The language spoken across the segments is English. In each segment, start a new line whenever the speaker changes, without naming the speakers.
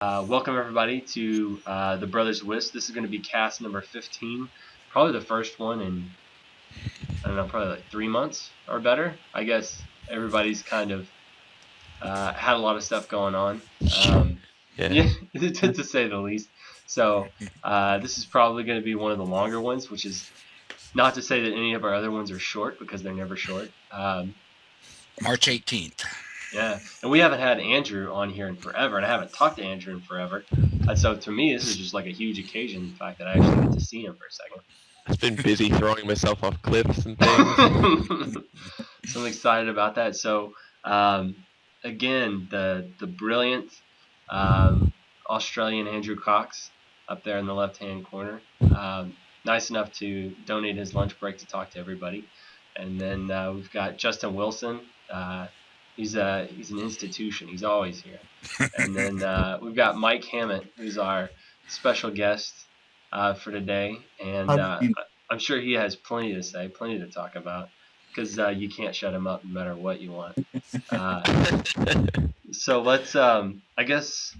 Welcome everybody to the Brothers Wisp. This is going to be cast number 15, probably the first one in, I don't know, probably like 3 months or better. I guess everybody's kind of had a lot of stuff going on, yeah, to say the least. So this is probably going to be one of the longer ones, which is not to say that any of our other ones are short, because they're never short.
March 18th.
Yeah, and we haven't had Andrew on here in forever, and I haven't talked to Andrew in forever. And so to me, this is just like a huge occasion, the fact that I actually get to see him for a second.
I've been busy throwing myself off cliffs and things.
So I'm excited about that. So again, the brilliant Australian Andrew Cox up there in the left-hand corner, nice enough to donate his lunch break to talk to everybody. And then we've got Justin Wilson. He's an institution. He's always here. And then we've got Mike Hammett, who's our special guest for today. And I'm sure he has plenty to say, plenty to talk about, because you can't shut him up no matter what you want. So let's, I guess,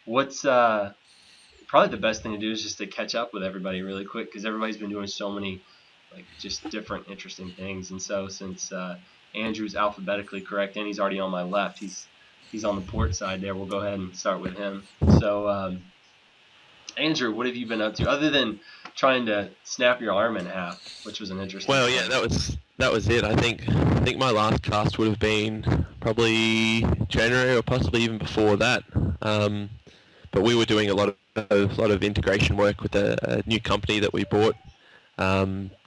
what's probably the best thing to do is just to catch up with everybody really quick, because everybody's been doing so many, like, just different, interesting things. And so since Andrew's alphabetically correct, and he's already on my left. He's on the port side there. We'll go ahead and start with him. So, Andrew, what have you been up to other than trying to snap your arm in half, which was an interesting.
Well, yeah, that was it. I think my last cast would have been probably January or possibly even before that. But we were doing a lot of integration work with a new company that we bought.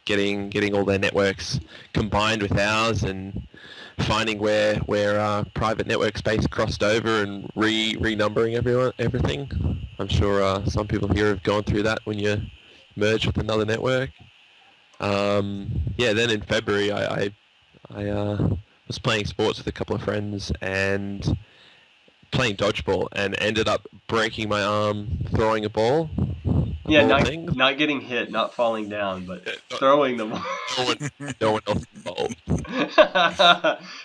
Getting all their networks combined with ours and finding where private network space crossed over and renumbering everything. I'm sure some people here have gone through that when you merge with another network. Then in February I was playing sports with a couple of friends and playing dodgeball and ended up breaking my arm throwing a ball.
Yeah, not getting hit, not falling down, but throwing the ball.
No one else involved.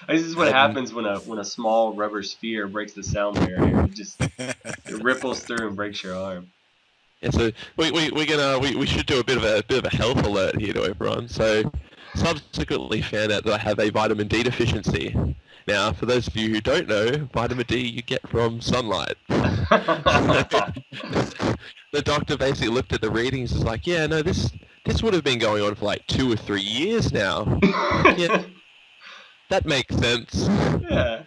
This is what happens when a small rubber sphere breaks the sound barrier. It ripples through and breaks your arm.
Yeah, so we should do a bit of a health alert here to everyone. So subsequently found out that I have a vitamin D deficiency. Now, for those of you who don't know, vitamin D you get from sunlight. The doctor basically looked at the readings and was like, yeah, no, this would have been going on for like 2 or 3 years now. Yeah, that makes sense.
Yeah.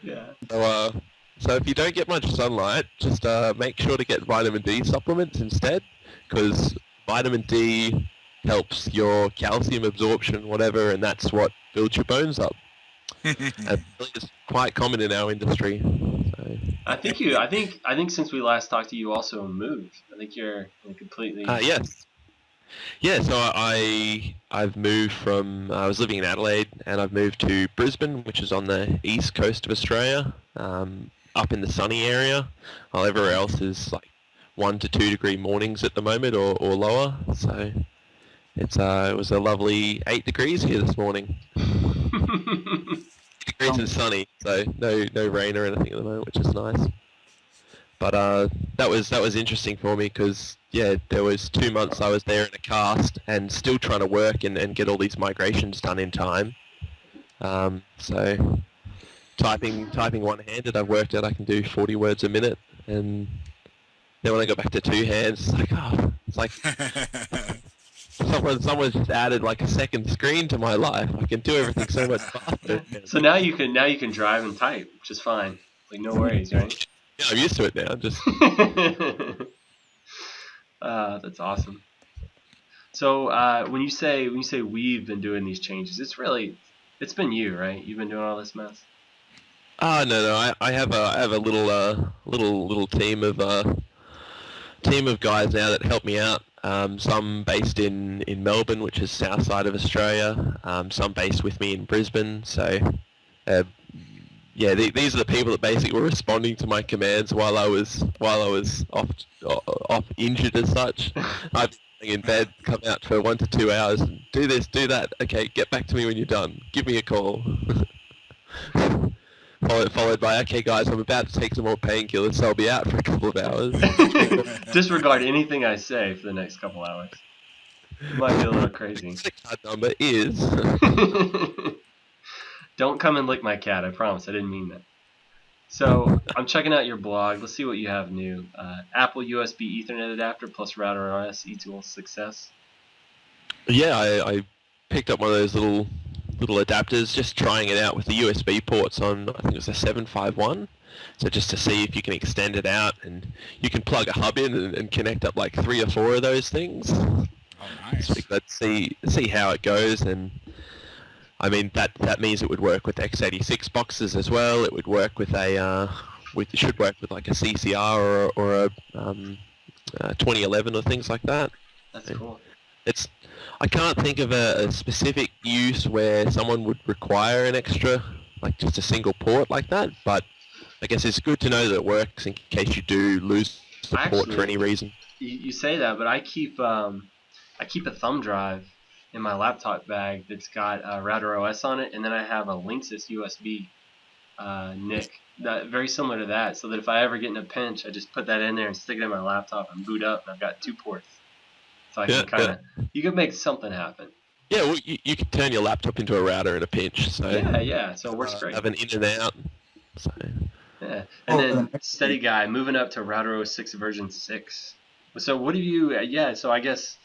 So if you don't get much sunlight, just make sure to get vitamin D supplements instead, because vitamin D helps your calcium absorption, whatever, and that's what builds your bones up. And it's quite common in our industry. So.
I think since we last talked to you, also moved. I think you're completely.
Yes. Yeah. So I've moved from. I was living in Adelaide, and I've moved to Brisbane, which is on the east coast of Australia, up in the sunny area. While everywhere else is like 1 to 2 degree mornings at the moment, or lower. So it was a lovely 8 degrees here this morning. Degrees and sunny, so no rain or anything at the moment, which is nice. But that was interesting for me because there was 2 months I was there in a cast and still trying to work and get all these migrations done in time. So typing one-handed, I've worked out I can do 40 words a minute, and then when I got back to two hands, it's like someone's just added like a second screen to my life. I can do everything so much faster.
So now you can drive and type, which is fine. Like, no worries, right?
Yeah, I'm used to it now. Just
that's awesome. So when you say we've been doing these changes, it's been you, right? You've been doing all this mess.
No. I have a little team of guys now that help me out. Some based in Melbourne, which is south side of Australia. Some based with me in Brisbane. So, these are the people that basically were responding to my commands while I was off injured as such. I'd be in bed, come out for 1 to 2 hours, and do this, do that. Okay, get back to me when you're done. Give me a call. followed by, okay guys, I'm about to take some more painkillers, so I'll be out for a couple of hours.
Disregard anything I say for the next couple hours. Might be a little crazy.
The card number is...
Don't come and lick my cat, I promise. I didn't mean that. So, I'm checking out your blog. Let's see what you have new. Apple USB Ethernet adapter plus router OS eTool success.
Yeah, I picked up one of those little adapters, just trying it out with the USB ports on, I think it was a 751. So just to see if you can extend it out, and you can plug a hub in and connect up like 3 or 4 of those things.
Oh, nice.
So let's see how it goes, and I mean that means it would work with x86 boxes as well. It would work with it should work with like a CCR or a 2011 or things like that.
That's cool.
I can't think of a specific use where someone would require an extra, like just a single port like that, but I guess it's good to know that it works in case you do lose the port for any reason.
You say that, but I keep a thumb drive in my laptop bag that's got router OS on it, and then I have a Linksys USB NIC, very similar to that, so that if I ever get in a pinch, I just put that in there and stick it in my laptop and boot up, and I've got 2 ports. So I can you can make something happen.
Yeah, well, you can turn your laptop into a router in a pinch. So
yeah, so it works great.
Have an in and out. So.
Yeah, and then Steady Guy moving up to Router 06 version 6. So what have you? So I guess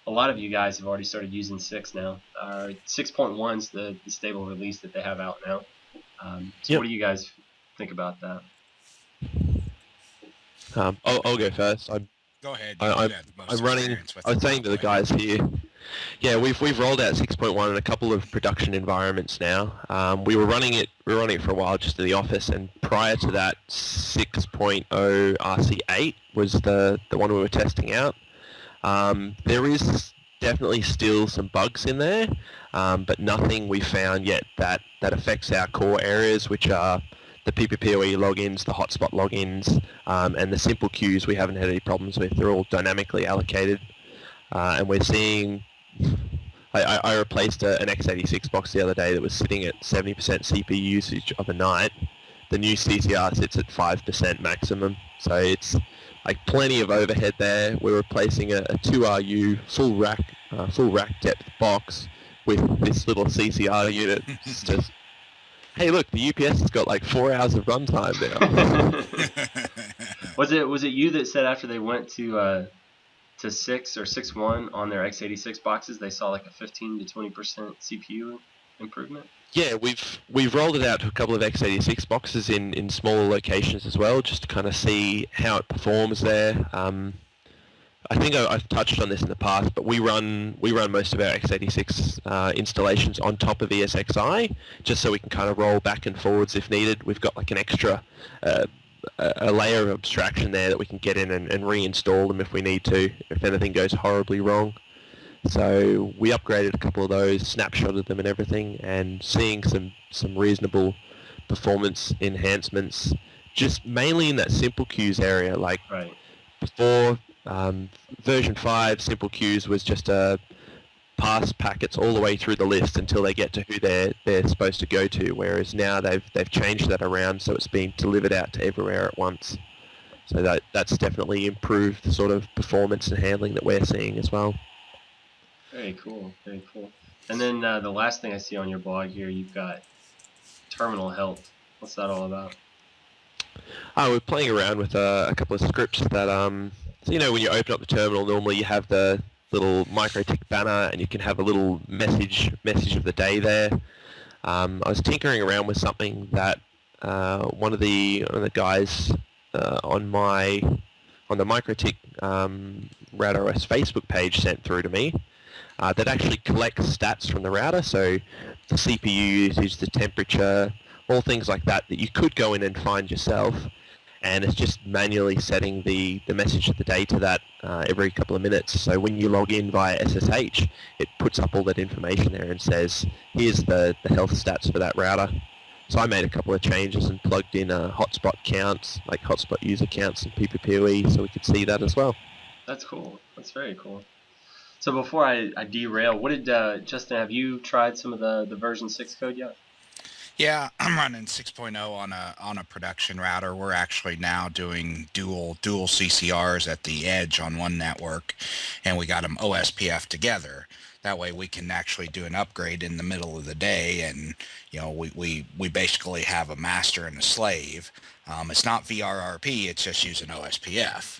a lot of you guys have already started using 6 now. 6.1's the stable release that they have out now. So what do you guys think about that?
I'll go first.
Go ahead.
I'm running. I was saying to the guys here. Yeah, we've rolled out 6.1 in a couple of production environments now. We were running it for a while just in the office, and prior to that, 6.0 RC8 was the one we were testing out. There is definitely still some bugs in there, but nothing we found yet that affects our core areas, which are the PPPoE logins, the hotspot logins, and the simple queues we haven't had any problems with. They're all dynamically allocated, and we're seeing... I replaced an x86 box the other day that was sitting at 70% CPU usage of a night. The new CCR sits at 5% maximum, so it's like plenty of overhead there. We're replacing a 2RU full rack depth box with this little CCR unit. It's just, hey, look, the UPS has got like 4 hours of runtime now.
Was it you that said after they went to 6 or 6.1 on their x86 boxes, they saw like a 15 to 20% CPU improvement? Yeah,
we've rolled it out to a couple of x86 boxes in smaller locations as well, just to kind of see how it performs there. I think I've touched on this in the past, but we run most of our x86 installations on top of ESXi, just so we can kind of roll back and forwards if needed. We've got like an extra a layer of abstraction there that we can get in and reinstall them if we need to, if anything goes horribly wrong. So we upgraded a couple of those, snapshotted them and everything, and seeing some reasonable performance enhancements, just mainly in that simple queues area. Like before, version 5 simple queues was just pass packets all the way through the list until they get to who they're supposed to go to, whereas now they've changed that around, so it's being delivered out to everywhere at once. So that's definitely improved the sort of performance and handling that we're seeing as well.
Very cool, very cool. And then the last thing I see on your blog here, you've got terminal health. What's that all about?
We're playing around with a couple of scripts that, so when you open up the terminal, normally you have the little Mikrotik banner, and you can have a little message of the day there. I was tinkering around with something that one of the guys on the Mikrotik Router OS Facebook page sent through to me that actually collects stats from the router, so the CPU usage, the temperature, all things like that you could go in and find yourself, and it's just manually setting the message of the day to that every couple of minutes. So when you log in via SSH, it puts up all that information there and says, here's the health stats for that router. So I made a couple of changes and plugged in hotspot counts, like hotspot user counts and PPPoE, so we could see that as well.
That's cool. That's very cool. So before I derail, what did Justin, have you tried some of the version 6 code yet?
Yeah, I'm running 6.0 on a production router. We're actually now doing dual CCRs at the edge on one network, and we got them OSPF together. That way we can actually do an upgrade in the middle of the day, and we basically have a master and a slave. It's not VRRP, it's just using OSPF.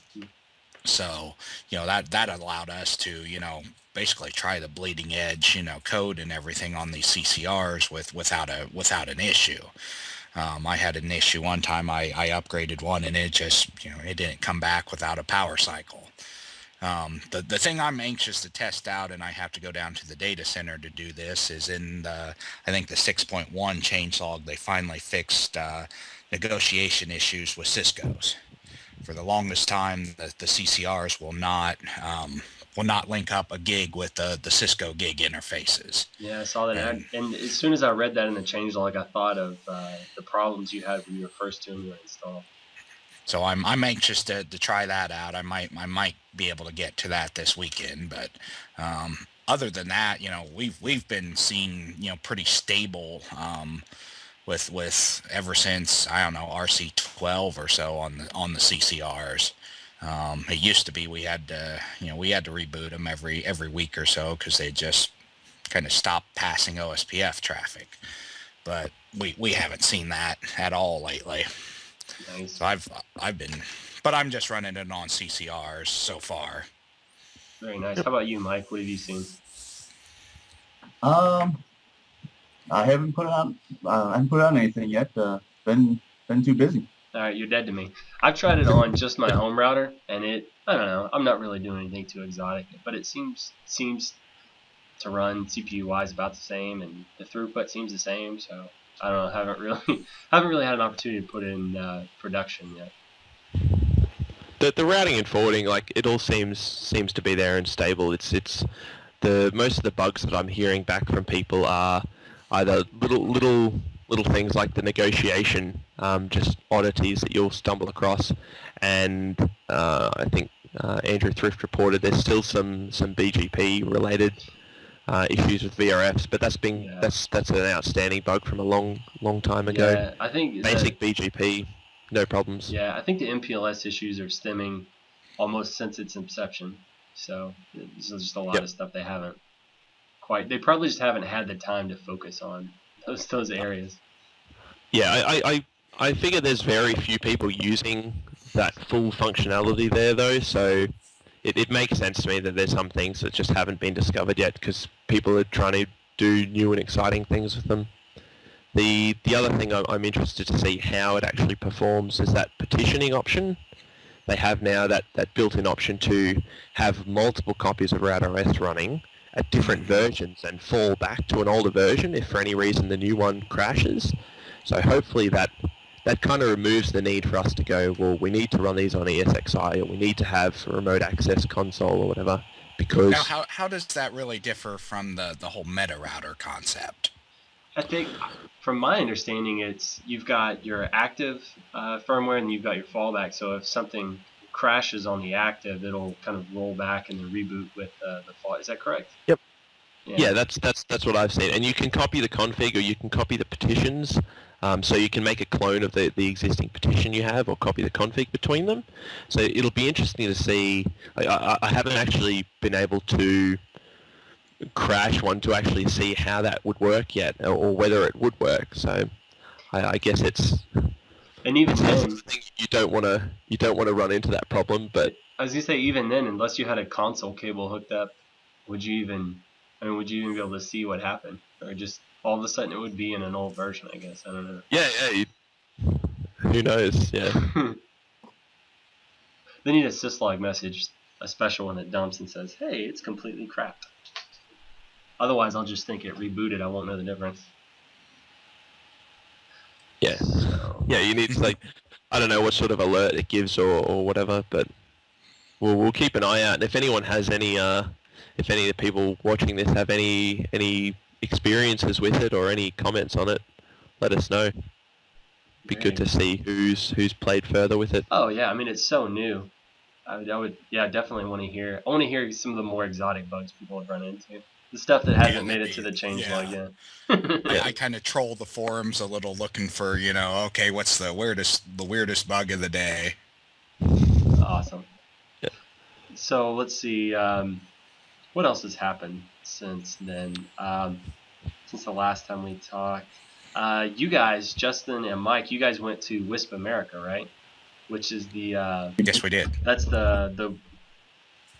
So, that allowed us to, basically try the bleeding edge, code and everything on these CCRs without an issue. I had an issue one time. I upgraded one, and it just, it didn't come back without a power cycle. The thing I'm anxious to test out, and I have to go down to the data center to do this, is in I think the 6.1 changelog. They finally fixed negotiation issues with Cisco's. For the longest time, the CCRs will not link up a gig with the Cisco gig interfaces.
Yeah, I saw that. And as soon as I read that in the changelog, I thought of the problems you had when you were first doing your install.
So I'm anxious to try that out. I might be able to get to that this weekend, but other than that, we've been seeing pretty stable with ever since, I don't know, RC12 or so on the CCRs. It used to be we had to reboot them every week or so because they just kind of stopped passing OSPF traffic. But we haven't seen that at all lately.
Nice.
So but I'm just running it on CCRs so far.
Very nice. How about you, Mike? What have you seen?
I haven't put on anything yet. Been too busy.
All right, you're dead to me. I've tried it on just my home router, and I don't know. I'm not really doing anything too exotic, but it seems to run CPU-wise about the same, and the throughput seems the same. So I don't know. Haven't really had an opportunity to put it in production yet.
The routing and forwarding, like, it all seems to be there and stable. It's the most of the bugs that I'm hearing back from people are either little things like the negotiation, just oddities that you'll stumble across, and I think Andrew Thrift reported there's still some BGP related issues with VRFs, but that's an outstanding bug from a long time ago.
Yeah, I think
basic BGP, no problems.
Yeah, I think the MPLS issues are stemming almost since its inception. So there's just a lot of stuff they haven't quite. They probably just haven't had the time to focus on those areas.
Yeah, I figure there's very few people using that full functionality there, though, so it makes sense to me that there's some things that just haven't been discovered yet because people are trying to do new and exciting things with them. The other thing I'm interested to see how it actually performs is that partitioning option. They have now that built-in option to have multiple copies of Router OS running at different versions and fall back to an older version if for any reason the new one crashes. So hopefully that kind of removes the need for us to go, well, we need to run these on ESXi, or we need to have a remote access console or whatever, because...
Now, how does that really differ from the whole meta router concept?
I think, from my understanding, you've got your active firmware and you've got your fallback. So if something crashes on the active, it'll kind of roll back and then reboot with the fall. Is that correct?
Yep. Yeah, that's what I've seen. And you can copy the config or you can copy the partitions. So you can make a clone of the existing partition you have or copy the config between them. So it'll be interesting to see. I haven't actually been able to crash one to actually see how that would work yet, or whether it would work. So I guess it's...
And even then,
you don't want to run into that problem. But
I was gonna say, even then, unless you had a console cable hooked up, would you even be able to see what happened, or just all of a sudden it would be in an old version? I guess I don't know.
Yeah. Who knows? Yeah.
They need a syslog message, a special one that dumps and says, "Hey, it's completely crap." Otherwise, I'll just think it rebooted. I won't know the difference.
Yeah. Yeah, you need to, like, I don't know what sort of alert it gives or whatever, but we'll keep an eye out. And if anyone has if any of the people watching this have any experiences with it or any comments on it, let us know. Be good to see who's played further with it.
Oh yeah, I mean, it's so new. I would definitely want to hear. I want to hear some of the more exotic bugs people have run into. The stuff that hasn't
Yeah,
made it to the changelog yet.
I kind of troll the forums a little, looking for, okay, what's the weirdest bug of the day?
Awesome.
Yeah.
So let's see. What else has happened since then? Since the last time we talked, you guys, Justin and Mike, you guys went to ISPAmerica, right? Which is the
Yes, we did.
that's the.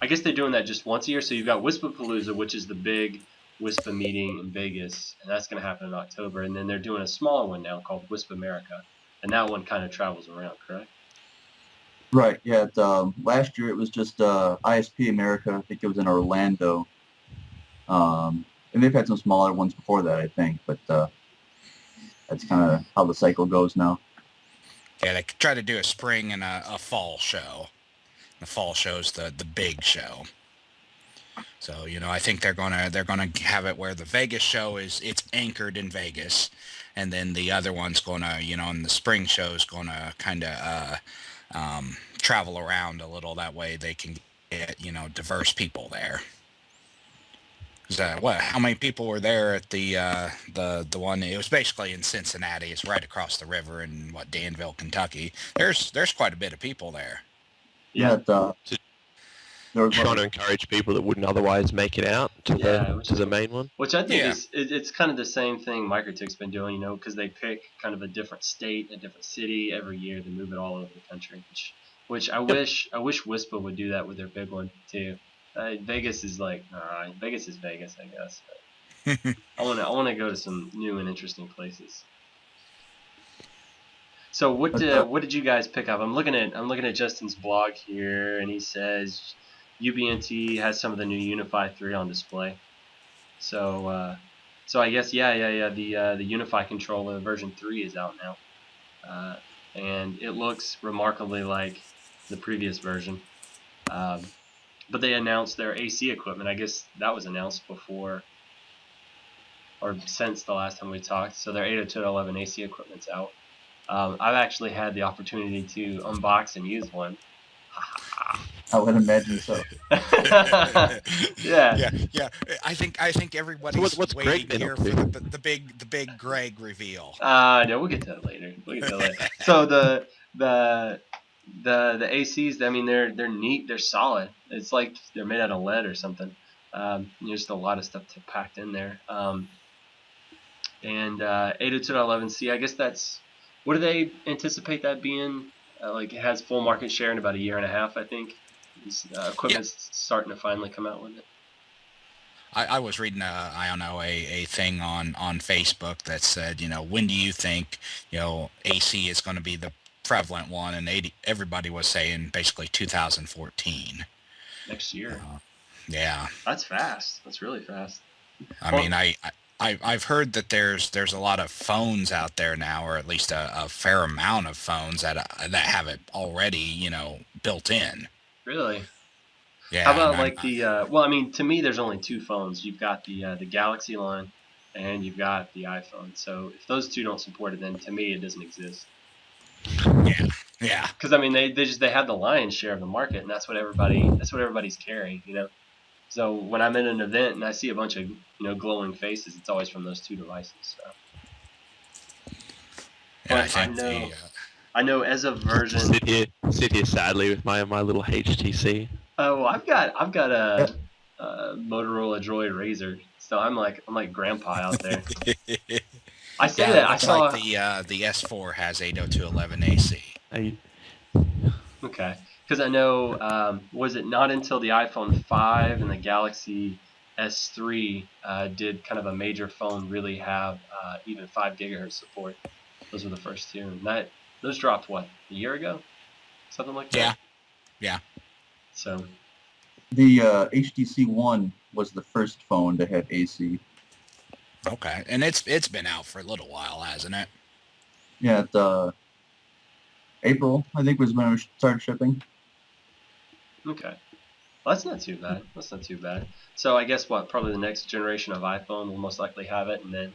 I guess they're doing that just once a year. So you've got WISPApalooza, which is the big WISPA meeting in Vegas, and that's going to happen in October. And then they're doing a smaller one now called ISPAmerica, and that one kind of travels around, correct?
Right. Yeah. Last year it was just ISPAmerica. I think it was in Orlando. And they've had some smaller ones before that, I think. But that's kind of how the cycle goes now.
Yeah, they try to do a spring and a fall show. The fall show's the big show. So, I think they're gonna have it where the Vegas show it's anchored in Vegas, and then the other one's gonna, and the spring show's gonna kind of travel around a little. That way they can get, diverse people there. How many people were there at the one? It was basically in Cincinnati. It's right across the river in Danville, Kentucky. There's quite a bit of people there.
Yeah.
They're trying to encourage people that wouldn't otherwise make it out to the main one.
Which I think it's kind of the same thing Mikrotik's been doing, because they pick kind of a different state, a different city every year. They move it all over the country, which I wish WISPA would do that with their big one too. Vegas is Vegas is Vegas, I guess. But I want to go to some new and interesting places. So what did you guys pick up? I'm looking at Justin's blog here, and he says UBNT has some of the new Unifi 3 on display. So I guess the Unifi controller version 3 is out now, and it looks remarkably like the previous version. But they announced their AC equipment. I guess that was announced before or since the last time we talked. So their 802.11 AC equipment's out. I've actually had the opportunity to unbox and use one.
I would imagine so.
Yeah.
I think everybody's
what's
waiting
Greg
here
up
for
to?
the big Greg reveal.
No, we'll get to that later. So the ACs, I mean, they're neat, they're solid. It's like they're made out of lead or something. Just a lot of stuff packed in there. And 802.11c, I guess that's, what do they anticipate that being? It has full market share in about a year and a half, I think. Equipment's starting to finally come out with it.
I was reading a thing on Facebook that said, when do you think, AC is going to be the prevalent one, and everybody was saying basically 2014.
Next year.
Yeah.
That's fast. That's really fast.
I mean, I've heard that there's a lot of phones out there now, or at least a fair amount of phones that have it already, built in.
Really?
Yeah.
How about well, I mean, to me, there's only two phones. You've got the Galaxy line, and you've got the iPhone. So if those two don't support it, then to me, it doesn't exist.
Yeah.
Because I mean, they have the lion's share of the market, and that's what everybody's carrying, So when I'm in an event and I see a bunch of glowing faces, it's always from those two devices. So.
Yeah,
I know as a version.
Sit here sadly with my little HTC.
Oh, well, I've got a Motorola Droid Razr, so I'm like grandpa out there. I say that I saw
like the S4 has 802.11 AC.
Okay, because I know was it not until the iPhone 5 and the Galaxy S3 did kind of a major phone really have even 5 gigahertz support. Those were the first two, and those dropped a year ago, something like that.
Yeah.
So
the HTC One was the first phone to have AC.
Okay, and it's been out for a little while, hasn't it?
Yeah, April, I think, was when we started shipping.
Okay. Well, that's not too bad. So I guess probably the next generation of iPhone will most likely have it, and then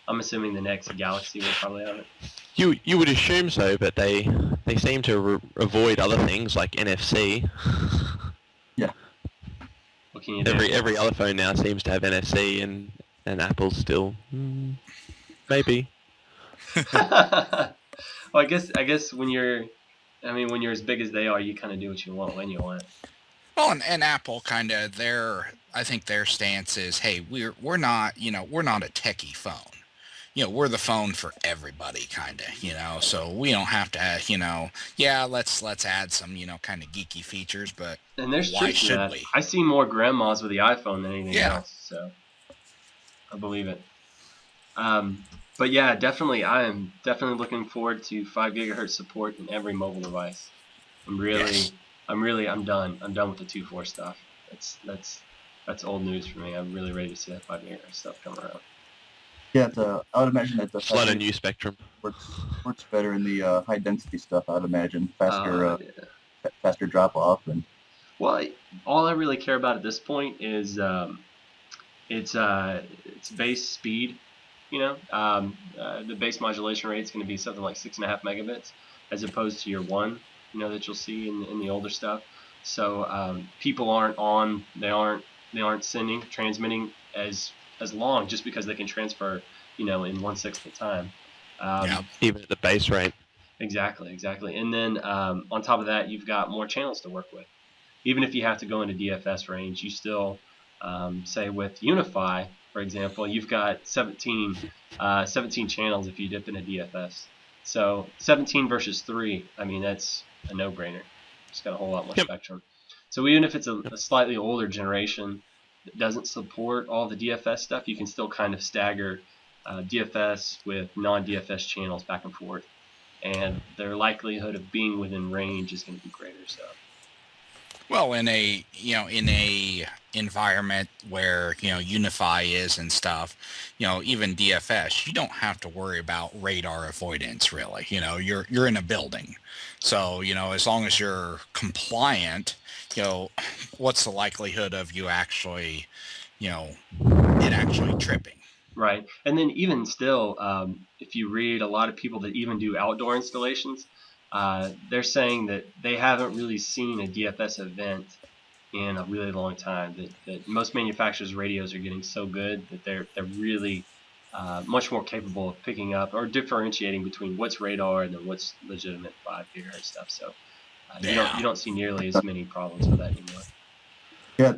I'm assuming the next Galaxy will probably have it.
You would assume so, but they seem to avoid other things like NFC.
Well, What can you do?
Every other phone now seems to have NFC, and Apple's still maybe.
Well, I guess when you're as big as they are, you kind of do what you want when you want.
Well, and Apple kind of I think their stance is, hey, we're not a techie phone. We're the phone for everybody, kind of, so we don't have to, let's add some, kind of geeky features, but
and there's
why
truth to
should
that.
we?
I see more grandmas with the iPhone than anything
Yeah.
else, so I believe it. But yeah, definitely, I am definitely looking forward to 5 gigahertz support in every mobile device. I'm done. I'm done with the 2.4 stuff. That's old news for me. I'm really ready to see that 5 gigahertz stuff come around.
Yeah, I would imagine that the
It's a lot of new spectrum.
works better in the high density stuff. I would imagine faster faster drop off and.
Well, all I really care about at this point is its base speed. The base modulation rate is going to be something like 6.5 megabits, as opposed to your 1, that you'll see in the older stuff. So people aren't transmitting as long, just because they can transfer, in 1/6 the time.
Even at the base rate.
Exactly. And then on top of that, you've got more channels to work with. Even if you have to go into DFS range, you still, say with Unifi, for example, you've got 17 channels if you dip into DFS. So 17 versus 3, that's a no-brainer. It's got a whole lot more spectrum. So even if it's a slightly older generation that doesn't support all the DFS stuff, you can still kind of stagger DFS with non-DFS channels back and forth, and their likelihood of being within range is going to be greater. So.
Well, in a environment where Unifi is and stuff, even DFS, you don't have to worry about radar avoidance really. You're in a building, so as long as you're compliant, what's the likelihood of you actually, it actually tripping?
Right, and then even still, if you read a lot of people that even do outdoor installations. They're saying that they haven't really seen a DFS event in a really long time. That most manufacturers' radios are getting so good that they're really much more capable of picking up or differentiating between what's radar and then what's legitimate 5 gigahertz stuff. So you don't see nearly as many problems with that anymore.
Yeah,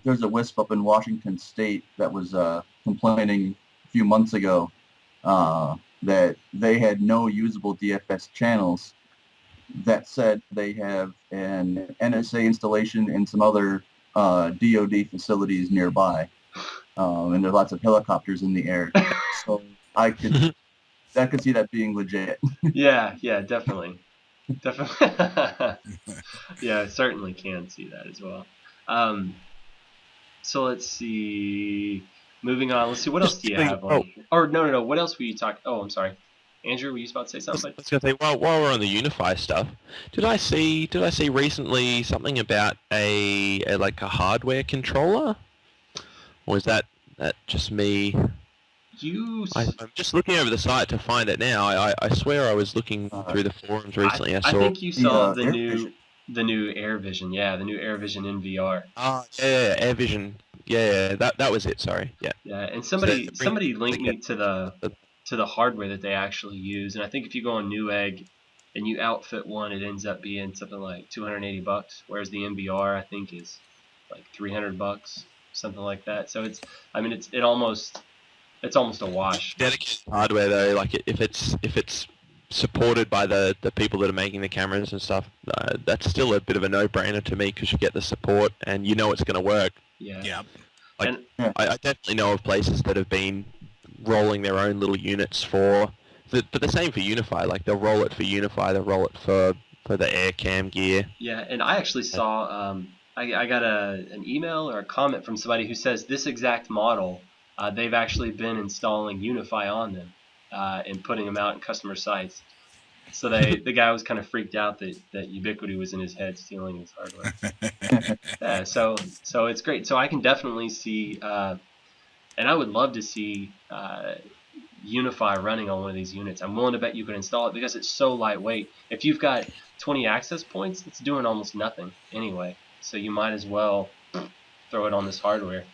there's a WISP up in Washington State that was complaining a few months ago that they had no usable DFS channels. That said, they have an NSA installation in some other DoD facilities nearby, and there's lots of helicopters in the air. So I could see that being legit.
Yeah, definitely. Yeah, I certainly can see that as well. So let's see. Moving on. Let's see. What else do you have on here? Or no. What else were you talking? Oh, I'm sorry. Andrew, were you about to say something?
I was going to say, while we're on the Unifi stuff, did I see recently something about a hardware controller? Or is that just me? I'm just looking over the site to find it now. I swear I was looking through the forums recently. I
think you saw the new AirVision. Yeah, the new AirVision in VR.
Yeah, AirVision. Yeah, that was it. Sorry. Yeah.
Yeah, and somebody linked me to the hardware that they actually use, and I think if you go on Newegg and you outfit one, it ends up being something like $280, whereas the MBR I think is like $300, something like that. So it's almost a wash.
Dedicated hardware though, like if it's supported by the people that are making the cameras and stuff, that's still a bit of a no-brainer to me because you get the support and you know it's going to work.
Yeah.
I definitely know of places that have been rolling their own little units but the same for Unifi. Like they'll roll it for Unifi, they'll roll it for the air cam gear.
Yeah, and I actually saw I got an email or a comment from somebody who says this exact model they've actually been installing Unifi on them and putting them out in customer sites. So the guy was kind of freaked out that Ubiquiti was in his head stealing his hardware. Yeah, so it's great. So I can definitely see, and I would love to see Unifi running on one of these units. I'm willing to bet you could install it because it's so lightweight. If you've got 20 access points, it's doing almost nothing anyway. So you might as well throw it on this hardware.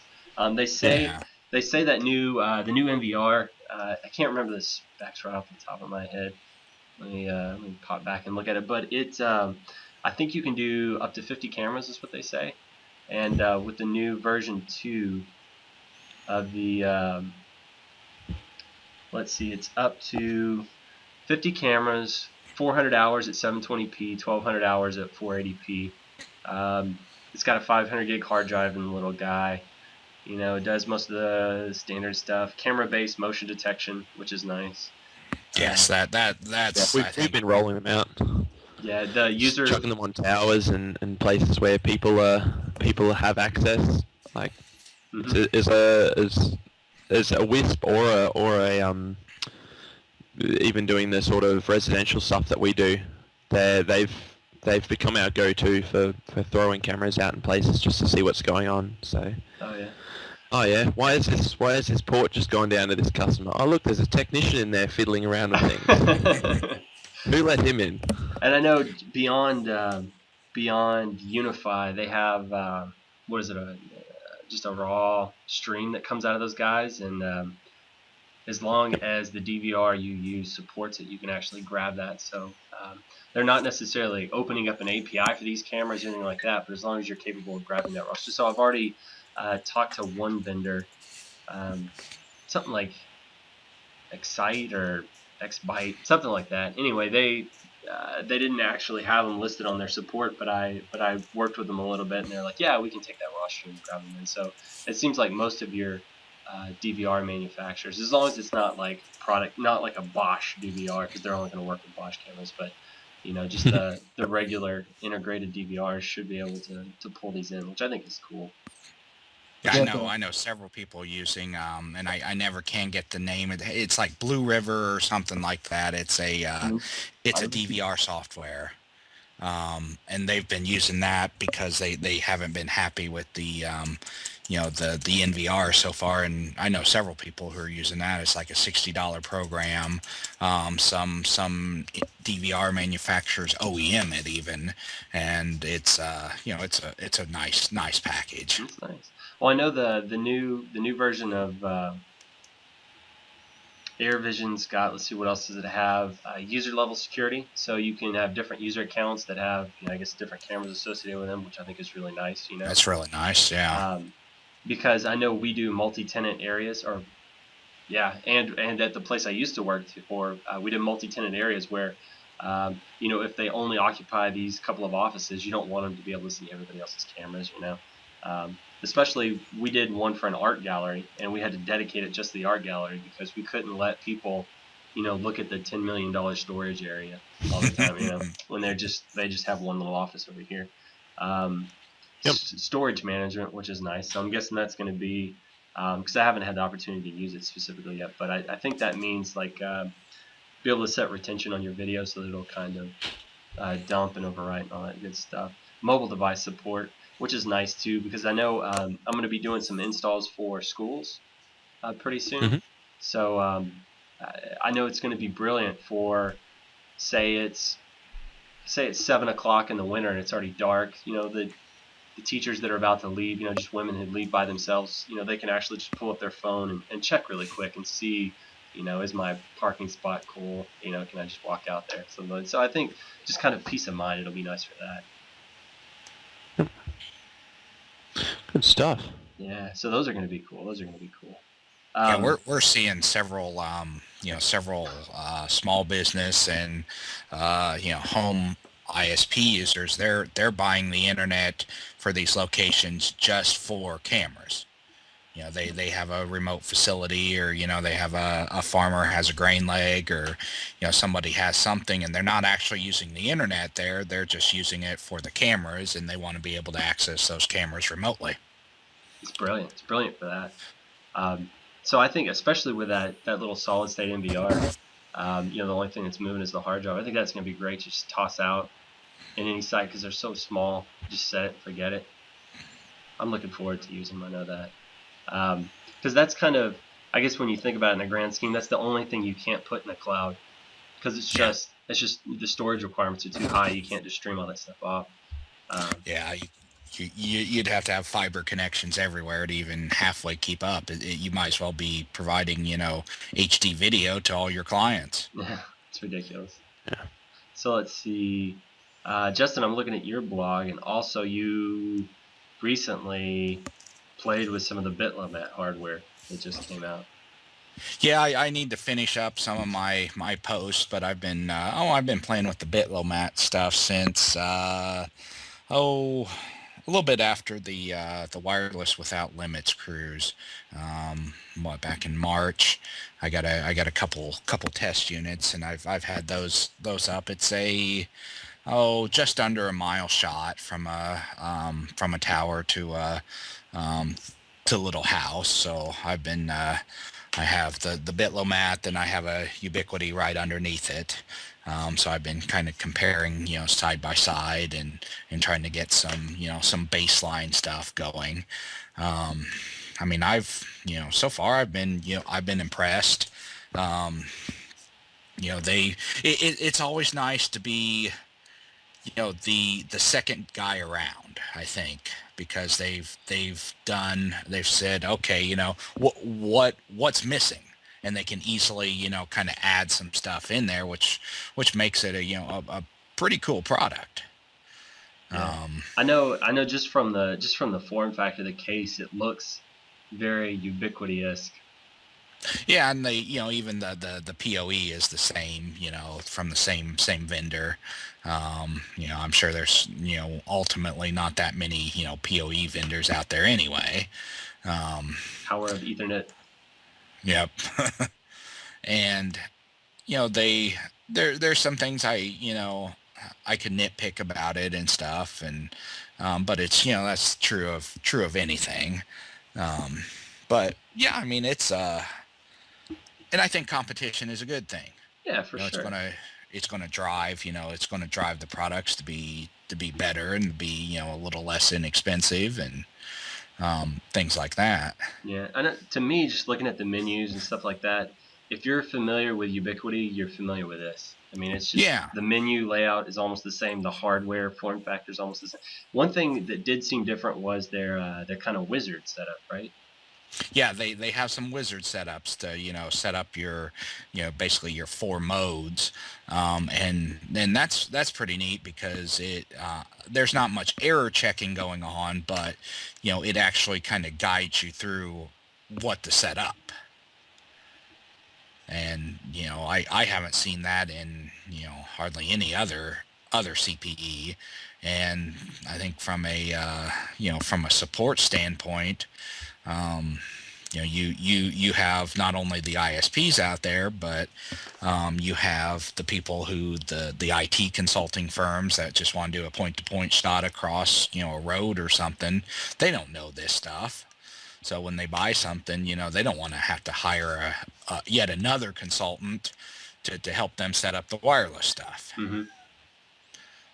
They say that the new NVR. I can't remember the specs right off the top of my head. Let me pop back and look at it. But it's I think you can do up to 50 cameras is what they say. And with the new version 2 of the let's see, it's up to 50 cameras, 400 hours at 720p, 1200 hours at 480p. It's got a 500 gig hard drive in the little guy. You know, it does most of the standard stuff. Camera-based motion detection, which is nice.
Yes, that's.
We've been rolling them out.
Yeah, the user
chucking them on towers and places where people have access. Like, as a WISP or a even doing the sort of residential stuff that we do, they've become our go-to for throwing cameras out in places just to see what's going on. So. Oh yeah. Why is this port just gone down to this customer? Oh look, there's a technician in there fiddling around with things. Who let him in?
And I know beyond Unifi, they have what is it? Just a raw stream that comes out of those guys, and as long as the DVR you use supports it, you can actually grab that. So they're not necessarily opening up an API for these cameras or anything like that, but as long as you're capable of grabbing that raw. So I've already talked to one vendor, something like Excite or XByte, something like that. Anyway, they didn't actually have them listed on their support, but I worked with them a little bit, and they're like, yeah, we can take that raw stream and grab them in. So it seems like most of your DVR manufacturers, as long as it's not like not like a Bosch DVR, because they're only going to work with Bosch cameras, but you know, just the regular integrated DVRs should be able to pull these in, which I think is cool.
Yeah, I know several people using, and I never can get the name. It's like Blue River or something like that. It's a DVR software, and they've been using that because they haven't been happy with the the NVR so far. And I know several people who are using that. It's like a $60 program. Some DVR manufacturers OEM it even, and it's it's a nice package.
It's nice. Well, I know the new version of AirVision's got, let's see, what else does it have? User level security, so you can have different user accounts that have, I guess, different cameras associated with them, which I think is really nice.
That's really nice, yeah.
Because I know we do multi-tenant areas, and at the place I used to work for, we did multi-tenant areas where, if they only occupy these couple of offices, you don't want them to be able to see everybody else's cameras, Especially, we did one for an art gallery, and we had to dedicate it just to the art gallery because we couldn't let people, look at the $10 million storage area all the time, when they just have one little office over here. Storage management, which is nice. So I'm guessing that's going to be, because I haven't had the opportunity to use it specifically yet, but I think that means be able to set retention on your video so that it'll kind of dump and overwrite and all that good stuff. Mobile device support, which is nice too, because I know I'm going to be doing some installs for schools pretty soon. Mm-hmm. So I know it's going to be brilliant for, say it's 7 o'clock in the winter and it's already dark. The teachers that are about to leave, just women who leave by themselves, they can actually just pull up their phone and check really quick and see, is my parking spot cool? Can I just walk out there? So I think just kind of peace of mind, it'll be nice for that.
Good stuff.
Yeah, so those are going to be cool.
Yeah, we're seeing several small business and home ISP users. They're buying the internet for these locations just for cameras. They have a remote facility, or they have a farmer has a grain leg, or somebody has something, and they're not actually using the internet there. They're just using it for the cameras, and they want to be able to access those cameras remotely.
It's brilliant. It's brilliant for that. So I think, especially with that little solid state NVR, the only thing that's moving is the hard drive. I think that's going to be great to just toss out in any site because they're so small. Just set it, forget it. I'm looking forward to using them. I know that. Because that's kind of, I guess when you think about it in the grand scheme, that's the only thing you can't put in the cloud, because it's just the storage requirements are too high. You can't just stream all that stuff off.
you'd have to have fiber connections everywhere to even halfway keep up. You might as well be providing, HD video to all your clients.
Yeah, it's ridiculous.
Yeah.
So let's see. Justin, I'm looking at your blog, and also you recently played with some of the Bitlomat hardware that just came out.
Yeah, I need to finish up some of my posts, but I've been playing with the Bitlomat stuff since a little bit after the wireless without limits cruise. Back in March, I got a couple test units, and I've had those up. It's just under a mile shot from a tower to a little house. So I've been I have the Bitlomat, and I have a Ubiquiti right underneath it. So I've been kind of comparing, side by side, and trying to get some baseline stuff going. I mean, so far I've been impressed. It's always nice to be, the second guy around, I think, because they've said, okay, what's missing, and they can easily, kind of add some stuff in there, which makes it a pretty cool product.
Yeah. I know just from the form factor of the case, it looks very Ubiquiti-esque.
Yeah, and even the PoE is the same, from the same vendor. I'm sure there's, ultimately not that many, PoE vendors out there anyway.
Power of Ethernet.
Yep. And, there's some things I can nitpick about it and stuff, and but it's, that's true of anything. But yeah, I mean, it's and I think competition is a good thing.
Yeah, for sure.
It's gonna drive, the products to be better and be, a little less inexpensive, and things like that.
Yeah, and to me, just looking at the menus and stuff like that, if you're familiar with Ubiquiti, you're familiar with this. I mean, it's just the menu layout is almost the same. The hardware form factor is almost the same. One thing that did seem different was their kind of wizard setup, right?
Yeah, they have some wizard setups to, set up your, basically your 4 modes, and that's pretty neat, because it there's not much error checking going on, but it actually kind of guides you through what to set up. And I haven't seen that in hardly any other CPE, and I think from a support standpoint, you have not only the ISPs out there, but you have the people who the IT consulting firms that just want to do a point-to-point shot across a road or something. They don't know this stuff. So when they buy something, they don't want to have to hire yet another consultant to help them set up the wireless stuff.
Mm-hmm.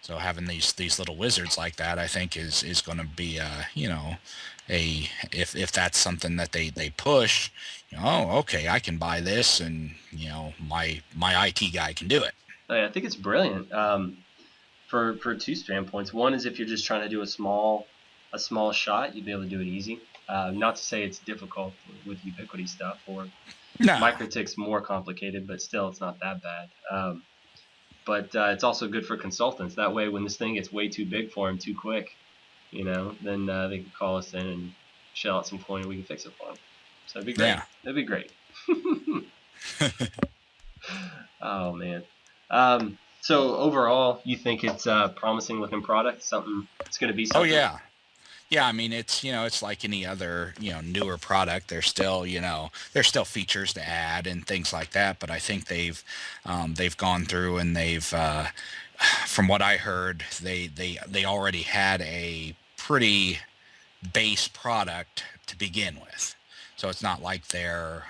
So having these little wizards like that, I think is going to be if that's something that they push, okay, I can buy this, and my IT guy can do it.
I think it's brilliant for 2 standpoints. One is if you're just trying to do a small shot, you'd be able to do it easy. Not to say it's difficult with Ubiquiti stuff, or Mikrotik's more complicated, but still it's not that bad. But it's also good for consultants. That way, when this thing gets way too big for them too quick, then they can call us in and shell out some coin, and we can fix it for them. So that'd be great. Yeah. That'd be great. Oh, man. So overall, you think it's a promising looking product? Something it's going to be something?
Oh, yeah. Yeah, I mean, it's, it's like any other, newer product. There's still, there's still features to add and things like that. But I think they've gone through, and they've, from what I heard, they already had a pretty base product to begin with. So it's not like they're,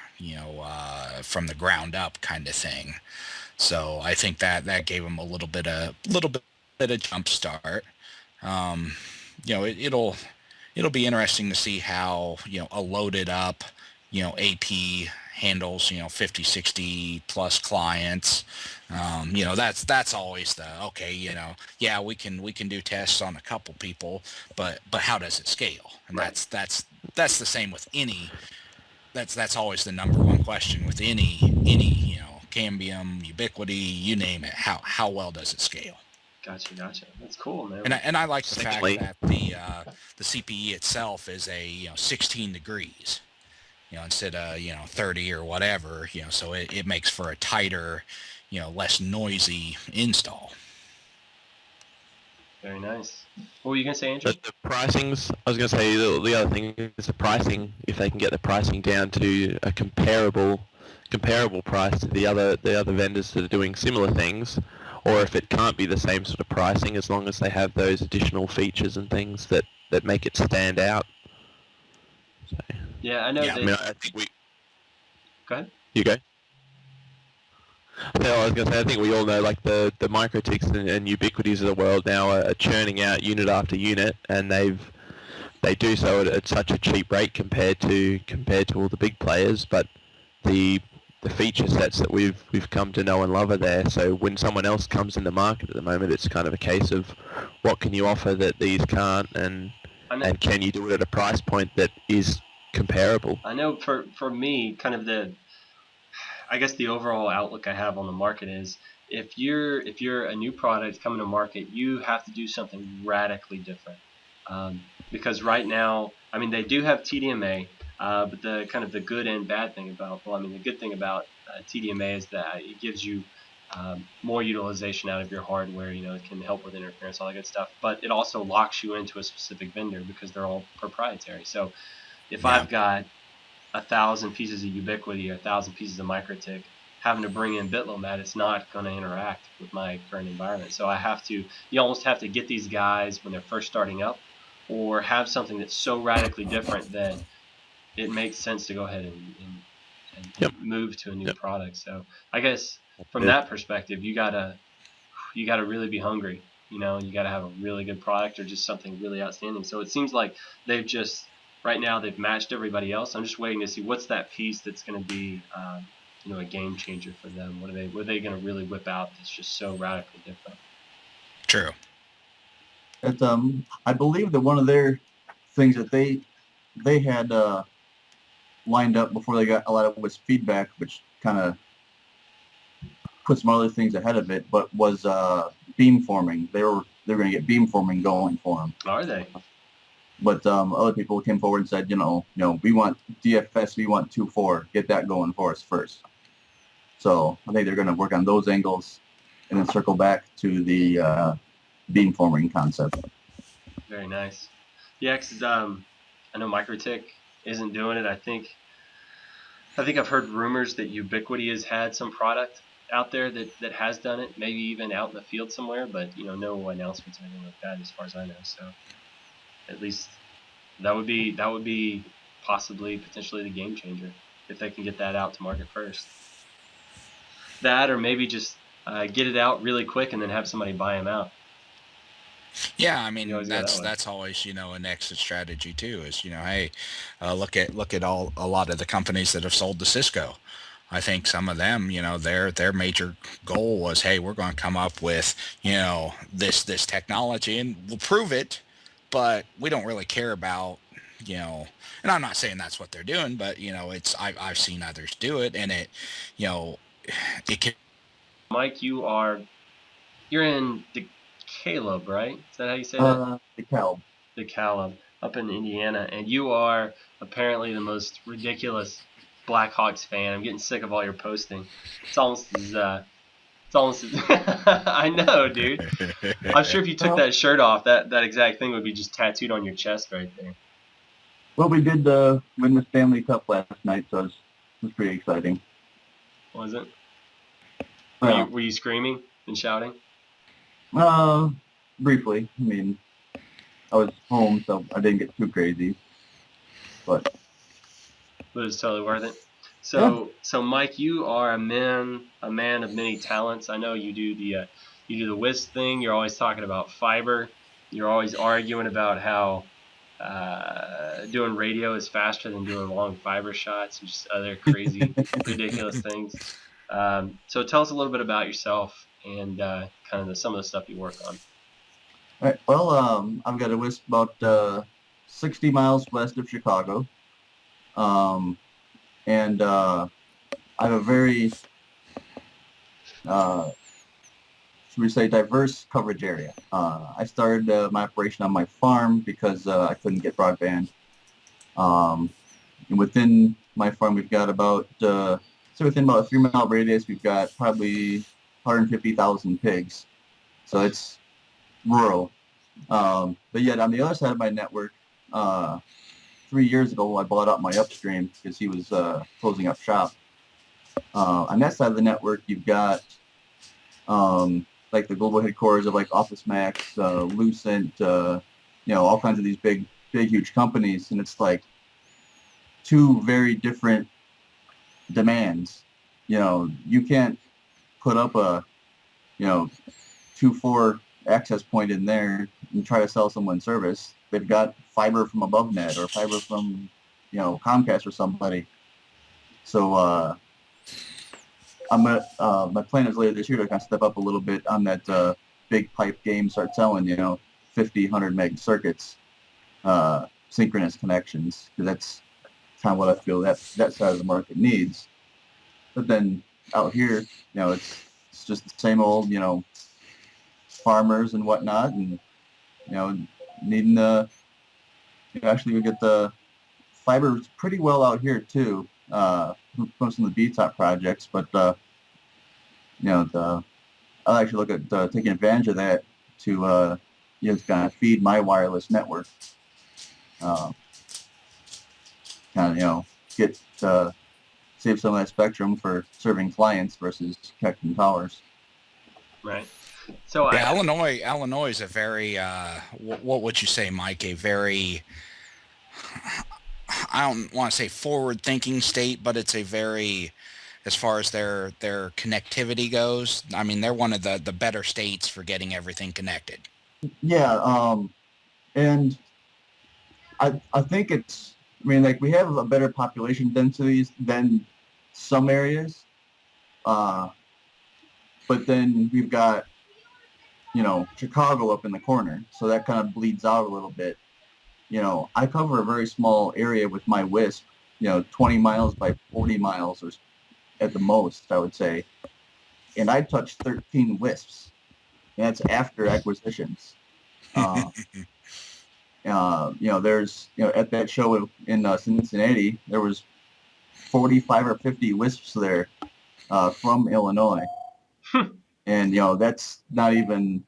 from the ground up kind of thing. So I think that gave them a little bit of jump start. It'll be interesting to see how, a loaded up, AP handles 50, 60 plus clients. That's always the okay. Yeah, we can do tests on a couple people, but how does it scale? And
Right.
that's the same with any. That's always the number one question with any Cambium, Ubiquiti, you name it. How well does it scale?
Gotcha. That's cool, man.
And I like the fact
Secondly-
that the CPE itself is a 16 degrees, instead of 30 or whatever, so it makes for a tighter, less noisy install.
Very nice. What were you gonna say, Andrew?
But the pricings, I was going to say the other thing is the pricing. If they can get the pricing down to a comparable price to the other vendors that are doing similar things, or if it can't be the same sort of pricing, as long as they have those additional features and things that make it stand out. So,
Yeah, I know.
Yeah,
I think we.
Go ahead.
You go. So I was going to say, I think we all know, like the Mikrotiks and Ubiquitis of the world now are churning out unit after unit, and they do so at such a cheap rate compared to all the big players. But the feature sets that we've come to know and love are there. So when someone else comes in the market at the moment, it's kind of a case of what can you offer that these can't, and can you do it at a price point that is comparable?
I know for me, kind of I guess the overall outlook I have on the market is if you're a new product coming to market, you have to do something radically different. Because right now, I mean, they do have TDMA, but the kind of the good and bad thing about, the good thing about TDMA is that it gives you more utilization out of your hardware. It can help with interference, all that good stuff. But it also locks you into a specific vendor because they're all proprietary. So if I've got 1,000 pieces of Ubiquiti or 1,000 pieces of Mikrotik, having to bring in Bitlomat, it's not going to interact with my current environment. So you almost have to get these guys when they're first starting up, or have something that's so radically different that it makes sense to go ahead and move to a new product. So I guess from that perspective, you gotta really be hungry. You gotta have a really good product or just something really outstanding. So it seems like right now they've matched everybody else. I'm just waiting to see what's that piece that's going to be, a game changer for them. What are they going to really whip out that's just so radically different?
True.
It's, I believe that one of their things that they had lined up before they got a lot of WISP feedback, which kind of put some other things ahead of it, but was beamforming. They're going to get beamforming going for them.
Are they?
But other people came forward and said, we want DFS, we want 2.4, get that going for us first. So I think they're going to work on those angles and then circle back to the beamforming concept.
Very nice. Yeah, because I know Mikrotik isn't doing it. I think I've heard rumors that Ubiquiti has had some product out there that has done it, maybe even out in the field somewhere, but no announcements or anything like that as far as I know. So at least that would be potentially the game changer if they can get that out to market first. That, or maybe just get it out really quick and then have somebody buy them out.
Yeah, I mean that's always an exit strategy too. Is hey, look at a lot of the companies that have sold to Cisco. I think some of them, their major goal was, hey, we're going to come up with this technology and we'll prove it. But we don't really care about, and I'm not saying that's what they're doing, but I've seen others do it, and it can.
Mike, you're in DeKalb, right? Is that how you say that? DeKalb, up in Indiana, and you are apparently the most ridiculous Blackhawks fan. I'm getting sick of all your posting. It's almost I know, dude. I'm sure if you took that shirt off, that exact thing would be just tattooed on your chest right there.
Well, we did win the Stanley Cup last night, so it was pretty exciting.
Was it?
Well,
were you screaming and shouting?
Briefly. I mean, I was home, so I didn't get too crazy. But
it was totally worth it. So Mike, you are a man of many talents. I know you do the WISP thing. You're always talking about fiber. You're always arguing about how doing radio is faster than doing long fiber shots, and just other crazy, ridiculous things. So tell us a little bit about yourself and kind of some of the stuff you work on.
All right. Well, I've got a WISP about 60 miles west of Chicago, and I have a very, should we say, diverse coverage area. I started my operation on my farm because I couldn't get broadband. And within my farm, we've got about, so within about a 3-mile radius, we've got probably 150,000 pigs. So it's rural. But yet on the other side of my network, 3 years ago, I bought out my upstream because he was closing up shop. On that side of the network, you've got like the global headquarters of like Office Max, Lucent, all kinds of these big, huge companies, and it's like two very different demands. You can't put up a 2.4 access point in there and try to sell someone service. They've got fiber from AboveNet or fiber from Comcast or somebody. So my plan is later this year to kind of step up a little bit on that big pipe game, start selling 50, 100 meg circuits, synchronous connections, because that's kind of what I feel that side of the market needs. But then out here, it's just the same old farmers and whatnot, and needing to actually we get the fiber pretty well out here too, from some of the BTOP projects, but I'll actually look at taking advantage of that to kind of feed my wireless network, get save some of that spectrum for serving clients versus connecting towers.
Right. So
yeah, Illinois is a very what would you say, Mike? A very, I don't want to say forward-thinking state, but it's a very, as far as their connectivity goes, I mean, they're one of the better states for getting everything connected.
Yeah, and I think it's, like we have a better population densities than some areas, but then we've got Chicago up in the corner, so that kind of bleeds out a little bit. I cover a very small area with my WISP, 20 miles by 40 miles or at the most, I would say, and I touch 13 WISPs, and that's after acquisitions. There's at that show in Cincinnati, there was 45 or 50 WISPs there from Illinois. And, that's not even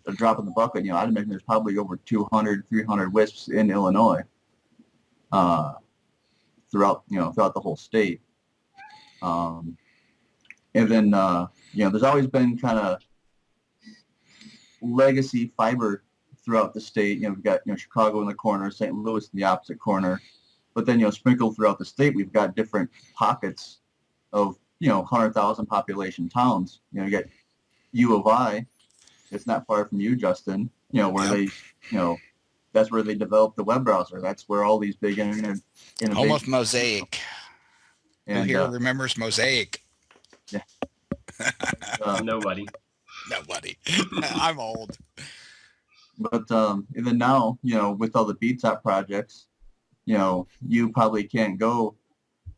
a drop in the bucket. I'd imagine there's probably over 200, 300 WISPs in Illinois throughout the whole state. And then, there's always been kind of legacy fiber throughout the state. We've got, Chicago in the corner, St. Louis in the opposite corner. But then, sprinkled throughout the state, we've got different pockets of, 100,000 population towns. You got U of I, it's not far from you, Justin, where they, that's where they developed the web browser. That's where all these big internet innovations.
Home of Mosaic. And, who here remembers Mosaic?
Yeah.
Nobody.
I'm old.
But even now, with all the BTOP projects, you probably can't go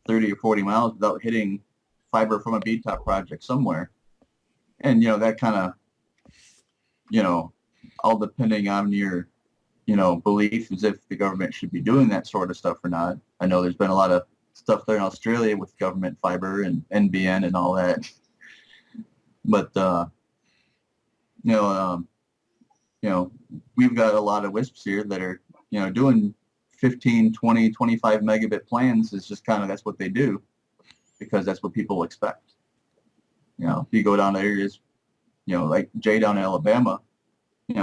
30 or 40 miles without hitting fiber from a BTOP project somewhere. And, that kind of, all depending on your, belief as if the government should be doing that sort of stuff or not. I know there's been a lot of stuff there in Australia with government fiber and NBN and all that. But, we've got a lot of WISPs here that are, doing 15, 20, 25 megabit plans. Is just kind of, that's what they do because that's what people expect. If you go down to areas, like Jay down in Alabama, he's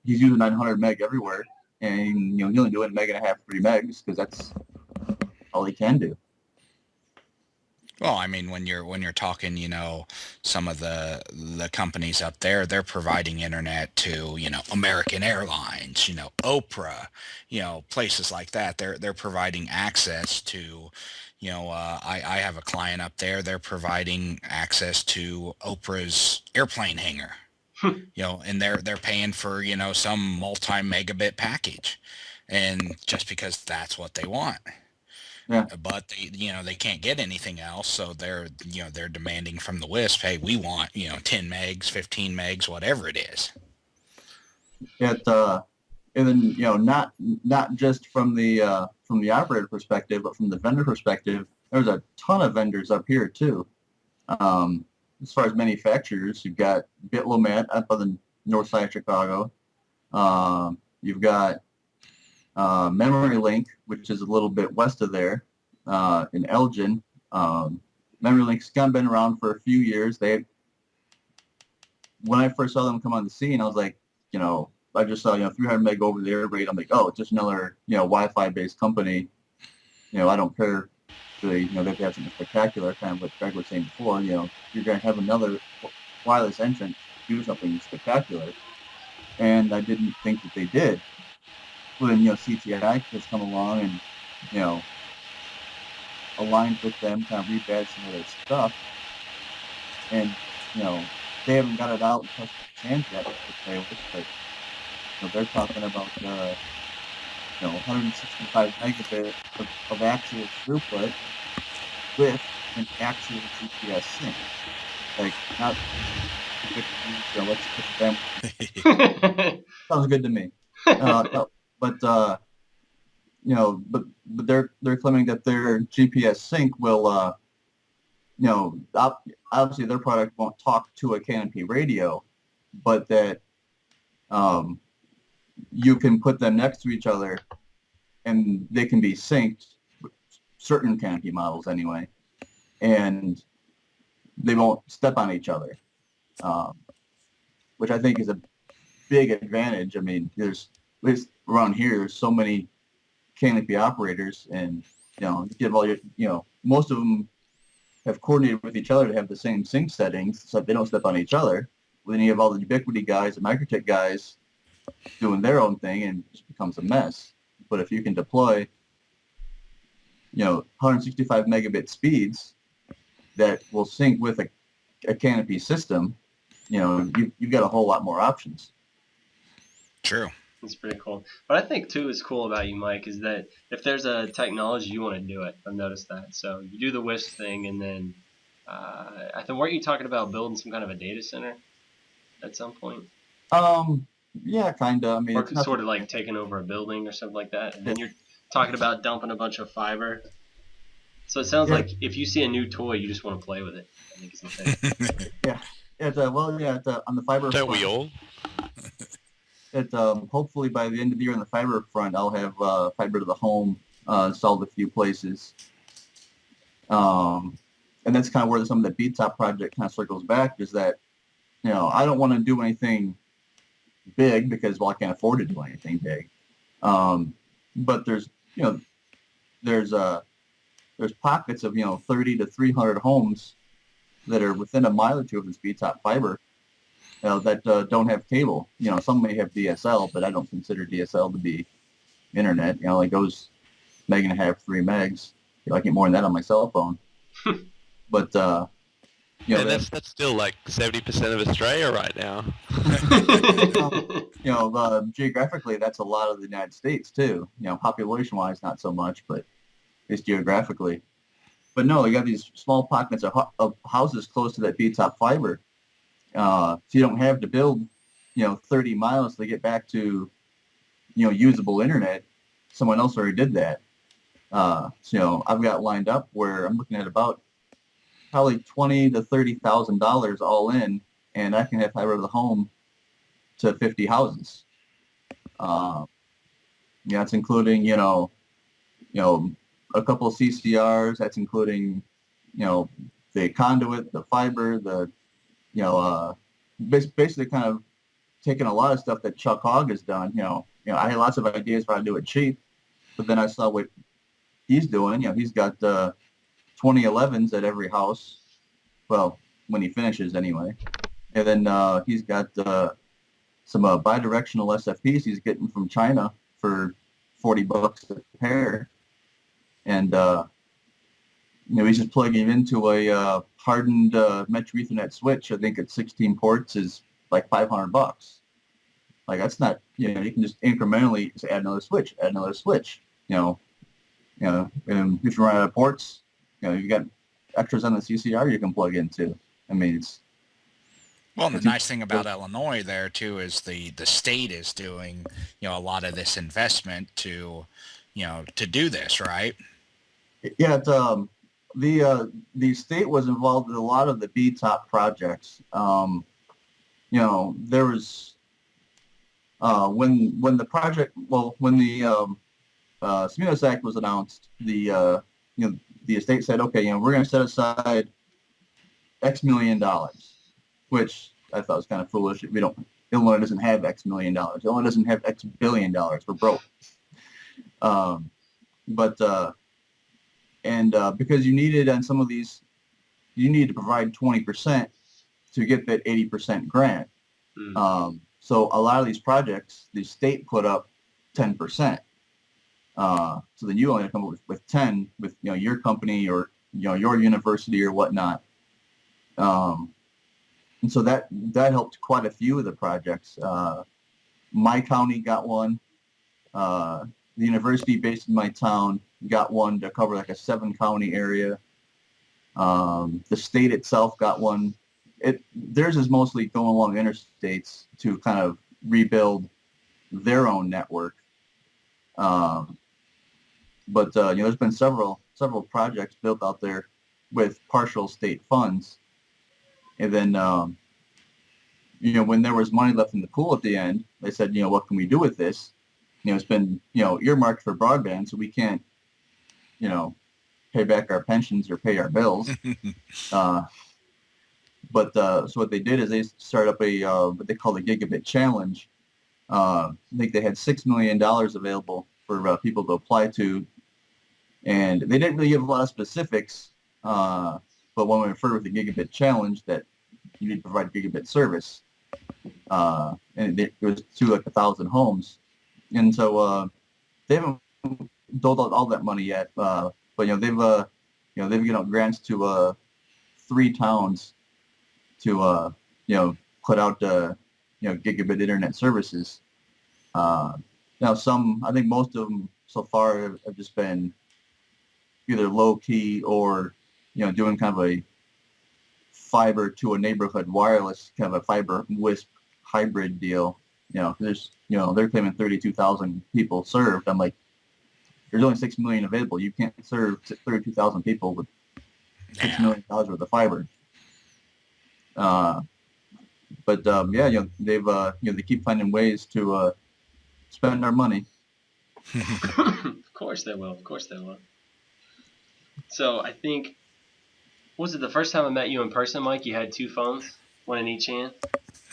using 900 meg everywhere, and he's only doing 1.5 meg, 3 megs, because that's all he can do.
Well, I mean, when you're talking, some of the companies up there, they're providing internet to, American Airlines, Oprah, places like that. They're providing access to, I have a client up there. They're providing access to Oprah's airplane hangar, and they're paying for, some multi-megabit package, and just because that's what they want.
Yeah.
But they can't get anything else, so they're demanding from the WISP, hey, we want 10 megs, 15 megs, whatever it is.
And then not just from the operator perspective, but from the vendor perspective, there's a ton of vendors up here too. As far as manufacturers, you've got Bitlomat up on the north side of Chicago. You've got MemoryLink, which is a little bit west of there, in Elgin. MemoryLink's kind of been around for a few years. When I first saw them come on the scene, I was like, I just saw 300 meg over the air rate. I'm like, oh, it's just another Wi-Fi based company. I don't care. They have something spectacular, kind of what Greg was saying before. You're going to have another wireless entrant do something spectacular, and I didn't think that they did. Well, then CTI has come along and aligned with them, kind of rebadged some of their stuff, and they haven't got it out in customers' hands yet to play with, but they're talking about 165 megabit of actual throughput with an actual GPS sync. Like, not, let's put them. Sounds good to me. No, but they're claiming that their GPS sync will, obviously their product won't talk to a canopy radio, but that you can put them next to each other and they can be synced, certain canopy models anyway, and they won't step on each other, which I think is a big advantage. I mean, there's, at least around here, there's so many canopy operators, and you give all your, most of them have coordinated with each other to have the same sync settings so that they don't step on each other. But then you have all the Ubiquiti guys, the Mikrotik guys doing their own thing, and it just becomes a mess. But if you can deploy, 165 megabit speeds that will sync with a canopy system, you've got a whole lot more options.
True.
It's pretty cool. What I think too is cool about you, Mike, is that if there's a technology, you want to do it. I've noticed that. So you do the WISP thing, and then I think, weren't you talking about building some kind of a data center at some point?
Yeah, kind of. I mean,
or sort of like taking over a building or something like that. And then you're talking about dumping a bunch of fiber. So it sounds like if you see a new toy, you just want to play with it. I think it's the thing.
Yeah. On the fiber.
Don't we all?
Hopefully by the end of the year on the fiber front, I'll have fiber to the home installed a few places. And that's kind of where some of the BTOP project kind of circles back, is that, I don't want to do anything big because, well, I can't afford to do anything big. But there's pockets of, 30 to 300 homes that are within a mile or two of this BTOP fiber that don't have cable. Some may have DSL, but I don't consider DSL to be internet. It goes 1.5 meg, 3 megs. I get more than that on my cell phone. But
and that's still like 70% of Australia right now.
Geographically, that's a lot of the United States too. Population-wise, not so much, but it's geographically. But no, you got these small pockets of houses close to that BTOP fiber. So you don't have to build, 30 miles to get back to, usable internet. Someone else already did that. So I've got lined up where I'm looking at about probably $20,000 to $30,000 all in, and I can have fiber to the home to 50 houses. That's including, a couple of CCRs. That's including, the conduit, the fiber, the basically kind of taking a lot of stuff that Chuck Hogg has done. I had lots of ideas for how to do it cheap, but then I saw what he's doing. He's got 2011s at every house. Well, when he finishes anyway. And then he's got some bidirectional SFPs he's getting from China for $40 a pair. And, he's just plugging into a hardened Metro Ethernet switch. I think at 16 ports is like $500. Like, that's not, you can just incrementally just add another switch. And if you run out of ports, you got extras on the CCR you can plug into. I mean,
well, the nice thing about Illinois there too is the state is doing, a lot of this investment to do this, right?
Yeah, the state was involved in a lot of the BTOP projects. There was when the Stimulus Act was announced, the estate said, okay, we're going to set aside X million dollars, which I thought was kind of foolish. Illinois doesn't have X million dollars. Illinois doesn't have X billion dollars. We're broke. Because you needed on some of these, you need to provide 20% to get that 80% grant. So a lot of these projects, the state put up 10%. So then you only come up with 10 with your company or your university or whatnot. And so that helped quite a few of the projects. My county got one. The university based in my town got one to cover like a 7-county area. The state itself got one. Theirs is mostly going along interstates to kind of rebuild their own network. But there's been several projects built out there with partial state funds. And then, when there was money left in the pool at the end, they said, what can we do with this? It's been, earmarked for broadband, so we can't, pay back our pensions or pay our bills. So what they did is they started up what they call the Gigabit Challenge. I think they had $6 million available for people to apply to. And they didn't really give a lot of specifics, but when we referred with the Gigabit Challenge that you need to provide gigabit service, and it was to like 1,000 homes. And so they haven't doled out all that money yet, but they've given out grants to 3 towns to put out gigabit internet services. Now I think most of them so far have just been either low key or doing kind of a fiber to a neighborhood wireless, kind of a fiber WISP hybrid deal. There's they're claiming 32,000 people served. I'm like, there's only 6 million available. You can't serve 32,000 people with $6 million worth of fiber. They've they keep finding ways to spend our money.
Of course they will. So I think, was it the first time I met you in person, Mike? You had 2 phones, one in each hand,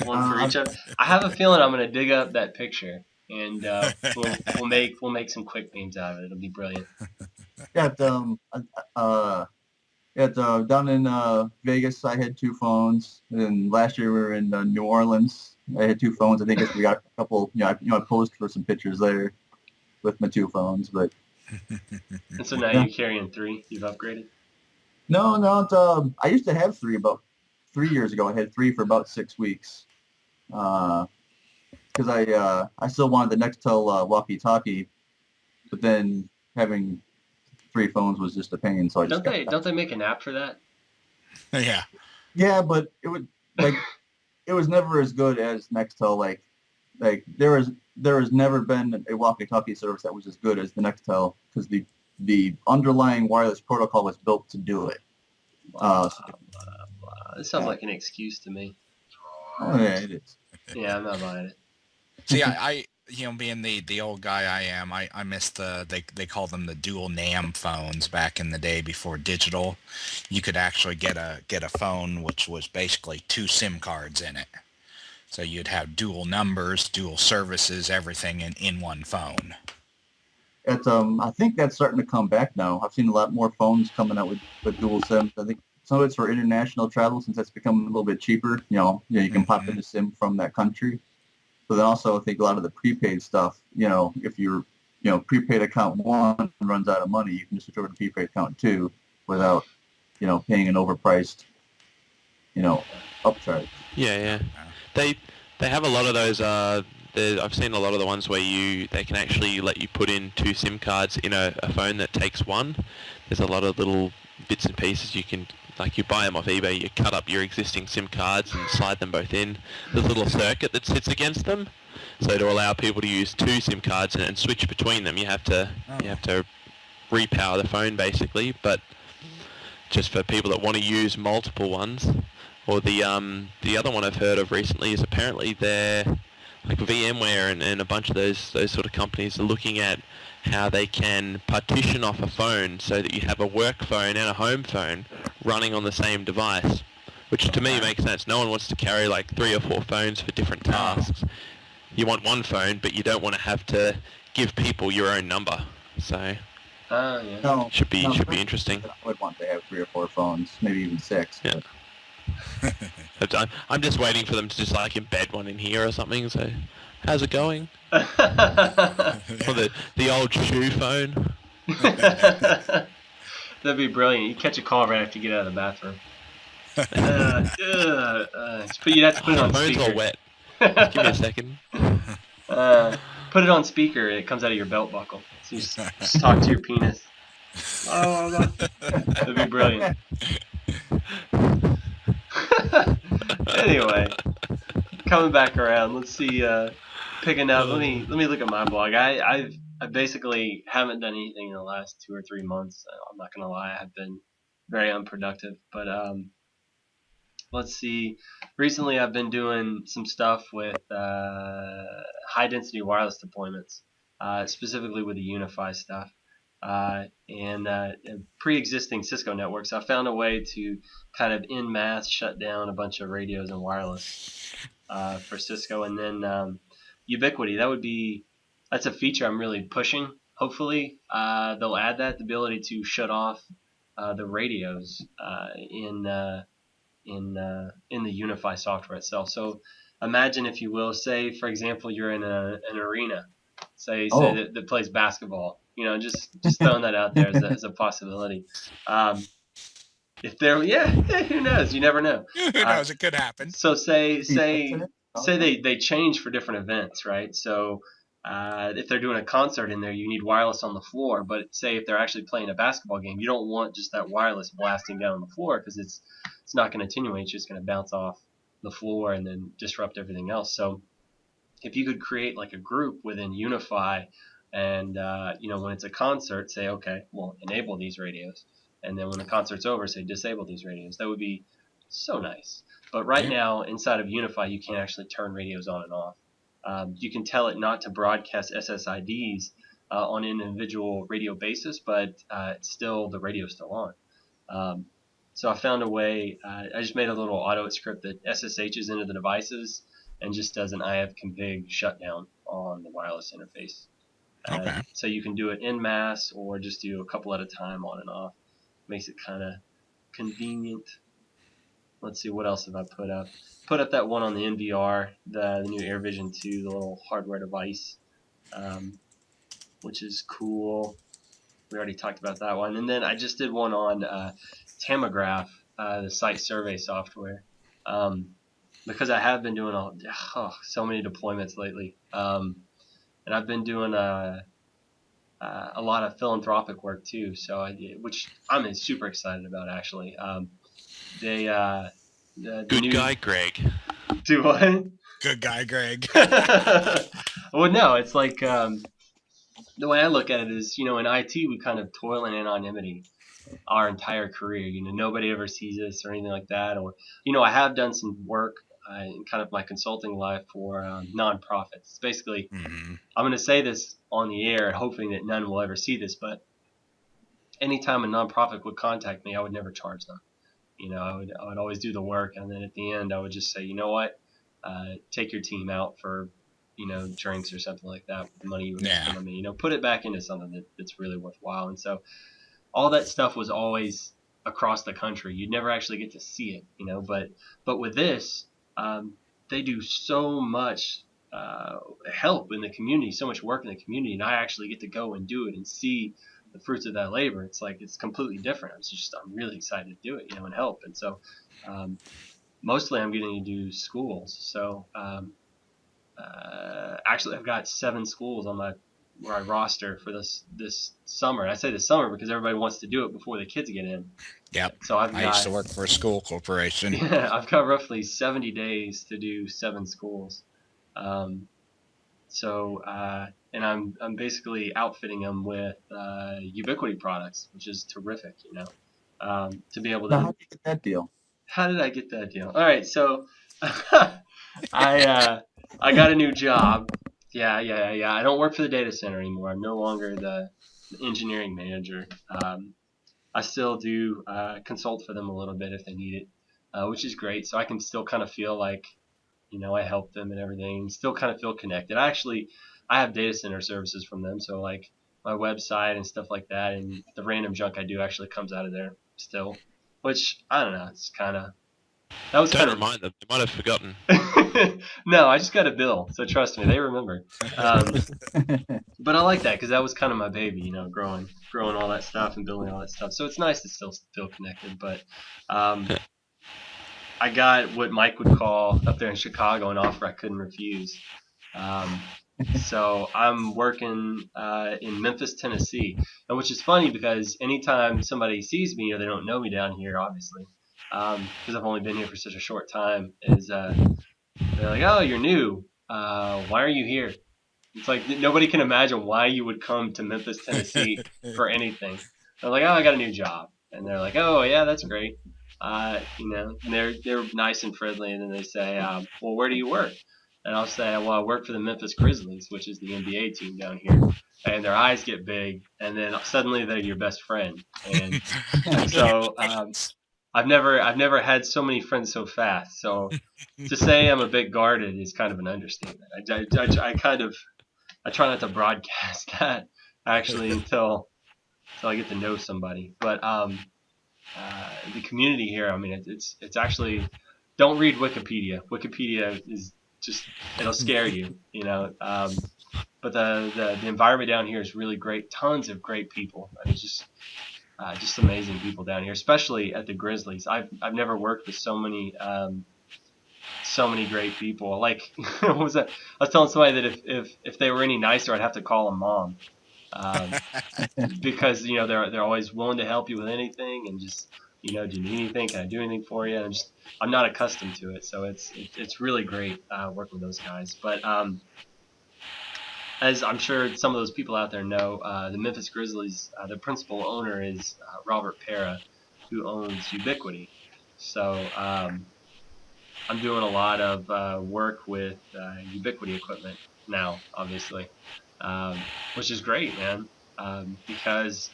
one for each other. I have a feeling I'm going to dig up that picture and we'll make some quick memes out of it. It'll be brilliant.
Yeah, down in Vegas, I had 2 phones, and last year we were in New Orleans. I had 2 phones. I think we got a couple. I posed for some pictures there with my 2 phones, but.
And so now you're carrying 3. You've upgraded.
No. I used to have 3 about 3 years ago. I had 3 for about 6 weeks, because I still wanted the Nextel walkie-talkie, but then having 3 phones was just a pain. So don't
they make an app for that?
Yeah.
Yeah, but it would it was never as good as Nextel. Like there has never been a walkie-talkie service that was as good as the Nextel, because the underlying wireless protocol was built to do it.
This sounds like an excuse to me.
Oh yeah, it is.
Yeah, I'm not buying it.
See, I being the old guy I am, I miss they call them the dual NAM phones back in the day before digital. You could actually get a phone which was basically 2 SIM cards in it. So you'd have dual numbers, dual services, everything in one phone.
I think that's starting to come back now. I've seen a lot more phones coming out with dual SIMs. I think some of it's for international travel since that's becoming a little bit cheaper. You can pop in a SIM from that country. But then also I think a lot of the prepaid stuff, if your prepaid account 1 runs out of money, you can just switch over to prepaid account 2 without, paying an overpriced, upcharge.
Yeah. They have a lot of those. I've seen a lot of the ones where they can actually let you put in 2 SIM cards in a phone that takes one. There's a lot of little bits and pieces you can, like you buy them off eBay, you cut up your existing SIM cards and slide them both in. There's a little circuit that sits against them, so to allow people to use 2 SIM cards and switch between them, you have to repower the phone basically. But just for people that want to use multiple ones, or the other one I've heard of recently is apparently they're like VMware and a bunch of those sort of companies are looking at how they can partition off a phone so that you have a work phone and a home phone running on the same device, which to me makes sense. No one wants to carry like 3 or 4 phones for different tasks. You want one phone, but you don't want to have to give people your own number. So
No,
should be interesting.
I would want to have 3 or 4 phones, maybe even 6.
Yeah. I'm just waiting for them to just like embed one in here or something. So, how's it going? Or the old shoe phone.
That'd be brilliant. You catch a call right after you get out of the bathroom. But you'd have to put it on
My phone's
speaker.
all wet. Just give me a second.
Put it on speaker and it comes out of your belt buckle. So you just talk to your penis. Oh, that'd be brilliant. Anyway, coming back around, let's see. Picking up. Let me look at my blog. I basically haven't done anything in the last 2 or 3 months. I'm not gonna lie. I've been very unproductive. But let's see. Recently, I've been doing some stuff with high density wireless deployments, specifically with the Unifi stuff. And pre-existing Cisco networks. I found a way to kind of en masse shut down a bunch of radios and wireless for Cisco, and then Ubiquiti. That's a feature I'm really pushing. Hopefully, they'll add that, the ability to shut off the radios in the Unifi software itself. So imagine, if you will, say for example you're in an arena, say that plays basketball. Just throwing that out there as a possibility. If they're who knows? You never know.
Who knows? It could happen.
So say they change for different events, right? So if they're doing a concert in there, you need wireless on the floor. But say if they're actually playing a basketball game, you don't want just that wireless blasting down on the floor, because it's not going to attenuate. It's just going to bounce off the floor and then disrupt everything else. So if you could create like a group within Unifi, and when it's a concert, say, okay, well, enable these radios, and then when the concert's over, say disable these radios. That would be so nice. But right now, inside of Unifi, you can't actually turn radios on and off. You can tell it not to broadcast SSIDs on an individual radio basis, but the radio's still on. So I found a way. I just made a little auto script that SSHs into the devices and just does an ifconfig shutdown on the wireless interface.
Okay.
So you can do it en masse or just do a couple at a time, on and off. Makes it kind of convenient. Let's see, what else have I put up? Put up that one on the NVR, the new AirVision 2, the little hardware device, which is cool. We already talked about that one. And then I just did one on TamoGraph, the site survey software, because I have been doing so many deployments lately. And I've been doing a lot of philanthropic work too, which I'm super excited about, actually.
Good guy, Greg.
Do what?
Good guy, Greg.
Well, no, it's like the way I look at it is, in IT we kind of toil in anonymity our entire career. Nobody ever sees us or anything like that. Or I have done some work in kind of my consulting life for nonprofits. It's basically, I'm going to say this on the air, hoping that none will ever see this, but anytime a nonprofit would contact me, I would never charge them. I would always do the work, and then at the end I would just say, you know what, take your team out for drinks or something like that with the money you would make from them. Put it back into something that's really worthwhile. And so all that stuff was always across the country. You'd never actually get to see it, but with this, they do so much help in the community, so much work in the community, and I actually get to go and do it and see the fruits of that labor. It's like it's completely different. I'm really excited to do it, and help. And so mostly I'm getting to do schools. So actually I've got 7 schools on my roster for this summer. I say this summer because everybody wants to do it before the kids get in.
Yep.
So
I used to work for a school corporation.
Yeah, I've got roughly 70 days to do 7 schools. And I'm basically outfitting them with Ubiquiti products, which is terrific, to be able to.
Now, how did you get that deal?
How did I get that deal? All right, so I got a new job. Yeah. I don't work for the data center anymore. I'm no longer the engineering manager. I still do consult for them a little bit if they need it, which is great. So I can still kind of feel like, I help them and everything. Still kind of feel connected. I have data center services from them, so like my website and stuff like that, and the random junk I do actually comes out of there still. Which I don't know. It's kind of that was
Don't
kind
remind them. They might have forgotten.
No, I just got a bill, so trust me, they remember. But I like that because that was kind of my baby, growing all that stuff and building all that stuff. So it's nice to still feel connected. But I got what Mike would call up there in Chicago an offer I couldn't refuse. So I'm working in Memphis, Tennessee, and which is funny because anytime somebody sees me, they don't know me down here, obviously, because I've only been here for such a short time. They're like, "Oh, you're new. Why are you here?" It's like nobody can imagine why you would come to Memphis, Tennessee for anything. They're like, "Oh, I got a new job," and they're like, "Oh, yeah, that's great." And they're nice and friendly, and then they say, "Well, where do you work?" And I'll say, "Well, I work for the Memphis Grizzlies, which is the NBA team down here." And their eyes get big, and then suddenly they're your best friend. And so I've never had so many friends so fast. So to say I'm a bit guarded is kind of an understatement. I try not to broadcast that actually until I get to know somebody. But the community here, I mean, it's actually, don't read Wikipedia. Wikipedia is just, it'll scare you, but the environment down here is really great. Tons of great people. I mean, just amazing people down here, especially at the Grizzlies. I've never worked with so many great people. Like I was telling somebody that if they were any nicer, I'd have to call them mom, because they're always willing to help you with anything, and just do you need anything? Can I do anything for you? And I'm not accustomed to it, so it's really great working with those guys. But as I'm sure some of those people out there know, the Memphis Grizzlies, the principal owner is Robert Pera, who owns Ubiquiti. So I'm doing a lot of work with Ubiquiti equipment now, obviously, which is great, man, because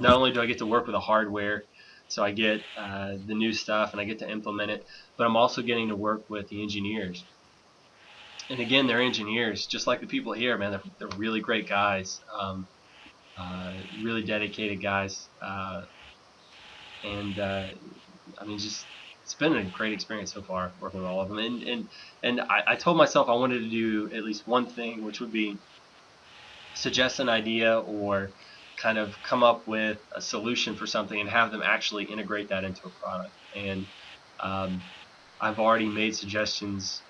not only do I get to work with the hardware, so I get the new stuff and I get to implement it, but I'm also getting to work with the engineers. And again, they're engineers, just like the people here, man. They're really great guys, really dedicated guys, and I mean, just it's been a great experience so far working with all of them. And I told myself I wanted to do at least one thing, which would be suggest an idea or kind of come up with a solution for something and have them actually integrate that into a product. And I've already made suggestions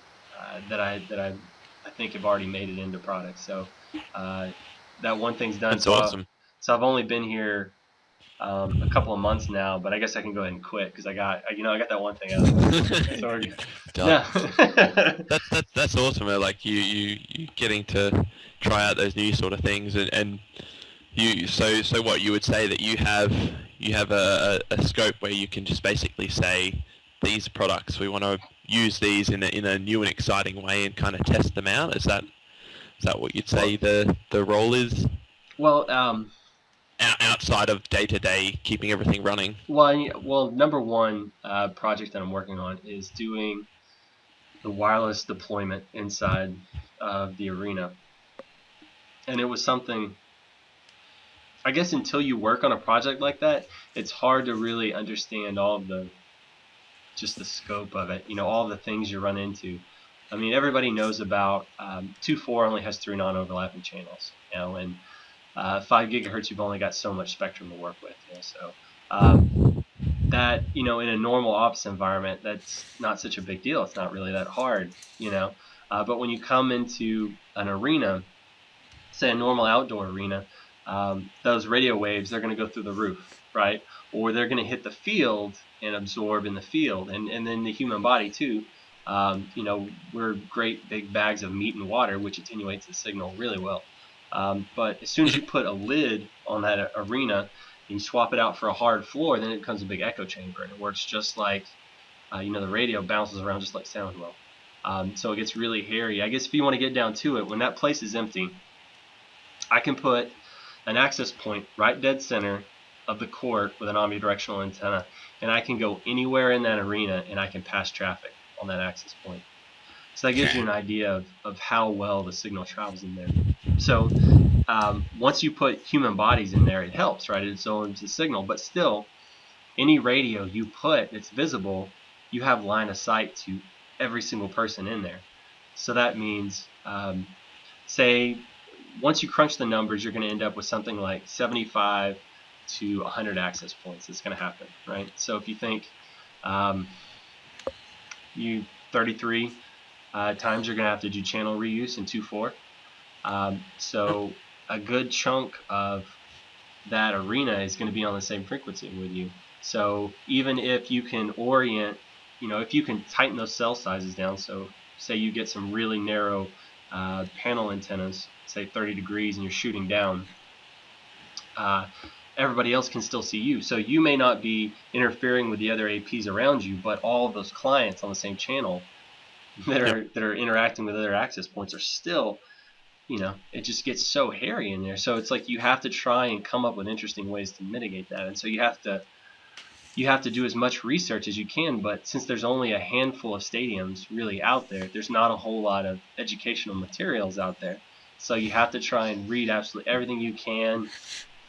that I think have already made it into products. So that one thing's done.
That's awesome.
So I've only been here a couple of months now, but I guess I can go ahead and quit because I got that one thing out of it. So
That's awesome. Like you getting to try out those new sort of things, and you so what you would say that you have a scope where you can just basically say these products, we want to use these in a new and exciting way and kind of test them out. Is that what you'd say the role is?
Well,
outside of day-to-day keeping everything running.
Well, number one project that I'm working on is doing the wireless deployment inside of the arena. And it was something, I guess until you work on a project like that, it's hard to really understand all of the scope of it, all the things you run into. I mean, everybody knows about 2.4 only has 3 non-overlapping channels, and 5 gigahertz you've only got so much spectrum to work with, so that, in a normal ops environment, that's not such a big deal. It's not really that hard, but when you come into an arena, say a normal outdoor arena, those radio waves, they're going to go through the roof, right? Or they're going to hit the field and absorb in the field, and then the human body too. We're great big bags of meat and water, which attenuates the signal really well. But as soon as you put a lid on that arena and you swap it out for a hard floor, then it becomes a big echo chamber, and it works just like, the radio bounces around just like sound well. So it gets really hairy. I guess if you want to get down to it, when that place is empty, I can put an access point right dead center of the court with an omnidirectional antenna, and I can go anywhere in that arena and I can pass traffic on that access point. So that gives you an idea of how well the signal travels in there. So once you put human bodies in there, it helps, right? It absorbs the signal, but still, any radio you put that's visible, you have line of sight to every single person in there. So that means, say, once you crunch the numbers, you're going to end up with something like 75 to 100 access points. That's going to happen, right? So if you think 33 times you're going to have to do channel reuse in 2.4. So a good chunk of that arena is going to be on the same frequency with you. So even if you can orient, if you can tighten those cell sizes down, so say you get some really narrow panel antennas, say 30 degrees, and you're shooting down, everybody else can still see you. So you may not be interfering with the other APs around you, but all of those clients on the same channel that are interacting with other access points are still, it just gets so hairy in there. So it's like you have to try and come up with interesting ways to mitigate that. And so you have to do as much research as you can, but since there's only a handful of stadiums really out there, there's not a whole lot of educational materials out there. So you have to try and read absolutely everything you can,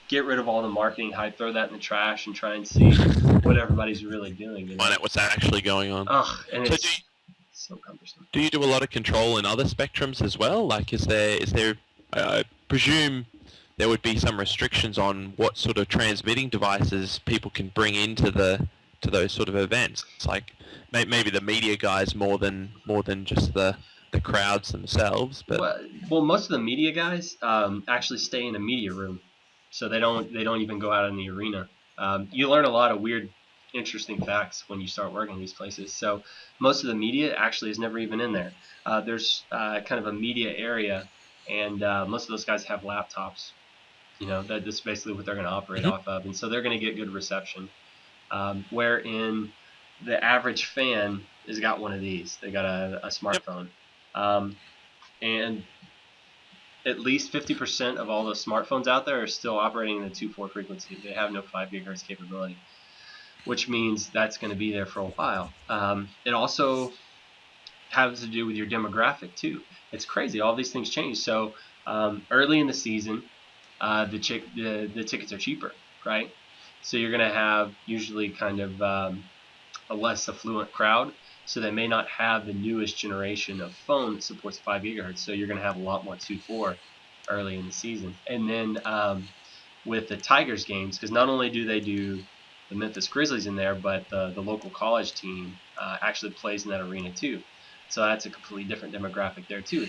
get rid of all the marketing hype, throw that in the trash, and try and see what everybody's really doing.
Find out what's actually going on.
And
so
it's so cumbersome.
Do you do a lot of control in other spectrums as well? Like, is there? I presume there would be some restrictions on what sort of transmitting devices people can bring into those sort of events. It's like maybe the media guys more than just the crowds themselves. But
well, most of the media guys actually stay in a media room, so they don't even go out in the arena. You learn a lot of weird, interesting facts when you start working in these places. So most of the media actually is never even in there. There's kind of a media area, and most of those guys have laptops. That's basically what they're going to operate off of, and so they're going to get good reception. Wherein the average fan has got one of these. They got a smartphone. And at least 50% of all those smartphones out there are still operating in the 2.4 frequency. They have no 5 gigahertz capability, which means that's going to be there for a while. It also has to do with your demographic too. It's crazy. All these things change. So early in the season, the tickets are cheaper, right? So you're going to have usually kind of a less affluent crowd. So they may not have the newest generation of phone that supports 5 gigahertz. So you're going to have a lot more 2.4 early in the season. And then with the Tigers games, because not only do they do the Memphis Grizzlies in there, but the local college team actually plays in that arena too. So that's a completely different demographic there too.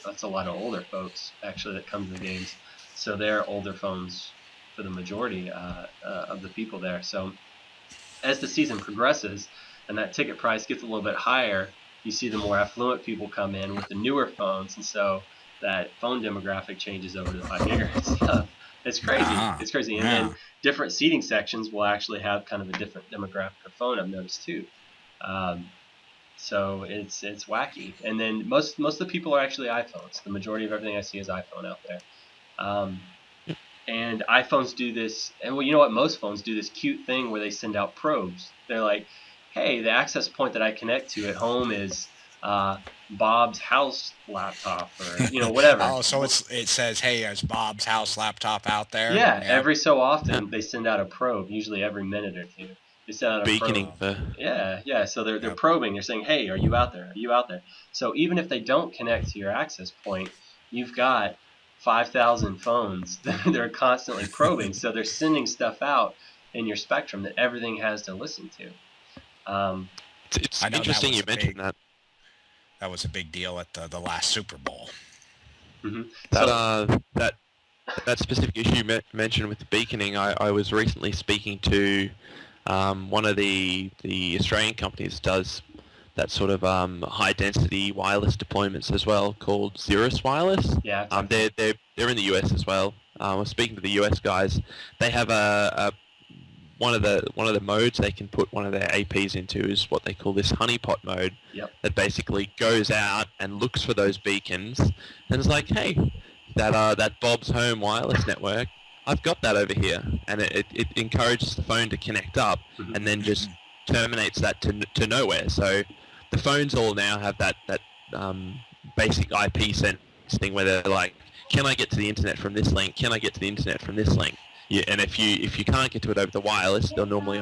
That's a lot of older folks actually that come to the games. So they're older phones for the majority of the people there. So as the season progresses, and that ticket price gets a little bit higher, you see the more affluent people come in with the newer phones, and so that phone demographic changes over to the 5 gigahertz stuff. It's crazy. It's crazy. And then different seating sections will actually have kind of a different demographic of phone, I've noticed too. So it's wacky. And then most of the people are actually iPhones. The majority of everything I see is iPhone out there. And iPhones do this, and well, you know what? Most phones do this cute thing where they send out probes. They're like, hey, the access point that I connect to at home is Bob's house laptop or, you know, whatever.
Oh, so it says, hey, is Bob's house laptop out there?
Yeah,
Yep.
every so often they send out a probe, usually every minute or two. They send out a
Beaconing
probe. Yeah. So they're
Yep.
probing. They're saying, hey, are you out there? Are you out there? So even if they don't connect to your access point, you've got 5,000 phones that they're constantly probing. So they're sending stuff out in your spectrum that everything has to listen to.
It's
I know
interesting you mentioned that.
That was a big deal at the last Super Bowl.
Mm-hmm.
That specific issue you mentioned with the beaconing, I was recently speaking to one of the Australian companies that does that sort of high density wireless deployments as well, called Xeris Wireless.
Yeah.
They're in the US as well. I was speaking to the US guys. They have one of the modes they can put one of their APs into is what they call this honeypot mode.
Yep.
That basically goes out and looks for those beacons and it's like, hey, that Bob's Home wireless network, I've got that over here, and it encourages the phone to connect up,
Mm-hmm.
and then just terminates that to nowhere. So the phones all now have that basic IP sense thing where they're like, can I get to the internet from this link? Can I get to the internet from this link? Yeah, and if you can't get to it over the wireless, they'll normally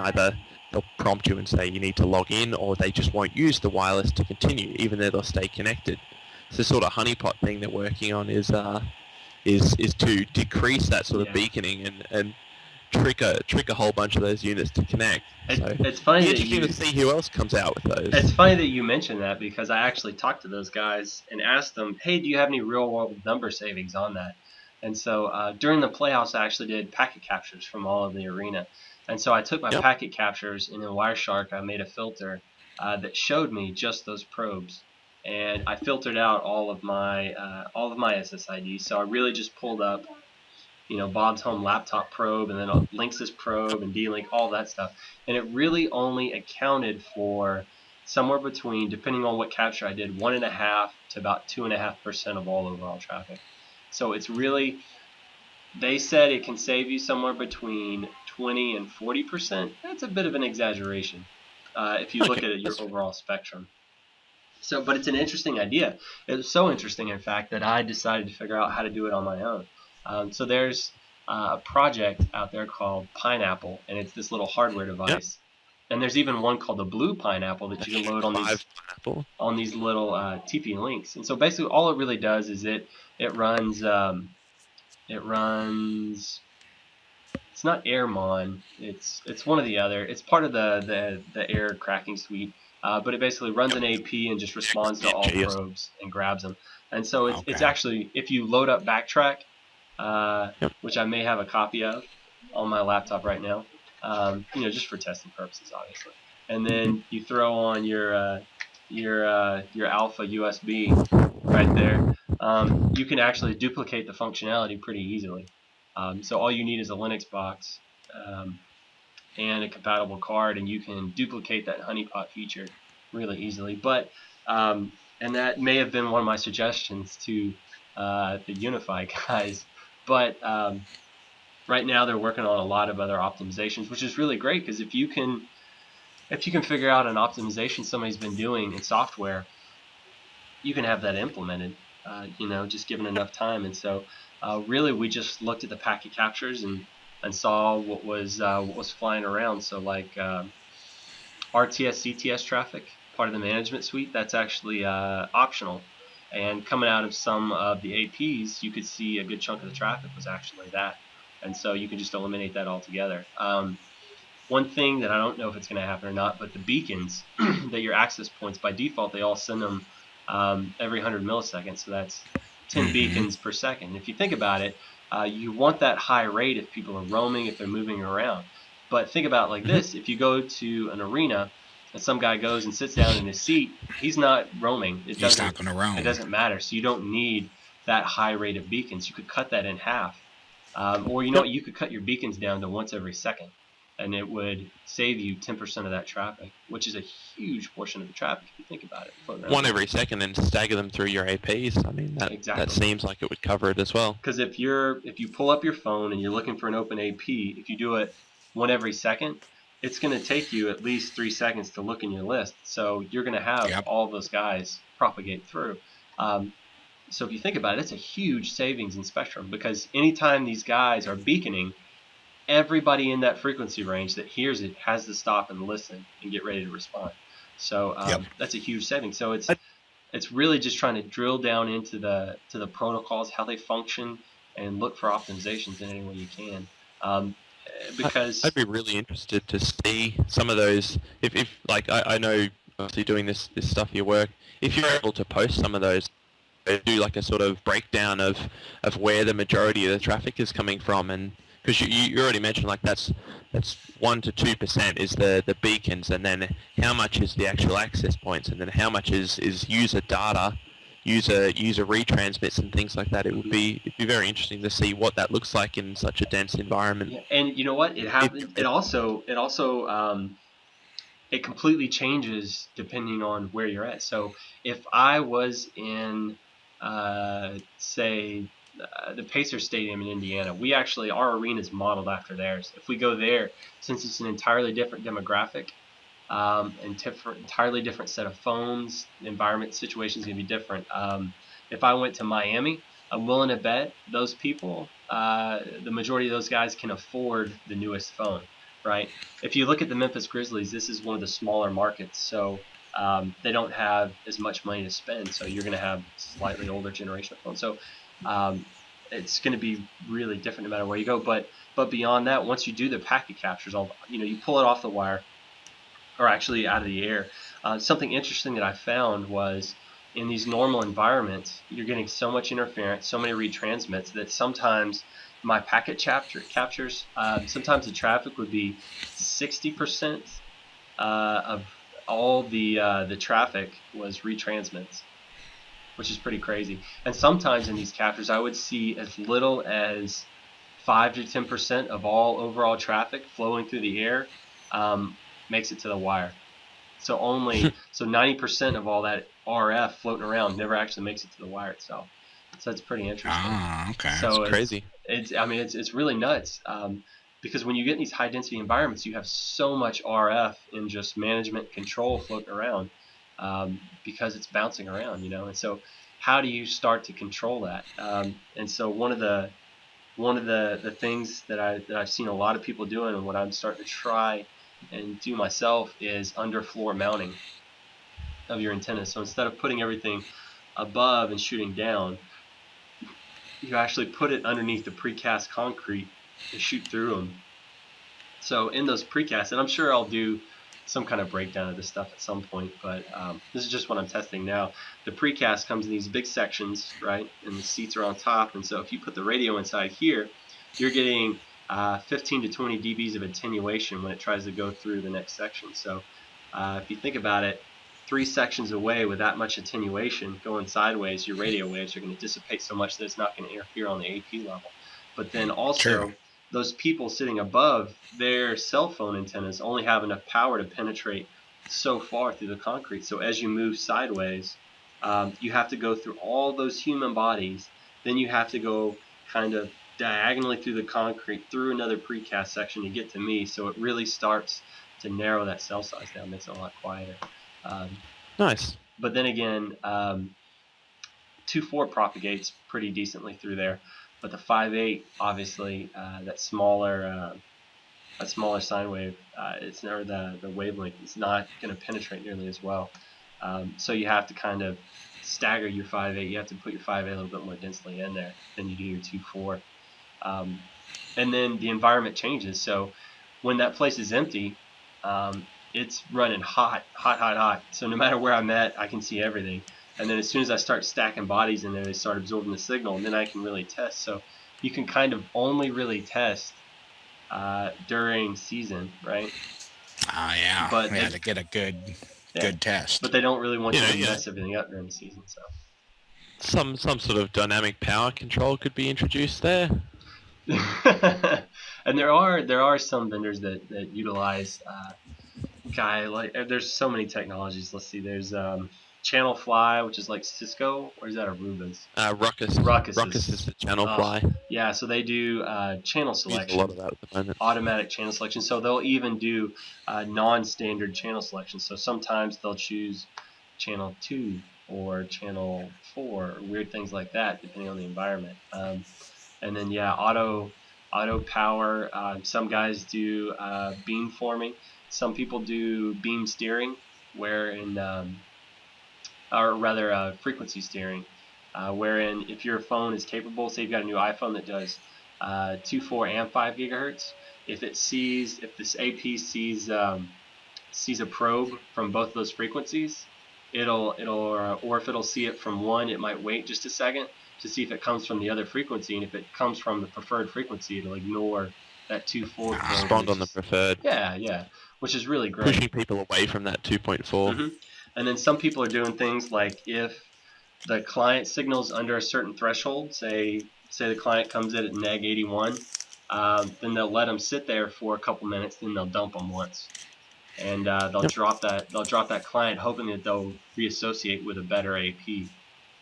they'll prompt you and say you need to log in, or they just won't use the wireless to continue, even though they'll stay connected. So the sort of honeypot thing they're working on is to decrease that sort of beaconing and trick a whole bunch of those units to connect.
It's funny that
interesting to see who else comes out with those.
It's funny that you mentioned that because I actually talked to those guys and asked them, hey, do you have any real world number savings on that? And so during the playoffs, I actually did packet captures from all of the arena. And so I took my packet captures, and in Wireshark, I made a filter that showed me just those probes. And I filtered out all of my SSIDs. So I really just pulled up, Bob's Home laptop probe, and then Linksys probe and D-Link, all that stuff. And it really only accounted for somewhere between, depending on what capture I did, 1.5% to about 2.5% of all overall traffic. So it's really, they said it can save you somewhere between 20 and 40%. That's a bit of an exaggeration if you look at your overall spectrum. So, but it's an interesting idea. It was so interesting, in fact, that I decided to figure out how to do it on my own. So there's a project out there called Pineapple, and it's this little hardware device. Yep. And there's even one called the Blue Pineapple that you can load on these little TP links. And so basically, all it really does is it runs. It's not AirMon. It's one or the other. It's part of the Air cracking suite. But it basically runs an AP and just responds to all probes and grabs them. And so it's actually, if you load up Backtrack, which I may have a copy of on my laptop right now, just for testing purposes, obviously. And then you throw on your Alpha USB right there. You can actually duplicate the functionality pretty easily. So all you need is a Linux box and a compatible card, and you can duplicate that honeypot feature really easily. But and that may have been one of my suggestions to the Unifi guys. But right now they're working on a lot of other optimizations, which is really great, because if you can figure out an optimization somebody's been doing in software, you can have that implemented. Just given enough time. And so really we just looked at the packet captures and saw what was flying around. So like RTS CTS traffic, part of the management suite, that's actually optional. And coming out of some of the APs, you could see a good chunk of the traffic was actually that. And so you can just eliminate that altogether. One thing that I don't know if it's going to happen or not, but the beacons that your access points, by default, they all send them every 100 milliseconds. So that's 10 beacons per second. If you think about it, you want that high rate if people are roaming, if they're moving around. But think about it like this. If you go to an arena and some guy goes and sits down in his seat, he's not roaming. He's not going to roam. It doesn't matter. So you don't need that high rate of beacons. You could cut that in half. Or you could cut your beacons down to once every second, and it would save you 10% of that traffic, which is a huge portion of the traffic if you think about it.
One every second, and stagger them through your APs. I mean, that seems like it would cover it as well.
Because if you pull up your phone and you're looking for an open AP, if you do it one every second, it's going to take you at least 3 seconds to look in your list. So you're going to have all those guys propagate through. So if you think about it, it's a huge savings in spectrum, because anytime these guys are beaconing, everybody in that frequency range that hears it has to stop and listen and get ready to respond. So that's a huge saving. So it's really just trying to drill down into the protocols, how they function, and look for optimizations in any way you can. Because
I'd be really interested to see some of those. If like I know obviously doing this stuff your work, if you're able to post some of those, do like a sort of breakdown of where the majority of the traffic is coming from, and because you already mentioned like that's 1 to 2% is the beacons, and then how much is the actual access points, and then how much is user data, user retransmits and things like that. It'd be very interesting to see what that looks like in such a dense environment.
Yeah, and you know what? It also it completely changes depending on where you're at. So if I was in, say, the Pacers Stadium in Indiana, our arena is modeled after theirs. If we go there, since it's an entirely different demographic, and entirely different set of phones, the environment situation is going to be different. If I went to Miami, I'm willing to bet those people, the majority of those guys can afford the newest phone, right? If you look at the Memphis Grizzlies, this is one of the smaller markets, so they don't have as much money to spend, so you're going to have slightly older generation of phones. So it's going to be really different no matter where you go. But beyond that, once you do the packet captures, you pull it off the wire, or actually out of the air. Something interesting that I found was in these normal environments, you're getting so much interference, so many retransmits, that sometimes my packet captures, sometimes the traffic would be 60% of all the traffic was retransmits, which is pretty crazy. And sometimes in these captures, I would see as little as 5 to 10% of all overall traffic flowing through the air makes it to the wire. So 90% of all that RF floating around never actually makes it to the wire itself. So it's pretty interesting.
Ah, okay.
So that's crazy.
It's really nuts, because when you get in these high density environments, you have so much RF and just management control floating around, because it's bouncing around, and so how do you start to control that? And so one of the things that I've seen a lot of people doing, and what I'm starting to try and do myself, is underfloor mounting of your antennas. So instead of putting everything above and shooting down, you actually put it underneath the precast concrete and shoot through them. So in those precasts, and I'm sure I'll do some kind of breakdown of this stuff at some point, but this is just what I'm testing now. The precast comes in these big sections, right, and the seats are on top, and so if you put the radio inside here, you're getting 15 to 20 dBs of attenuation when it tries to go through the next section. So if you think about it, 3 sections away with that much attenuation going sideways, your radio waves are going to dissipate so much that it's not going to interfere on the AP level. But then also, those people sitting above, their cell phone antennas only have enough power to penetrate so far through the concrete. So as you move sideways, you have to go through all those human bodies. Then you have to go kind of diagonally through the concrete, through another precast section to get to me. So it really starts to narrow that cell size down, makes it a lot quieter.
Nice.
But then again, 2.4 propagates pretty decently through there, but the 5.8, obviously, that smaller sine wave, the wavelength is not going to penetrate nearly as well. So you have to kind of stagger your 5.8. You have to put your 5.8 a little bit more densely in there than you do your 2.4. And then the environment changes. So when that place is empty, it's running hot. So no matter where I'm at, I can see everything. And then as soon as I start stacking bodies in there, they start absorbing the signal, and then I can really test. So you can kind of only really test during season, right?
Yeah. But to get a good test.
But they don't really want you to mess everything up during the season. So
some sort of dynamic power control could be introduced there.
And there are some vendors that utilize there's so many technologies. Let's see, there's Channel Fly, which is like Cisco, or is that Aruba's?
Ruckus is the Channel Fly.
Yeah, so they do channel selection.
A lot of that at the moment.
Automatic channel selection. So they'll even do non-standard channel selection. So sometimes they'll choose channel 2 or channel 4, or weird things like that, depending on the environment. And then yeah, auto power. Some guys do beam forming. Some people do beam steering, wherein or rather frequency steering, wherein if your phone is capable, say you've got a new iPhone that does 2, 4, and 5 gigahertz, if this AP sees a probe from both of those frequencies, or if it'll see it from one, it might wait just a second to see if it comes from the other frequency, and if it comes from the preferred frequency, it'll ignore that 2, 4 probe.
Respond on the preferred.
Yeah, which is really great.
Pushing people away from that 2.4.
And then some people are doing things like if the client signals under a certain threshold, say the client comes in at neg 81, then they'll let them sit there for a couple minutes, then they'll dump them once, and they'll drop that client, hoping that they'll reassociate with a better AP.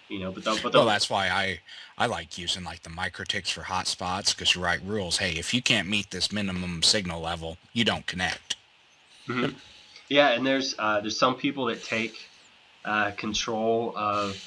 But
well, that's why I like using like the Mikrotiks for hotspots, because you write rules. Hey, if you can't meet this minimum signal level, you don't connect.
Yeah, and there's some people that take control of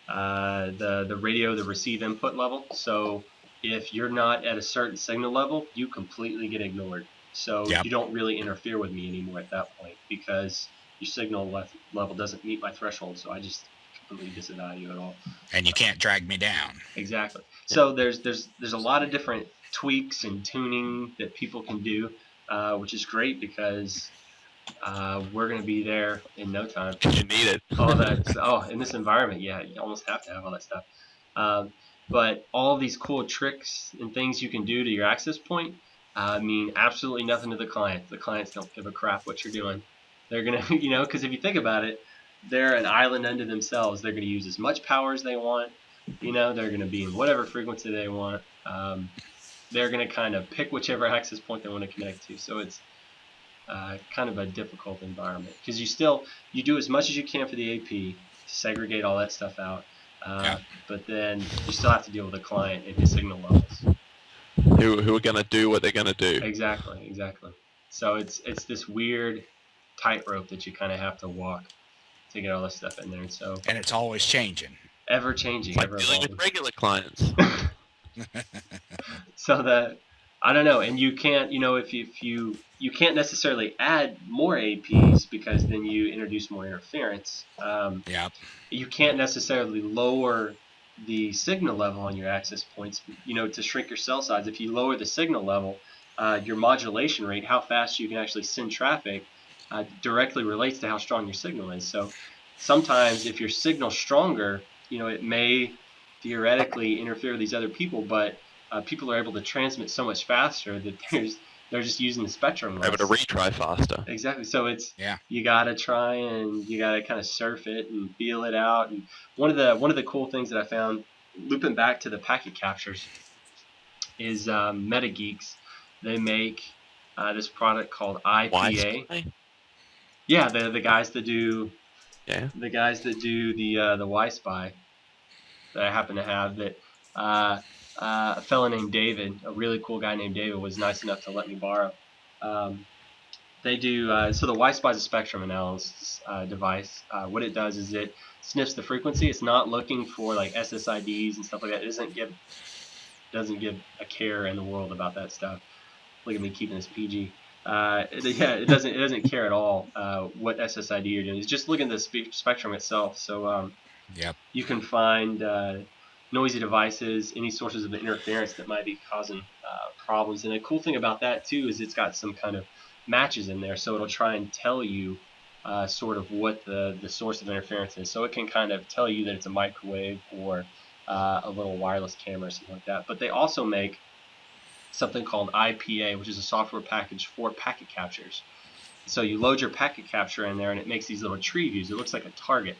the radio, the receive input level. So if you're not at a certain signal level, you completely get ignored. So you don't really interfere with me anymore at that point, because your signal level doesn't meet my threshold. So I just completely disavow you at all.
And you can't drag me down.
Exactly. So there's a lot of different tweaks and tuning that people can do, which is great, because we're going to be there in no time.
Because you need it.
All that. In this environment, yeah, you almost have to have all that stuff. But all these cool tricks and things you can do to your access point mean absolutely nothing to the client. The clients don't give a crap what you're doing. They're going to, because if you think about it, they're an island unto themselves. They're going to use as much power as they want. They're going to be in whatever frequency they want. They're going to kind of pick whichever access point they want to connect to. So it's kind of a difficult environment, because you do as much as you can for the AP to segregate all that stuff out. But then you still have to deal with the client and his signal levels.
Who are going to do what they're going to do.
Exactly. So it's this weird tightrope that you kind of have to walk to get all this stuff in there. And
it's always changing.
Ever changing.
Like
ever
dealing
evolving.
with regular clients.
So that, I don't know, and you can't, if you can't necessarily add more APs, because then you introduce more interference. You can't necessarily lower the signal level on your access points, to shrink your cell size. If you lower the signal level, your modulation rate, how fast you can actually send traffic, directly relates to how strong your signal is. So sometimes if your signal's stronger, it may theoretically interfere with these other people, but people are able to transmit so much faster that they're just using the spectrum less.
Able to retry faster.
Exactly. So it's you gotta try and you gotta kind of surf it and feel it out. And one of the cool things that I found, looping back to the packet captures, is MetaGeeks. They make this product called IPA. Yeah, the guys that do the Wi-Spy that I happen to have, that a fellow named David, a really cool guy named David, was nice enough to let me borrow. They do so the Wi-Spy is a spectrum analysis device. What it does is it sniffs the frequency. It's not looking for like SSIDs and stuff like that. It doesn't give a care in the world about that stuff. Look at me keeping this PG. It doesn't care at all what SSID you're doing. It's just looking at the spectrum itself. So you can find noisy devices, any sources of interference that might be causing problems. And the cool thing about that too is it's got some kind of matches in there, so it'll try and tell you sort of what the source of interference is. So it can kind of tell you that it's a microwave or a little wireless camera or something like that. But they also make something called IPA, which is a software package for packet captures. So you load your packet capture in there, and it makes these little tree views. It looks like a target.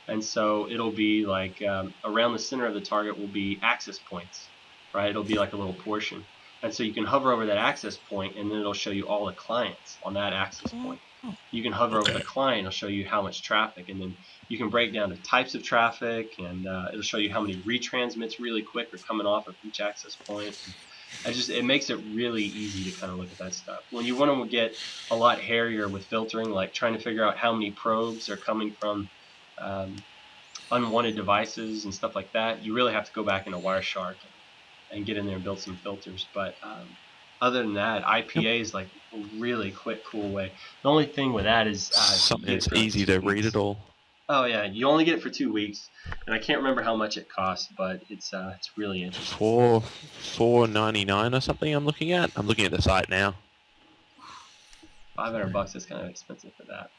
And so it'll be like around the center of the target will be access points, right? It'll be like a little portion. And so you can hover over that access point, and then it'll show you all the clients on that access point. You can hover over the client, it'll show you how much traffic, and then you can break down the types of traffic, and it'll show you how many retransmits really quick are coming off of each access point. It makes it really easy to kind of look at that stuff. When you want to get a lot hairier with filtering, like trying to figure out how many probes are coming from unwanted devices and stuff like that, you really have to go back into Wireshark and get in there and build some filters. But other than that, IPA is like a really quick, cool way. The only thing with that is
something that's
like
easy to read it all.
Oh yeah, you only get it for 2 weeks, and I can't remember how much it costs, but it's really interesting.
$4.99 or something. I'm looking at the site now.
$500 is kind of expensive for that,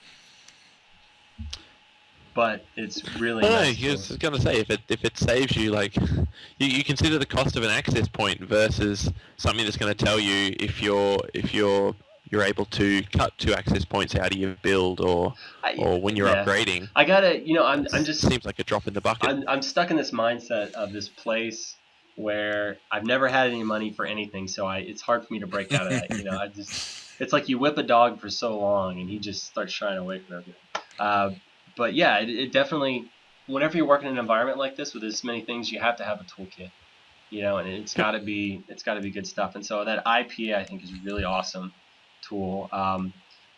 but it's really
No,
nice.
I was going to say, if it saves you, like, you consider the cost of an access point versus something that's going to tell you if you're able to cut 2 access points out of your build, or when you're upgrading.
I gotta, I'm just
seems like a drop in the bucket.
I'm stuck in this mindset of this place where I've never had any money for anything, so it's hard for me to break out of that. It's like you whip a dog for so long and he just starts shying away from everything. But yeah, it definitely, whenever you're working in an environment like this with as many things, you have to have a toolkit, and it's got to be good stuff. And so that IPA I think is a really awesome tool.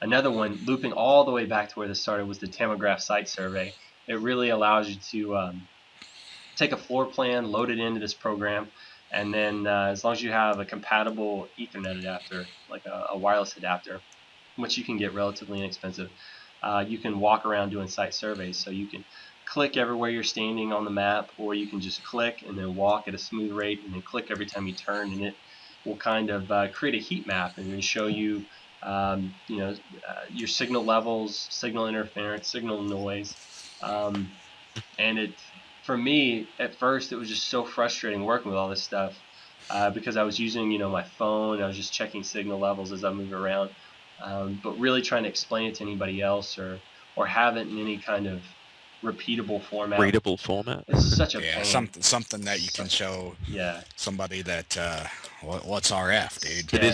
Another one, looping all the way back to where this started, was the TamoGraph site survey. It really allows you to take a floor plan, load it into this program, and then as long as you have a compatible Ethernet adapter, like a wireless adapter, which you can get relatively inexpensive, you can walk around doing site surveys. So you can click everywhere you're standing on the map, or you can just click and then walk at a smooth rate, and then click every time you turn, and it will kind of create a heat map and then show you, your signal levels, signal interference, signal noise, and for me, at first, it was just so frustrating working with all this stuff because I was using, my phone. I was just checking signal levels as I moved around, but really trying to explain it to anybody else or have it in any kind of repeatable format.
Readable format.
It's such a pain.
Something that you can show somebody that what's RF, dude.
It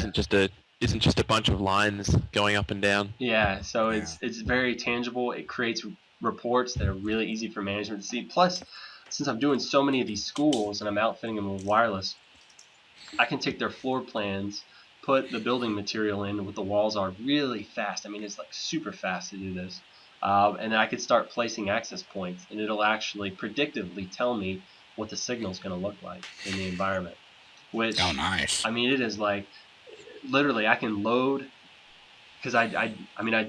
isn't just a bunch of lines going up and down.
Yeah, so it's very tangible. It creates reports that are really easy for management to see. Plus, since I'm doing so many of these schools and I'm outfitting them with wireless, I can take their floor plans, put the building material in what the walls are really fast. I mean, it's like super fast to do this. And then I could start placing access points, and it'll actually predictively tell me what the signal is going to look like in the environment. Which,
nice.
I mean, it is like, literally, I can load, because I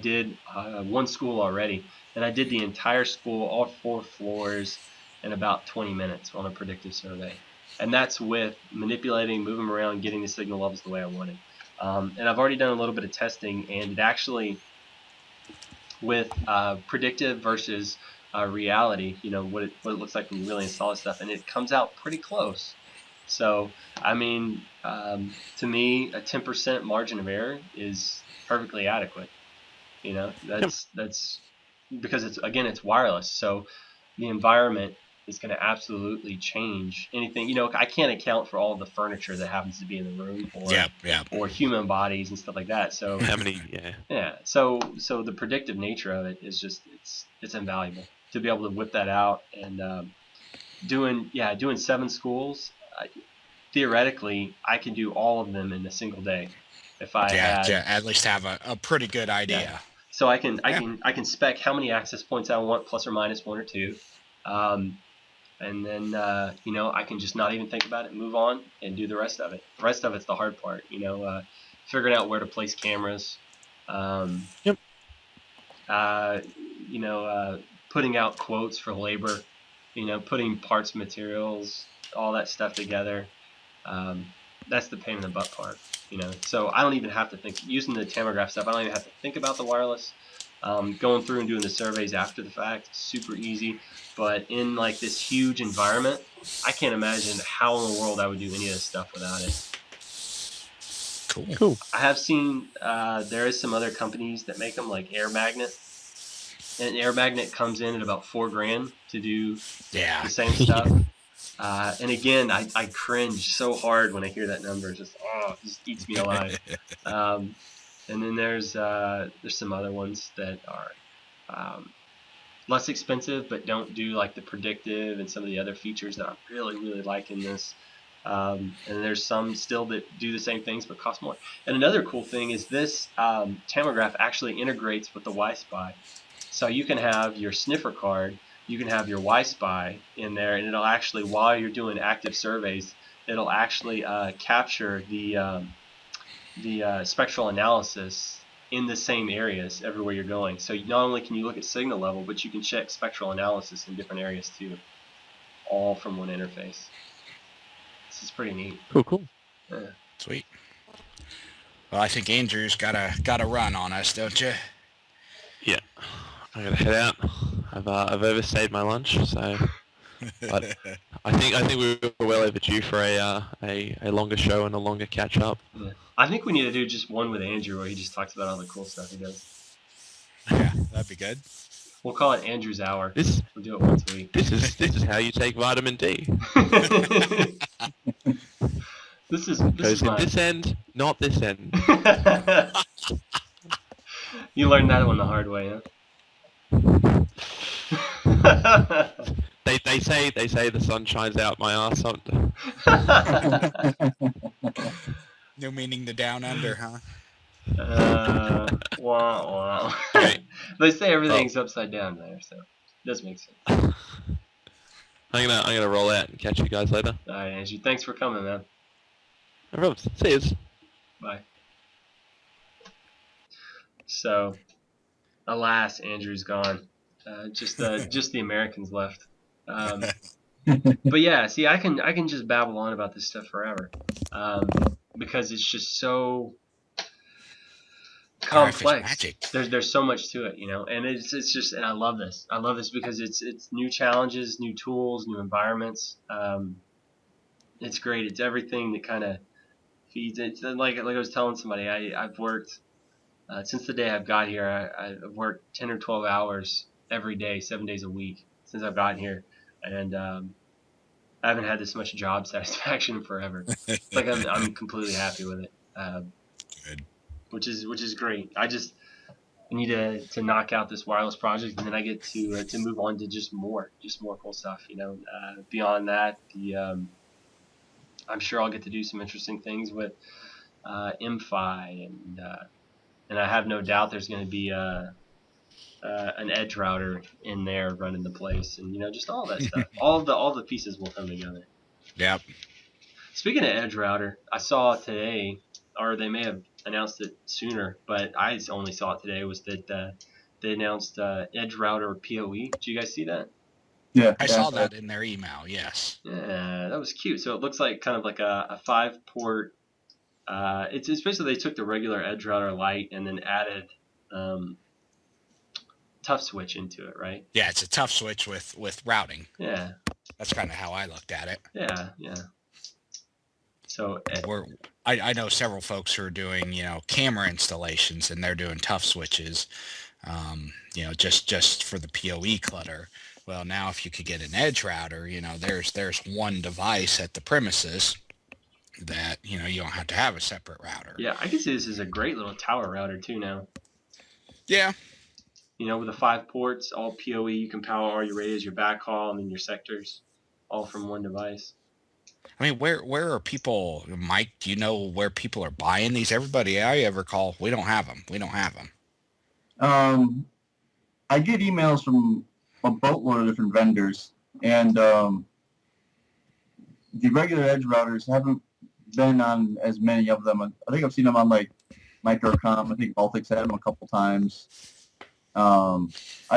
did one school already, and I did the entire school, all 4 floors, in about 20 minutes on a predictive survey. And that's with manipulating, moving around, getting the signal levels the way I wanted. And I've already done a little bit of testing, and it actually, with predictive versus reality, what it looks like when you really install this stuff, and it comes out pretty close. So, I mean, to me, a 10% margin of error is perfectly adequate. That's because it's wireless. So the environment is going to absolutely change anything. I can't account for all of the furniture that happens to be in the room, or human bodies and stuff like that. So
how many?
Yeah. So the predictive nature of it is just it's invaluable to be able to whip that out. And doing 7 schools, theoretically I can do all of them in a single day if I
at least have a pretty good idea.
Yeah. So I can spec how many access points I want, plus or minus 1 or 2, and then I can just not even think about it, move on, and do the rest of it. The rest of it's the hard part, figuring out where to place cameras, putting out quotes for labor, putting parts, materials, all that stuff together. That's the pain in the butt part, So I don't even have to think, using the TamoGraph stuff, I don't even have to think about the wireless. Going through and doing the surveys after the fact, super easy. But in like this huge environment, I can't imagine how in the world I would do any of this stuff without it.
Cool.
I have seen there is some other companies that make them, like Air Magnet. And Air Magnet comes in at about $4,000 to do the same stuff. And again, I cringe so hard when I hear that number. It just eats me alive. And then there's some other ones that are less expensive, but don't do like the predictive and some of the other features that I really, really like in this. And there's some still that do the same things but cost more. And another cool thing is this TamoGraph actually integrates with the WISPy. So you can have your sniffer card you can have your Y-Spy in there, and it'll actually, while you're doing active surveys, it'll actually capture the spectral analysis in the same areas everywhere you're going. So not only can you look at signal level, but you can check spectral analysis in different areas too, all from one interface. This is pretty neat.
Cool.
Yeah.
Sweet. Well, I think Andrew's got a run on us, don't you?
Yeah, I gotta head out. I've overstayed my lunch, so. But I think we were well overdue for a longer show and a longer catch up.
Yeah. I think we need to do just one with Andrew where he just talks about all the cool stuff he does.
Yeah, that'd be good.
We'll call it Andrew's Hour.
This
We'll do it once a week.
this is how you take vitamin D.
This is
Goes in
my...
this end, not this end.
You learned that one the hard way, huh?
They say the sun shines out my arse.
No meaning the down under, huh?
Wah, wah.
Okay.
They say everything's upside down there, so it does make sense.
I'm gonna roll out and catch you guys later.
All right, Andrew. Thanks for coming, man.
No problems. See yous.
Bye. So, alas, Andrew's gone. Just the Americans left. But yeah, see, I can just babble on about this stuff forever, because it's just so complex. There's so much to it, you know, and it's just, and I love this. I love this because it's new challenges, new tools, new environments. It's great. It's everything that kind of feeds it. Like I was telling somebody, I've worked since the day I've got here. I've worked 10 or 12 hours every day, 7 days a week since I've gotten here, and I haven't had this much job satisfaction forever. It's like I'm completely happy with it.
Good.
Which is great. I need to knock out this wireless project, and then I get to move on to just more cool stuff. You know, beyond that, I'm sure I'll get to do some interesting things with MFi, and I have no doubt there's going to be an edge router in there running the place, and you know, just all that stuff. all the pieces will come together.
Yep.
Speaking of edge router, I saw today, or they may have announced it sooner, but I only saw it today, was that they announced edge router PoE. Did you guys see that?
Yeah,
I saw that in their email, yes.
Yeah, that was cute. So it looks like kind of like a 5-port. It's basically they took the regular edge router Lite and then added tough switch into it, right?
Yeah, it's a tough switch with routing.
Yeah.
That's kind of how I looked at it.
Yeah. So
I know several folks who are doing, you know, camera installations, and they're doing tough switches, you know, just for the PoE clutter. Well, now if you could get an edge router, you know, there's one device at the premises that, you know, you don't have to have a separate router.
Yeah, I can see this as a great little tower router too now.
Yeah.
You know, with the 5 ports, all PoE, you can power all your radios, your backhaul, and then your sectors, all from one device.
I mean, where are people, Mike, do you know where people are buying these? Everybody I ever call, we don't have them.
I get emails from a boatload of different vendors, and the regular edge routers haven't been on as many of them. I think I've seen them on like Microcom. I think Baltics had them a couple times. I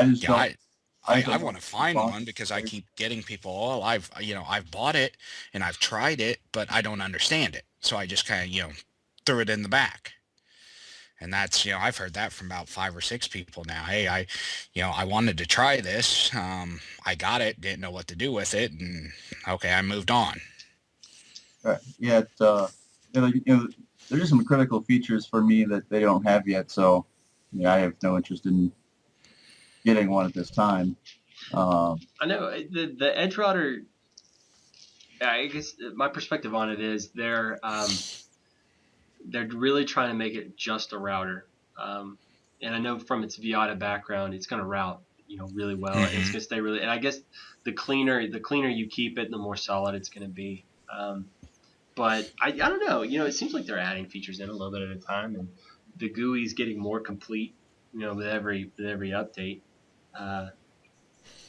just don't.
I want to find one because I keep getting people, oh, I've bought it and I've tried it, but I don't understand it. So I just kind of, you know, threw it in the back. And that's, you know, I've heard that from about 5 or 6 people now. Hey, I wanted to try this. I got it, didn't know what to do with it. And okay, I moved on.
Right. Yeah. There's just some critical features for me that they don't have yet. So, yeah, I have no interest in getting one at this time.
I know the edge router. I guess my perspective on it is they're really trying to make it just a router, and I know from its Viata background, it's going to route, you know, really well.
Mm-hmm.
And it's going to stay really. And I guess the cleaner you keep it, the more solid it's going to be. But I don't know. You know, it seems like they're adding features in a little bit at a time, and the GUI is getting more complete, you know, with every update.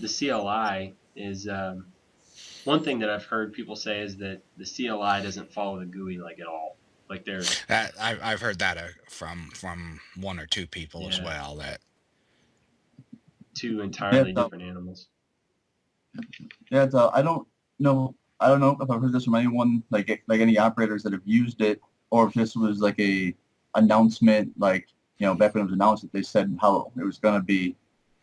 the CLI is one thing that I've heard people say is that the CLI doesn't follow the GUI like at all. Like they're
I've heard that from one or two people as well. That
two entirely different animals.
Yeah, I don't know. I don't know if I've heard this from anyone, like any operators that have used it, or if this was like a announcement, like, you know, back when it was announced that they said how it was going to be.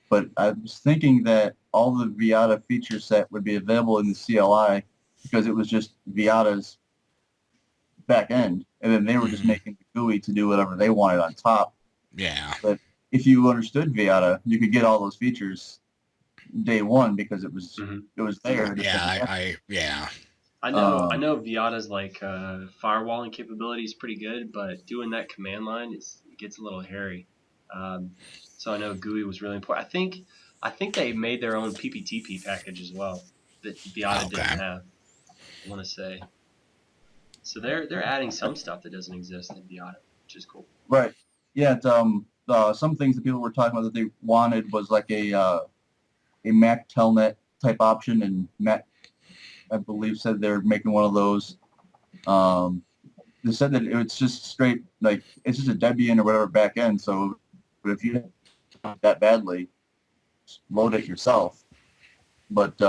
But I was thinking that all the Viata feature set would be available in the CLI because it was just Viata's back end, and then they were just making the GUI to do whatever they wanted on top.
Yeah.
But if you understood Viata, you could get all those features day one because it was there.
Yeah.
I know Viata's like firewalling capability is pretty good, but doing that command line it gets a little hairy. So I know GUI was really important. I think they made their own PPTP package as well that Viata didn't have. I want to say. So they're adding some stuff that doesn't exist in Viata, which is cool.
Right. Yeah. It's, some things that people were talking about that they wanted was like a Mac Telnet type option, and Mac, I believe, said they're making one of those. They said that it's just straight, like, it's just a Debian or whatever back end. So if you want that badly, just load it yourself. But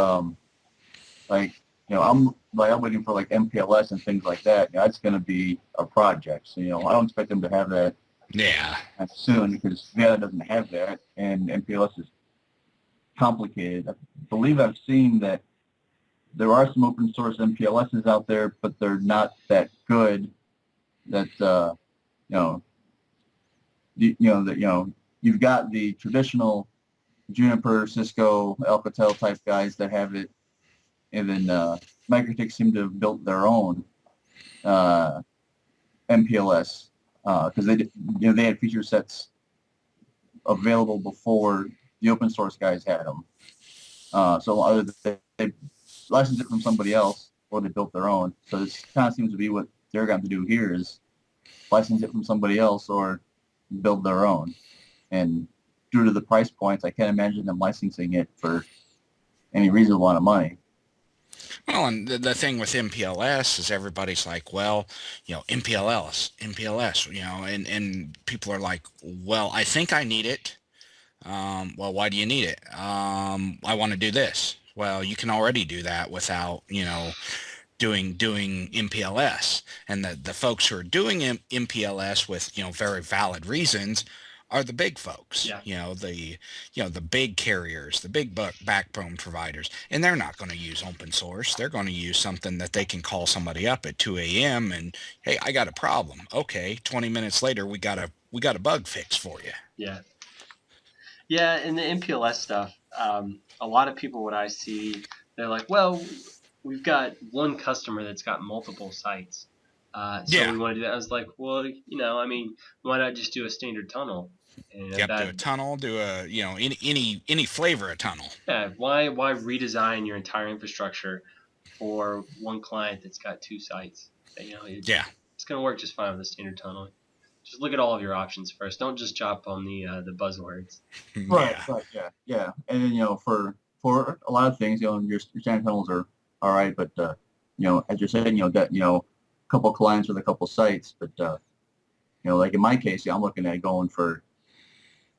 like, you know, I'm waiting for like MPLS and things like that. You know, that's going to be a project. So, you know, I don't expect them to have that soon because Viata doesn't have that, and MPLS is complicated. I believe I've seen that there are some open source MPLSs out there, but they're not that good. That you've got the traditional Juniper, Cisco, Alcatel type guys that have it, and then Mikrotik seem to have built their own MPLS because they had feature sets available before the open source guys had them. So either they licensed it from somebody else or they built their own. So this kind of seems to be what they're going to do here is license it from somebody else or build their own. And due to the price points, I can't imagine them licensing it for any reasonable amount of money.
Well, and the thing with MPLS is everybody's like, well, you know, MPLS, you know, and people are like, well, I think I need it. Well, why do you need it? I want to do this. Well, you can already do that without, you know, doing MPLS. And the folks who are doing MPLS with, you know, very valid reasons are the big folks.
Yeah.
You know, the big carriers, the big backbone providers, and they're not going to use open source. They're going to use something that they can call somebody up at 2 a.m. and, hey, I got a problem. Okay, 20 minutes later, we got a bug fix for you.
Yeah. Yeah, and the MPLS stuff, a lot of people, what I see, they're like, well, we've got one customer that's got multiple sites. So we want to do that. I was like, well, you know, I mean, why not just do a standard tunnel? And
do a tunnel, do a, you know, any flavor of tunnel.
Yeah, why redesign your entire infrastructure for one client that's got two sites? You know, it's going to work just fine with a standard tunnel. Just look at all of your options first. Don't just jump on the buzzwords.
Right. Yeah. And then, you know, for a lot of things, you know, your standard tunnels are all right, but you know, as you're saying, you know, that, you know, a couple clients with a couple sites, but you know, like in my case, I'm looking at going for,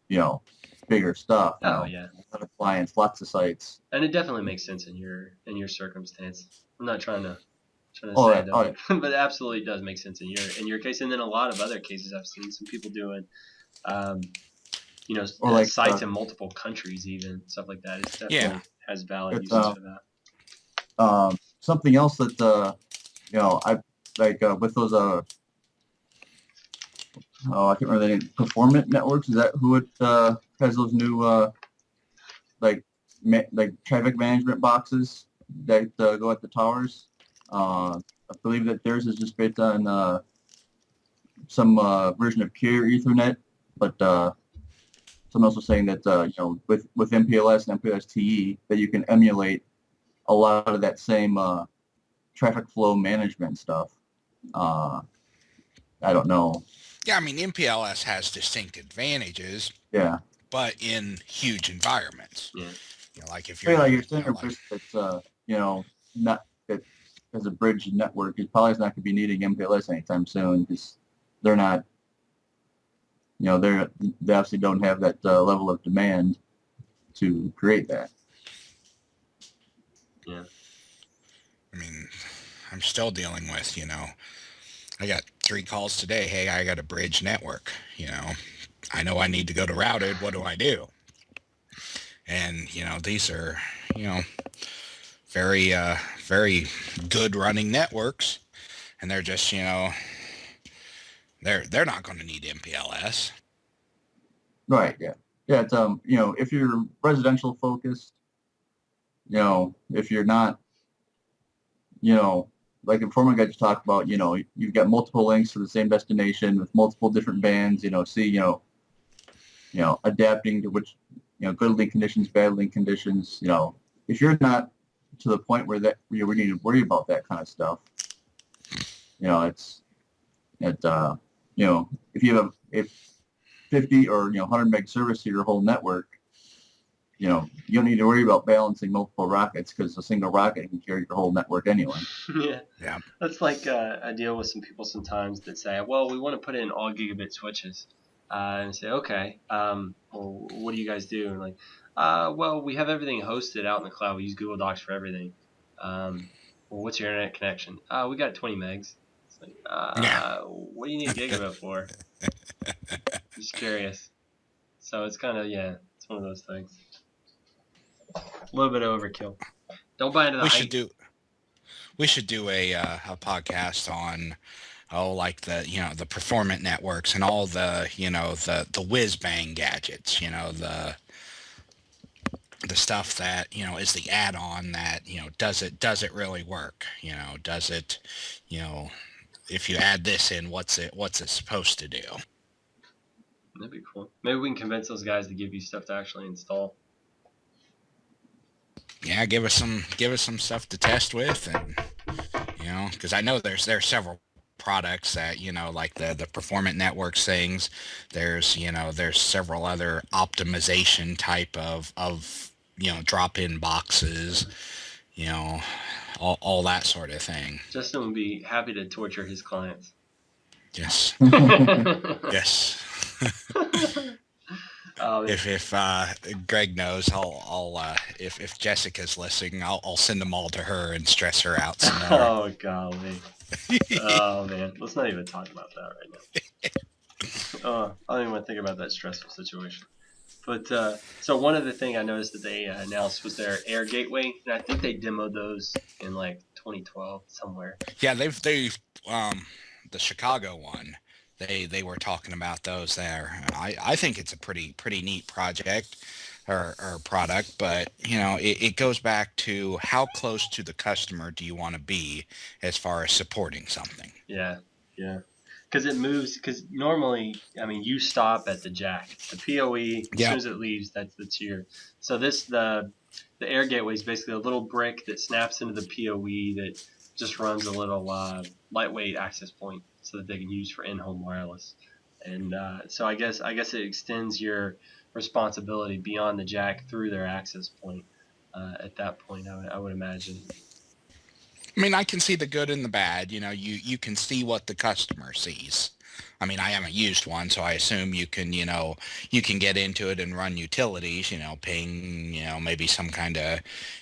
you know, bigger stuff.
Oh,
yeah. A lot of clients, lots of sites.
And it definitely makes sense in your circumstance. I'm not trying to say that, but it absolutely does make sense in your case. And then a lot of other cases I've seen some people doing, you know, or like sites in multiple countries, even stuff like that. It definitely has valid uses for that.
Something else that you know, I like with those I can't remember the name. Performant networks, is that who it has those new like traffic management boxes that go at the towers? I believe that theirs is just based on some version of Carrier Ethernet, but someone else was saying that you know, with MPLS and MPLS TE that you can emulate a lot of that same traffic flow management stuff. I don't know.
Yeah, I mean, MPLS has distinct advantages.
Yeah.
But in huge environments.
Yeah.
You know, like if
Hey,
you're,
like your
you know,
standard
like
WISP that's not that has a bridge network is probably not going to be needing MPLS anytime soon because they're not they obviously don't have that level of demand to create that.
Yeah.
I mean, I'm still dealing with, I got 3 calls today. Hey, I got a bridge network. I know I need to go to routed. What do I do? And, these are, you know, very good running networks. And they're just, they're not going to need MPLS.
Right. Yeah. Yeah. It's if you're residential focused, if you're not, like in former guy just talked about, you've got multiple links to the same destination with multiple different bands, adapting to which, good link conditions, bad link conditions, if you're not to the point where we need to worry about that kind of stuff, if you have a 50 or 100 meg service to your whole network, you don't need to worry about balancing multiple rockets because a single rocket can carry your whole network anyway.
Yeah.
That's like I deal with some people sometimes that say, well, we want to put in all gigabit switches. And I say, okay, well, what do you guys do? And like, well, we have everything hosted out in the cloud. We use Google Docs for everything. Well, what's your internet connection? We got 20 megs. It's like, what do you need a gigabit for? Just curious. So it's kind of, it's one of those things. A little bit of overkill. Don't buy into the hype.
We should do a podcast on like the performant networks and all the the whiz bang gadgets, the stuff that is the add-on that does it really work, does it, if you add this in, what's it supposed to do?
That'd be cool. Maybe we can convince those guys to give you stuff to actually install.
Yeah, give us some stuff to test with, and because I know there's several products that like the performant networks things. There's several other optimization type of drop-in boxes, all that sort of thing.
Justin would be happy to torture his clients.
Yes. Yes. If Greg knows, I'll if Jessica's listening, I'll send them all to her and stress her out some more.
Oh golly. Oh man, let's not even talk about that right now. I don't even want to think about that stressful situation. But so one other thing I noticed that they announced was their Air Gateway, and I think they demoed those in like 2012 somewhere.
Yeah, they've the Chicago one. They were talking about those there. I think it's a pretty neat project or product, but it goes back to how close to the customer do you want to be as far as supporting something.
Yeah. Because it moves. Because normally, I mean, you stop at the jack, the PoE. As soon as it leaves, that's your. So the Air Gateway is basically a little brick that snaps into the PoE that just runs a little lightweight access point so that they can use for in-home wireless. And so I guess it extends your responsibility beyond the jack through their access point. At that point, I would imagine.
I mean, I can see the good and the bad. You can see what the customer sees. I mean, I haven't used one, so I assume you can get into it and run utilities, ping, maybe some kind of,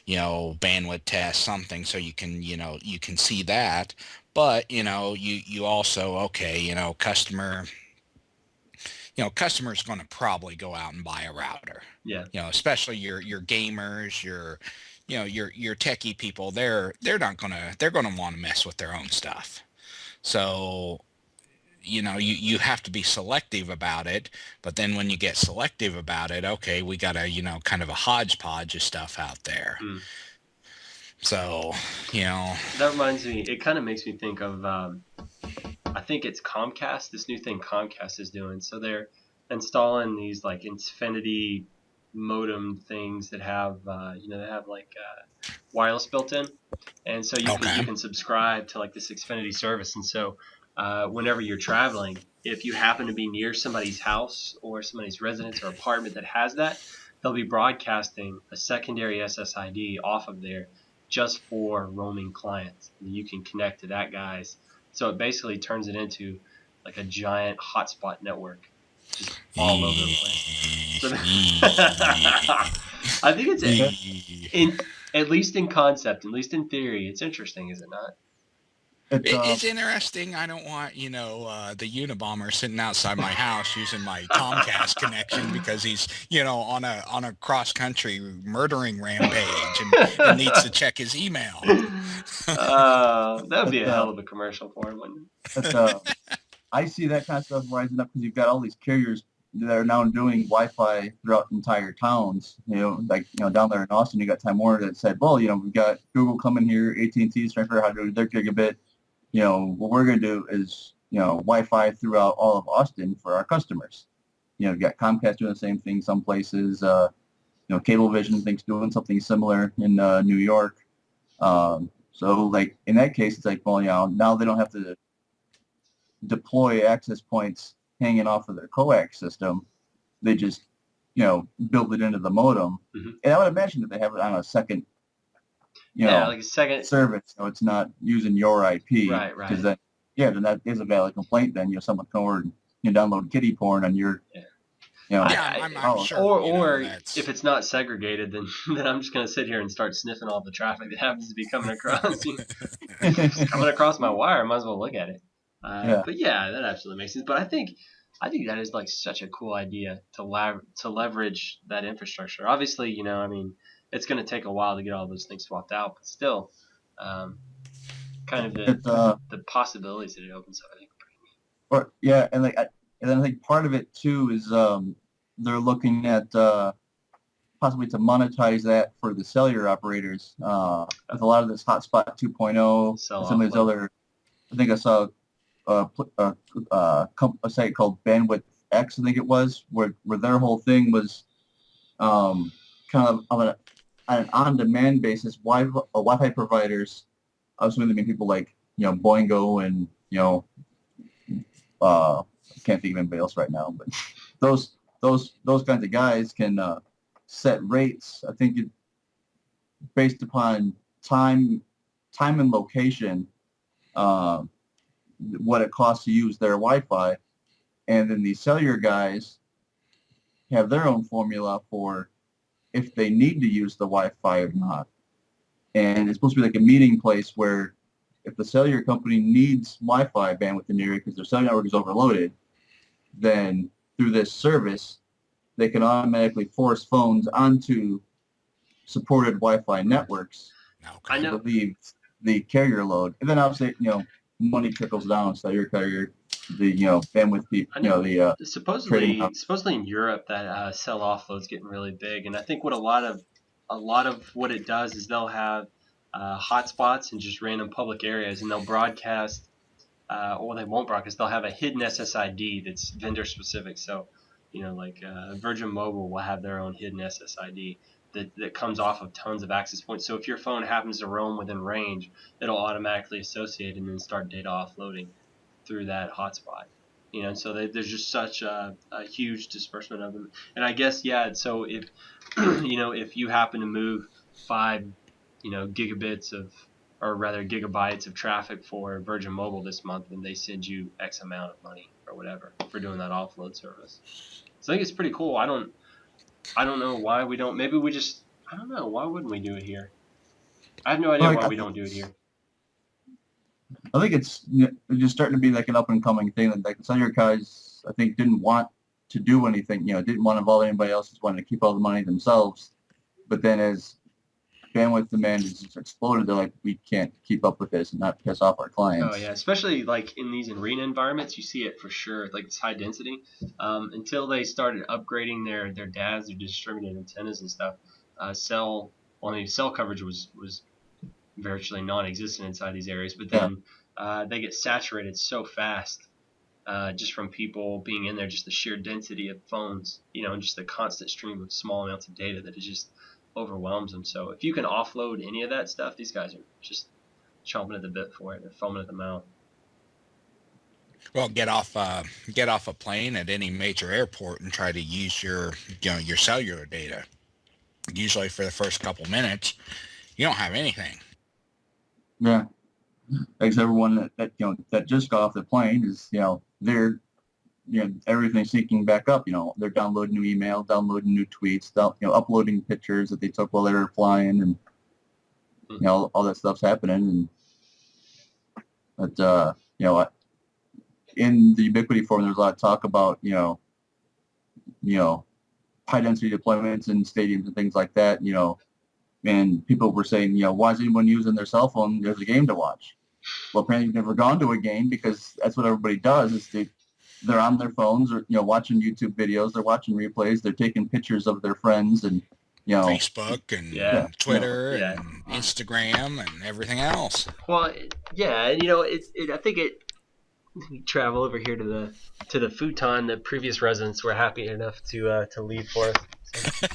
bandwidth test, something, so you can see that. But, you also, customer's going to probably go out and buy a router.
Yeah.
Especially your gamers, your techie people, they're going to want to mess with their own stuff. So, you have to be selective about it, but then when you get selective about it, okay, we got a, kind of a hodgepodge of stuff out there. Mm. So,
that reminds me, it kind of makes me think of, I think it's Comcast, this new thing Comcast is doing. So they're installing these like Infinity modem things that have, wireless built in. And so you can subscribe to like this Xfinity service. And so whenever you're traveling, if you happen to be near somebody's house or somebody's residence or apartment that has that, they'll be broadcasting a secondary SSID off of there just for roaming clients. You can connect to that guy's. So it basically turns it into like a giant hotspot network, just all over the place. So I think it's at least in concept, at least in theory, it's interesting, is it not?
It's interesting. I don't want, the Unabomber sitting outside my house using my Comcast connection because he's, on a cross-country murdering rampage and needs to check his email.
That would be a hell of a commercial for him, wouldn't it?
I see that kind of stuff rising up because you've got all these carriers that are now doing Wi-Fi throughout entire towns. Down there in Austin, you got Time Warner that said, well, we've got Google coming here, AT&T is trying to figure out how to do their gigabit. What we're going to do is, Wi-Fi throughout all of Austin for our customers. You've got Comcast doing the same thing some places. Cablevision thinks doing something similar in New York. So, like, in that case, it's like, well, now they don't have to deploy access points hanging off of their coax system. They just, build it into the modem. Mm-hmm. And I would imagine that they have it on a second
like a second
service, so it's not using your IP.
Right.
Because then that is a valid complaint. Then someone come over and download kiddie porn on your.
I'm sure.
Or if it's not segregated, then I'm just gonna sit here and start sniffing all the traffic that happens to be coming across. Coming across my wire, I might as well look at it. But yeah, that absolutely makes sense. But I think that is like such a cool idea to leverage that infrastructure. Obviously, it's going to take a while to get all those things swapped out, but still, kind of the possibilities that it opens up, I think, are pretty neat.
And I think part of it too is they're looking at possibly to monetize that for the cellular operators. With a lot of this Hotspot 2.0, some of these other, I think I saw a site called Bandwidth X, I think it was, where their whole thing was kind of on an on-demand basis. Wi-Fi providers, obviously, I mean people like Boingo and I can't think of anybody else right now, but those kinds of guys can set rates. I think based upon time and location. What it costs to use their Wi-Fi, and then the cellular guys have their own formula for if they need to use the Wi-Fi or not. And it's supposed to be like a meeting place where if the cellular company needs Wi-Fi bandwidth in the area because their cellular network is overloaded, then through this service, they can automatically force phones onto supported Wi-Fi networks to relieve the carrier load. And then obviously, money trickles down, so your carrier, the bandwidth people,
supposedly in Europe that cell offload's getting really big, and I think what a lot of what it does is they'll have hotspots in just random public areas, and they'll broadcast, or they won't broadcast. They'll have a hidden SSID that's vendor specific. So, Virgin Mobile will have their own hidden SSID that comes off of tons of access points. So if your phone happens to roam within range, it'll automatically associate and then start data offloading through that hotspot. So there's just such a huge disbursement of them. And I guess, so if, if you happen to move 5, gigabytes of traffic for Virgin Mobile this month, then they send you X amount of money or whatever for doing that offload service. So I think it's pretty cool. I don't know why we don't. Maybe we just. I don't know. Why wouldn't we do it here? I have no idea why we don't do it here.
I think it's just starting to be like an up and coming thing. Like the cellular guys, I think, didn't want to do anything. Didn't want to involve anybody else. Just wanted to keep all the money themselves. But then as bandwidth demand has just exploded, they're like, we can't keep up with this and not piss off our clients.
Oh yeah, especially like in these arena environments, you see it for sure. Like it's high density. Until they started upgrading their DAS, their distributed antennas and stuff, cell coverage was virtually non-existent inside these areas. But then they get saturated so fast, just from people being in there, just the sheer density of phones, and just the constant stream of small amounts of data that it just overwhelms them. So if you can offload any of that stuff, these guys are just chomping at the bit for it. They're foaming at the mouth.
Well, get off a plane at any major airport and try to use your your cellular data. Usually for the first couple minutes, you don't have anything.
Yeah. Because everyone that that just got off the plane is they're everything's syncing back up. They're downloading new email, downloading new tweets, uploading pictures that they took while they were flying, and all that stuff's happening. And but in the Ubiquiti forum, there's a lot of talk about high density deployments in stadiums and things like that. And people were saying, why is anyone using their cell phone? There's a game to watch. Well, apparently you've never gone to a game, because that's what everybody does. Is they're on their phones, or watching YouTube videos, they're watching replays, they're taking pictures of their friends, and
Facebook and Twitter and Instagram and everything else.
Well, and I think we travel over here to the futon. The previous residents were happy enough to leave for us. So,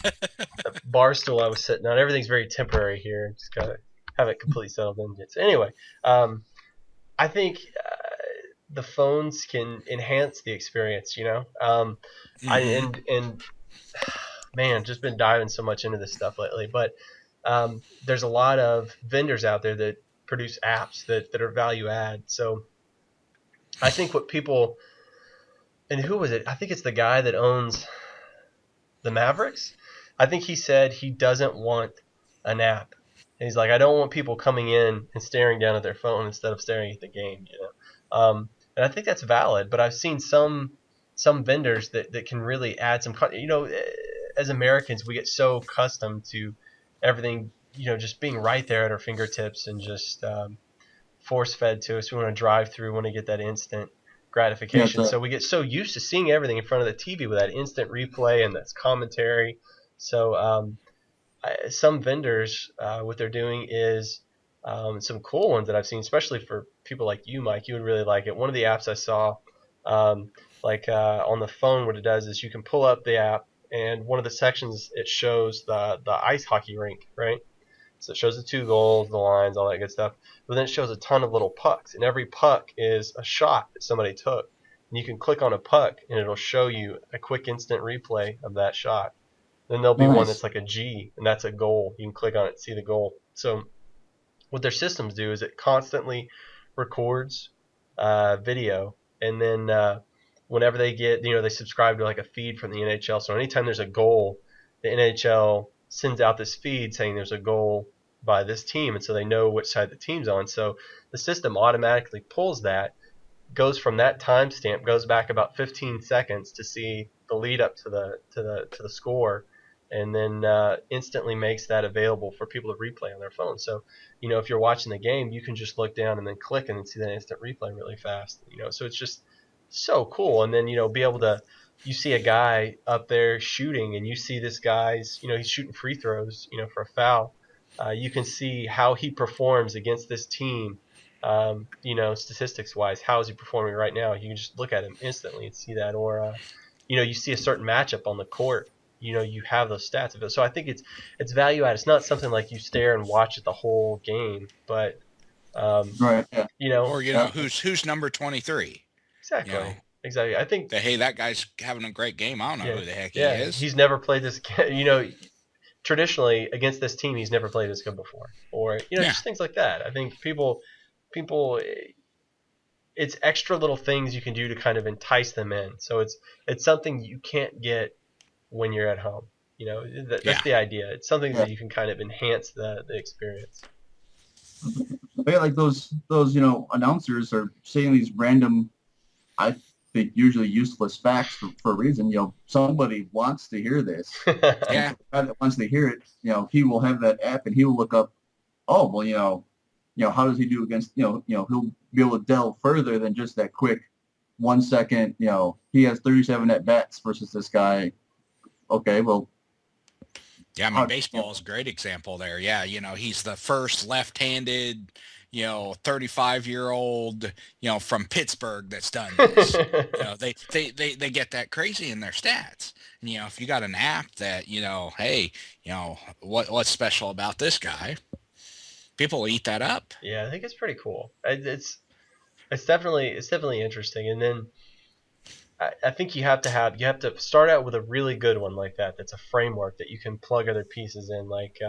the bar stool I was sitting on, everything's very temporary here. Just gotta have it completely settled in. So anyway, I think the phones can enhance the experience. Man, just been diving so much into this stuff lately. But there's a lot of vendors out there that produce apps that are value add. So I think what people, and who was it? I think it's the guy that owns the Mavericks. I think he said he doesn't want an app. And he's like, I don't want people coming in and staring down at their phone instead of staring at the game. And I think that's valid. But I've seen some vendors that can really add some. As Americans, we get so accustomed to everything, just being right there at our fingertips and just force fed to us. We want to drive through, we want to get that instant gratification. So we get so used to seeing everything in front of the TV with that instant replay and that's commentary. So some vendors, what they're doing is some cool ones that I've seen, especially for people like you, Mike. You would really like it. One of the apps I saw, on the phone, what it does is you can pull up the app, and one of the sections, it shows the ice hockey rink, right? So it shows the 2 goals, the lines, all that good stuff. But then it shows a ton of little pucks, and every puck is a shot that somebody took. And you can click on a puck, and it'll show you a quick instant replay of that shot. Then there'll be one that's like a G, and that's a goal. You can click on it and see the goal. So what their systems do is it constantly records video, and then whenever they get, they subscribe to like a feed from the NHL. So anytime there's a goal, the NHL sends out this feed saying there's a goal by this team, and so they know which side the team's on. So the system automatically pulls that, goes from that timestamp, goes back about 15 seconds to see the lead up to the score, and then instantly makes that available for people to replay on their phone. So if you're watching the game, you can just look down and then click and then see that instant replay really fast. So it's just so cool. And then be able to, you see a guy up there shooting, and you see this guy's, he's shooting free throws, for a foul. You can see how he performs against this team, statistics wise. How is he performing right now? You can just look at him instantly and see that. Or you see a certain matchup on the court, you have those stats of it. So I think it's value add. It's not something like you stare and watch it the whole game, but
right, yeah.
Or who's number 23.
Exactly. I think
hey, that guy's having a great game. I don't know who the heck he is.
He's never played this game. Traditionally against this team, he's never played this game before, or just things like that. I think people, it's extra little things you can do to kind of entice them in. So it's something you can't get when you're at home. That's the idea. It's something that you can kind of enhance the experience.
But yeah, like those announcers are saying these random, I think usually useless facts for a reason. Somebody wants to hear this.
Yeah.
The guy that wants to hear it, he will have that app and he will look up, oh well, how does he do against, he'll be able to delve further than just that quick 1 second, he has 37 at bats versus this guy. Okay, well.
Yeah, I mean, baseball is a great example there. Yeah, he's the first left-handed, 35-year-old, from Pittsburgh that's done this. They get that crazy in their stats. And, if you got an app that, hey, what's special about this guy, people will eat that up.
Yeah, I think it's pretty cool. It's it's definitely interesting. And then I think you have to start out with a really good one like that. That's a framework that you can plug other pieces in, like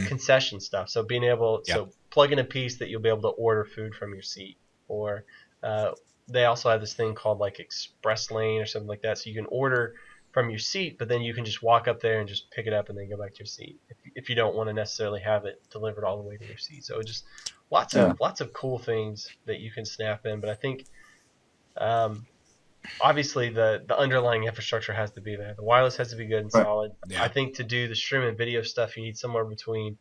concession stuff. So
Yep.
plug in a piece that you'll be able to order food from your seat, or they also have this thing called like Express Lane or something like that. So you can order from your seat, but then you can just walk up there and just pick it up and then go back to your seat if you don't want to necessarily have it delivered all the way to your seat. So just lots of cool things that you can snap in. But I think obviously the underlying infrastructure has to be there. The wireless has to be good and solid.
Yeah.
I think to do the stream and video stuff, you need somewhere between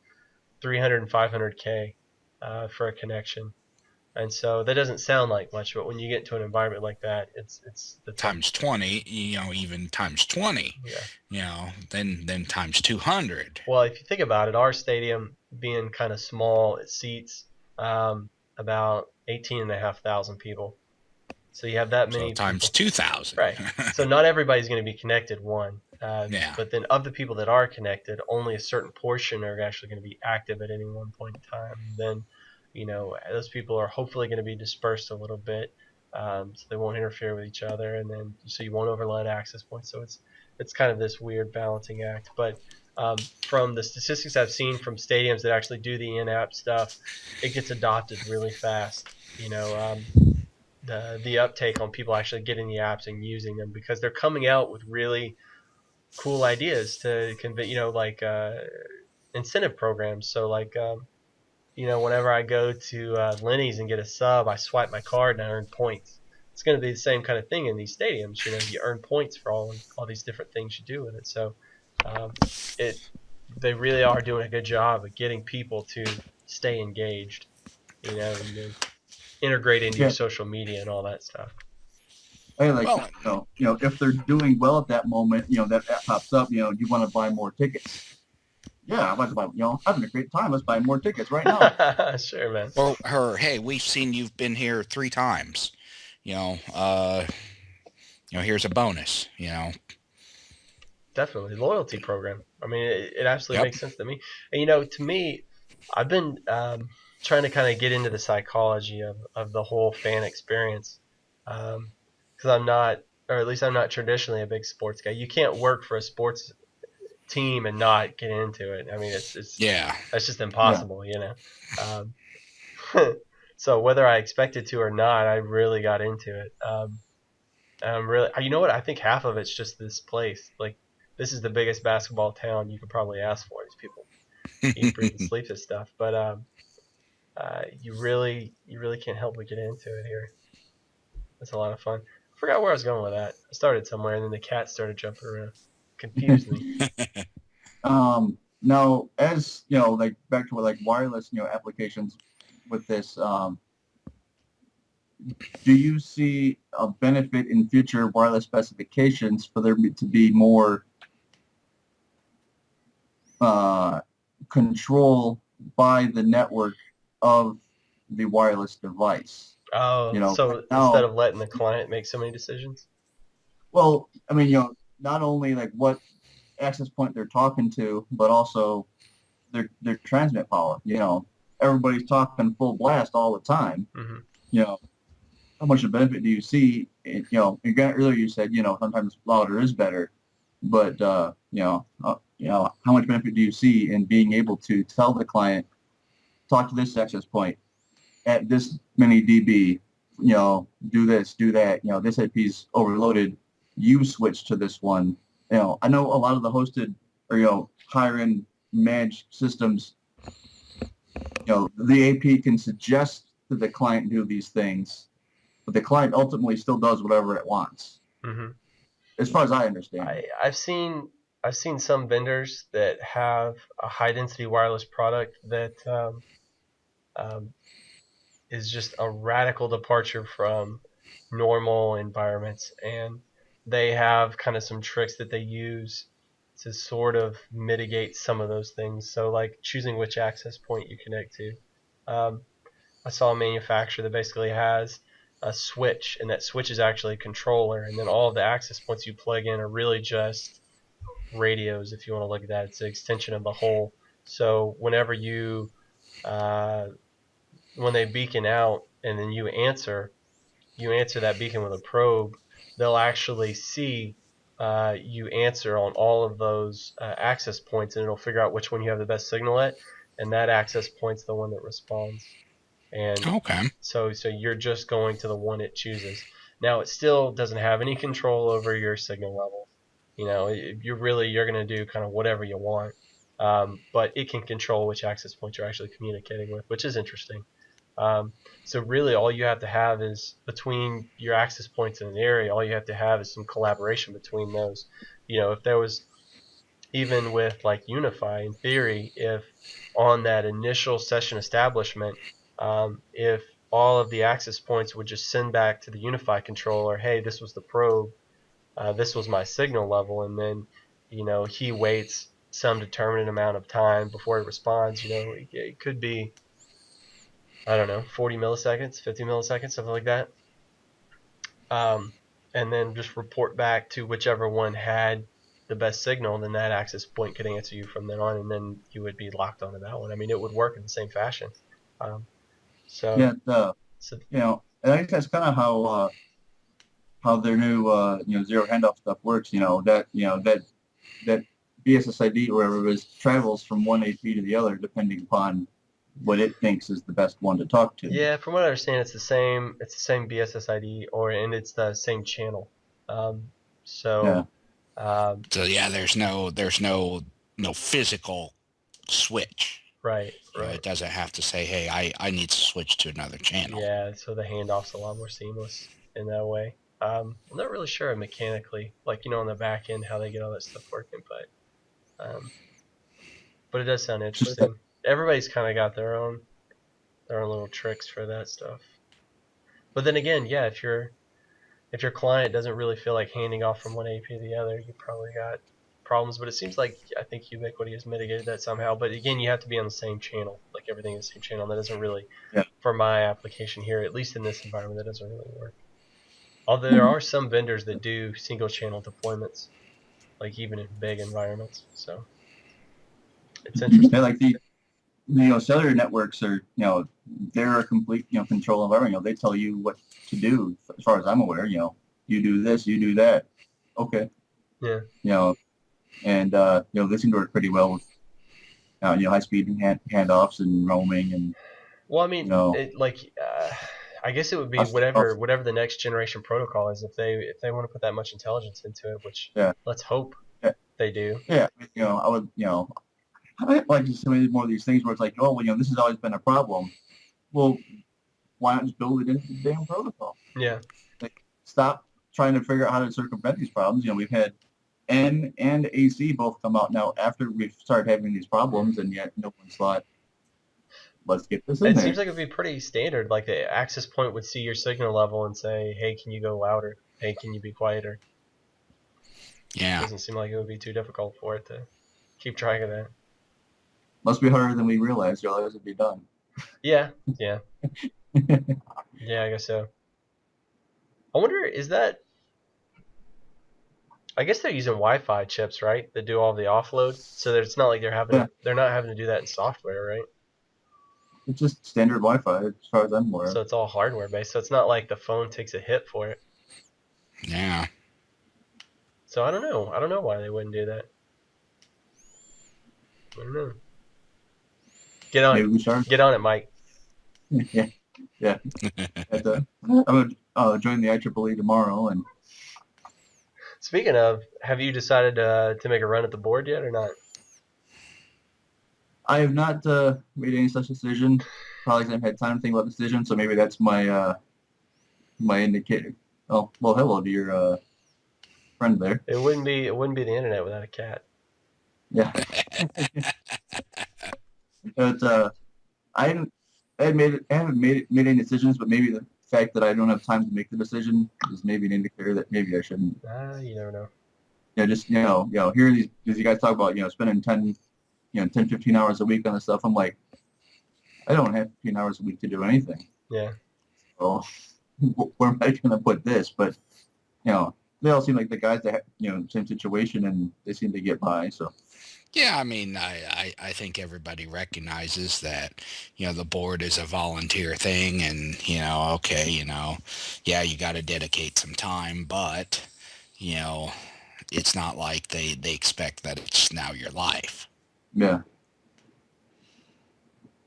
300 and 500K for a connection. And so that doesn't sound like much, but when you get into an environment like that, it's the
times 20, even times 20, then times 200.
Well, if you think about it, our stadium being kind of small, it seats about 18,500 people. So you have that many.
So times 2,000.
Right. So not everybody's going to be connected, one.
Yeah.
But then of the people that are connected, only a certain portion are actually going to be active at any one point in time. Then, those people are hopefully going to be dispersed a little bit, so they won't interfere with each other, and then so you won't overload access points. So it's kind of this weird balancing act. But from the statistics I've seen from stadiums that actually do the in-app stuff, it gets adopted really fast. The uptake on people actually getting the apps and using them, because they're coming out with really cool ideas to convey, like incentive programs. So like, whenever I go to Lenny's and get a sub, I swipe my card and I earn points. It's going to be the same kind of thing in these stadiums. You earn points for all these different things you do with it. So they really are doing a good job of getting people to stay engaged, and integrate into your social media and all that stuff.
If they're doing well at that moment, that pops up, you want to buy more tickets. Yeah, I'd like to buy, having a great time. Let's buy more tickets right now.
Sure, man.
Or hey, we've seen you've been here 3 times. Here's a bonus,
Definitely. Loyalty program. I mean, it absolutely makes sense to me. And, to me, I've been trying to kind of get into the psychology of the whole fan experience, because I'm not traditionally a big sports guy. You can't work for a sports team and not get into it. I mean, it's that's just impossible, So whether I expected to or not, I really got into it. I'm really, what? I think half of it's just this place. Like, this is the biggest basketball town you could probably ask for. These people eat, breathe, and sleep this stuff. But you really can't help but get into it here. It's a lot of fun. I forgot where I was going with that. I started somewhere, and then the cat started jumping around. Confused me.
Now, as like back to like wireless, applications with this, do you see a benefit in future wireless specifications for there to be more control by the network of the wireless device?
Oh, so instead of letting the client make so many decisions?
Well, I mean, not only like what access point they're talking to, but also their transmit power. Everybody's talking full blast all the time.
Mm-hmm.
How much of benefit do you see? Earlier you said, sometimes louder is better, but how much benefit do you see in being able to tell the client, talk to this access point at this many dB, do this, do that, this IP's overloaded, you switch to this one. I know a lot of the hosted or, higher end managed systems, the AP can suggest to the client do these things, but the client ultimately still does whatever it wants.
Mm-hmm.
As far as I understand.
I've seen some vendors that have a high density wireless product that is just a radical departure from normal environments, and they have kind of some tricks that they use to sort of mitigate some of those things. So like choosing which access point you connect to. I saw a manufacturer that basically has a switch, and that switch is actually a controller, and then all of the access points you plug in are really just radios, if you want to look at that. It's an extension of the whole. So whenever you when they beacon out, and then you answer that beacon with a probe, they'll actually see you answer on all of those access points, and it'll figure out which one you have the best signal at, and that access point's the one that responds. And
Okay.
so you're just going to the one it chooses. Now, it still doesn't have any control over your signal level. You know, you're going to do kind of whatever you want, but it can control which access point you're actually communicating with, which is interesting. So really all you have to have is between your access points in an area, all you have to have is some collaboration between those. You know, if there was, even with like Unifi, in theory, if on that initial session establishment, if all of the access points would just send back to the Unifi controller, hey, this was the probe, this was my signal level, and then, you know, he waits some determinate amount of time before it responds. You know, it could be, I don't know, 40 milliseconds, 50 milliseconds, something like that. And then just report back to whichever one had the best signal, then that access point could answer you from then on, and then you would be locked onto that one. I mean, it would work in the same fashion.
Yeah, you know, and I think that's kind of how their new zero handoff stuff works. You know, that BSSID or whatever it is travels from one AP to the other depending upon what it thinks is the best one to talk to.
Yeah, from what I understand, it's the same BSSID, and it's the same channel. So
yeah, there's no physical switch.
Right.
It doesn't have to say, hey, I need to switch to another channel.
Yeah, so the handoff's a lot more seamless in that way. I'm not really sure mechanically, like, you know, on the back end, how they get all that stuff working, but it does sound interesting. Everybody's kind of got their own little tricks for that stuff. But then again, yeah, if your client doesn't really feel like handing off from one AP to the other, you probably got problems. But it seems like, I think Ubiquiti has mitigated that somehow. But again, you have to be on the same channel, like everything is the same channel. That doesn't really, for my application here, at least in this environment, that doesn't really work. Although there are some vendors that do single channel deployments, like even in big environments. So it's interesting.
Yeah, like the cellular networks are, they're a complete, control environment. They tell you what to do. As far as I'm aware, you do this, you do that. Okay.
Yeah.
And they seem to work pretty well with, high speed handoffs and roaming and.
Well, I mean, I guess it would be whatever the next generation protocol is. If they want to put that much intelligence into it, which let's hope they do.
Yeah, I would, I'd like to see more of these things where it's like, this has always been a problem. Well, why not just build it into the damn protocol?
Yeah.
Stop trying to figure out how to circumvent these problems. We've had N and AC both come out now after we've started having these problems, and yet no one's thought, let's get this in there.
It seems like it would be pretty standard. Like the access point would see your signal level and say, hey, can you go louder? Hey, can you be quieter?
Yeah.
It doesn't seem like it would be too difficult for it to keep track of that.
Must be harder than we realized, or otherwise it'd be done.
Yeah. Yeah, I guess so. I wonder, I guess they're using Wi-Fi chips, right? That do all the offload, so that it's not like they're not having to do that in software, right?
It's just standard Wi-Fi, as far as I'm aware.
So it's all hardware based. So it's not like the phone takes a hit for it.
Yeah.
So I don't know. I don't know why they wouldn't do that. I don't know. Get on it, Mike.
Yeah. I'm gonna join the IEEE tomorrow. And
speaking of, have you decided to make a run at the board yet or not?
I have not made any such decision. Probably haven't had time to think about the decision, so maybe that's my my indicator. Oh, well, hello to your friend there.
It wouldn't be the internet without a cat.
Yeah. But I haven't made any decisions, but maybe the fact that I don't have time to make the decision is maybe an indicator that maybe I shouldn't.
You never know.
Yeah, just hear these you guys talk about spending 10, 15 hours a week on this stuff. I'm like, I don't have 15 hours a week to do anything.
Yeah.
So where am I going to put this? But they all seem like the guys that have, same situation, and they seem to get by. So
Yeah, I mean, I think everybody recognizes that, the board is a volunteer thing and, okay, yeah, you got to dedicate some time, but, you know, it's not like they expect that it's now your life.
Yeah.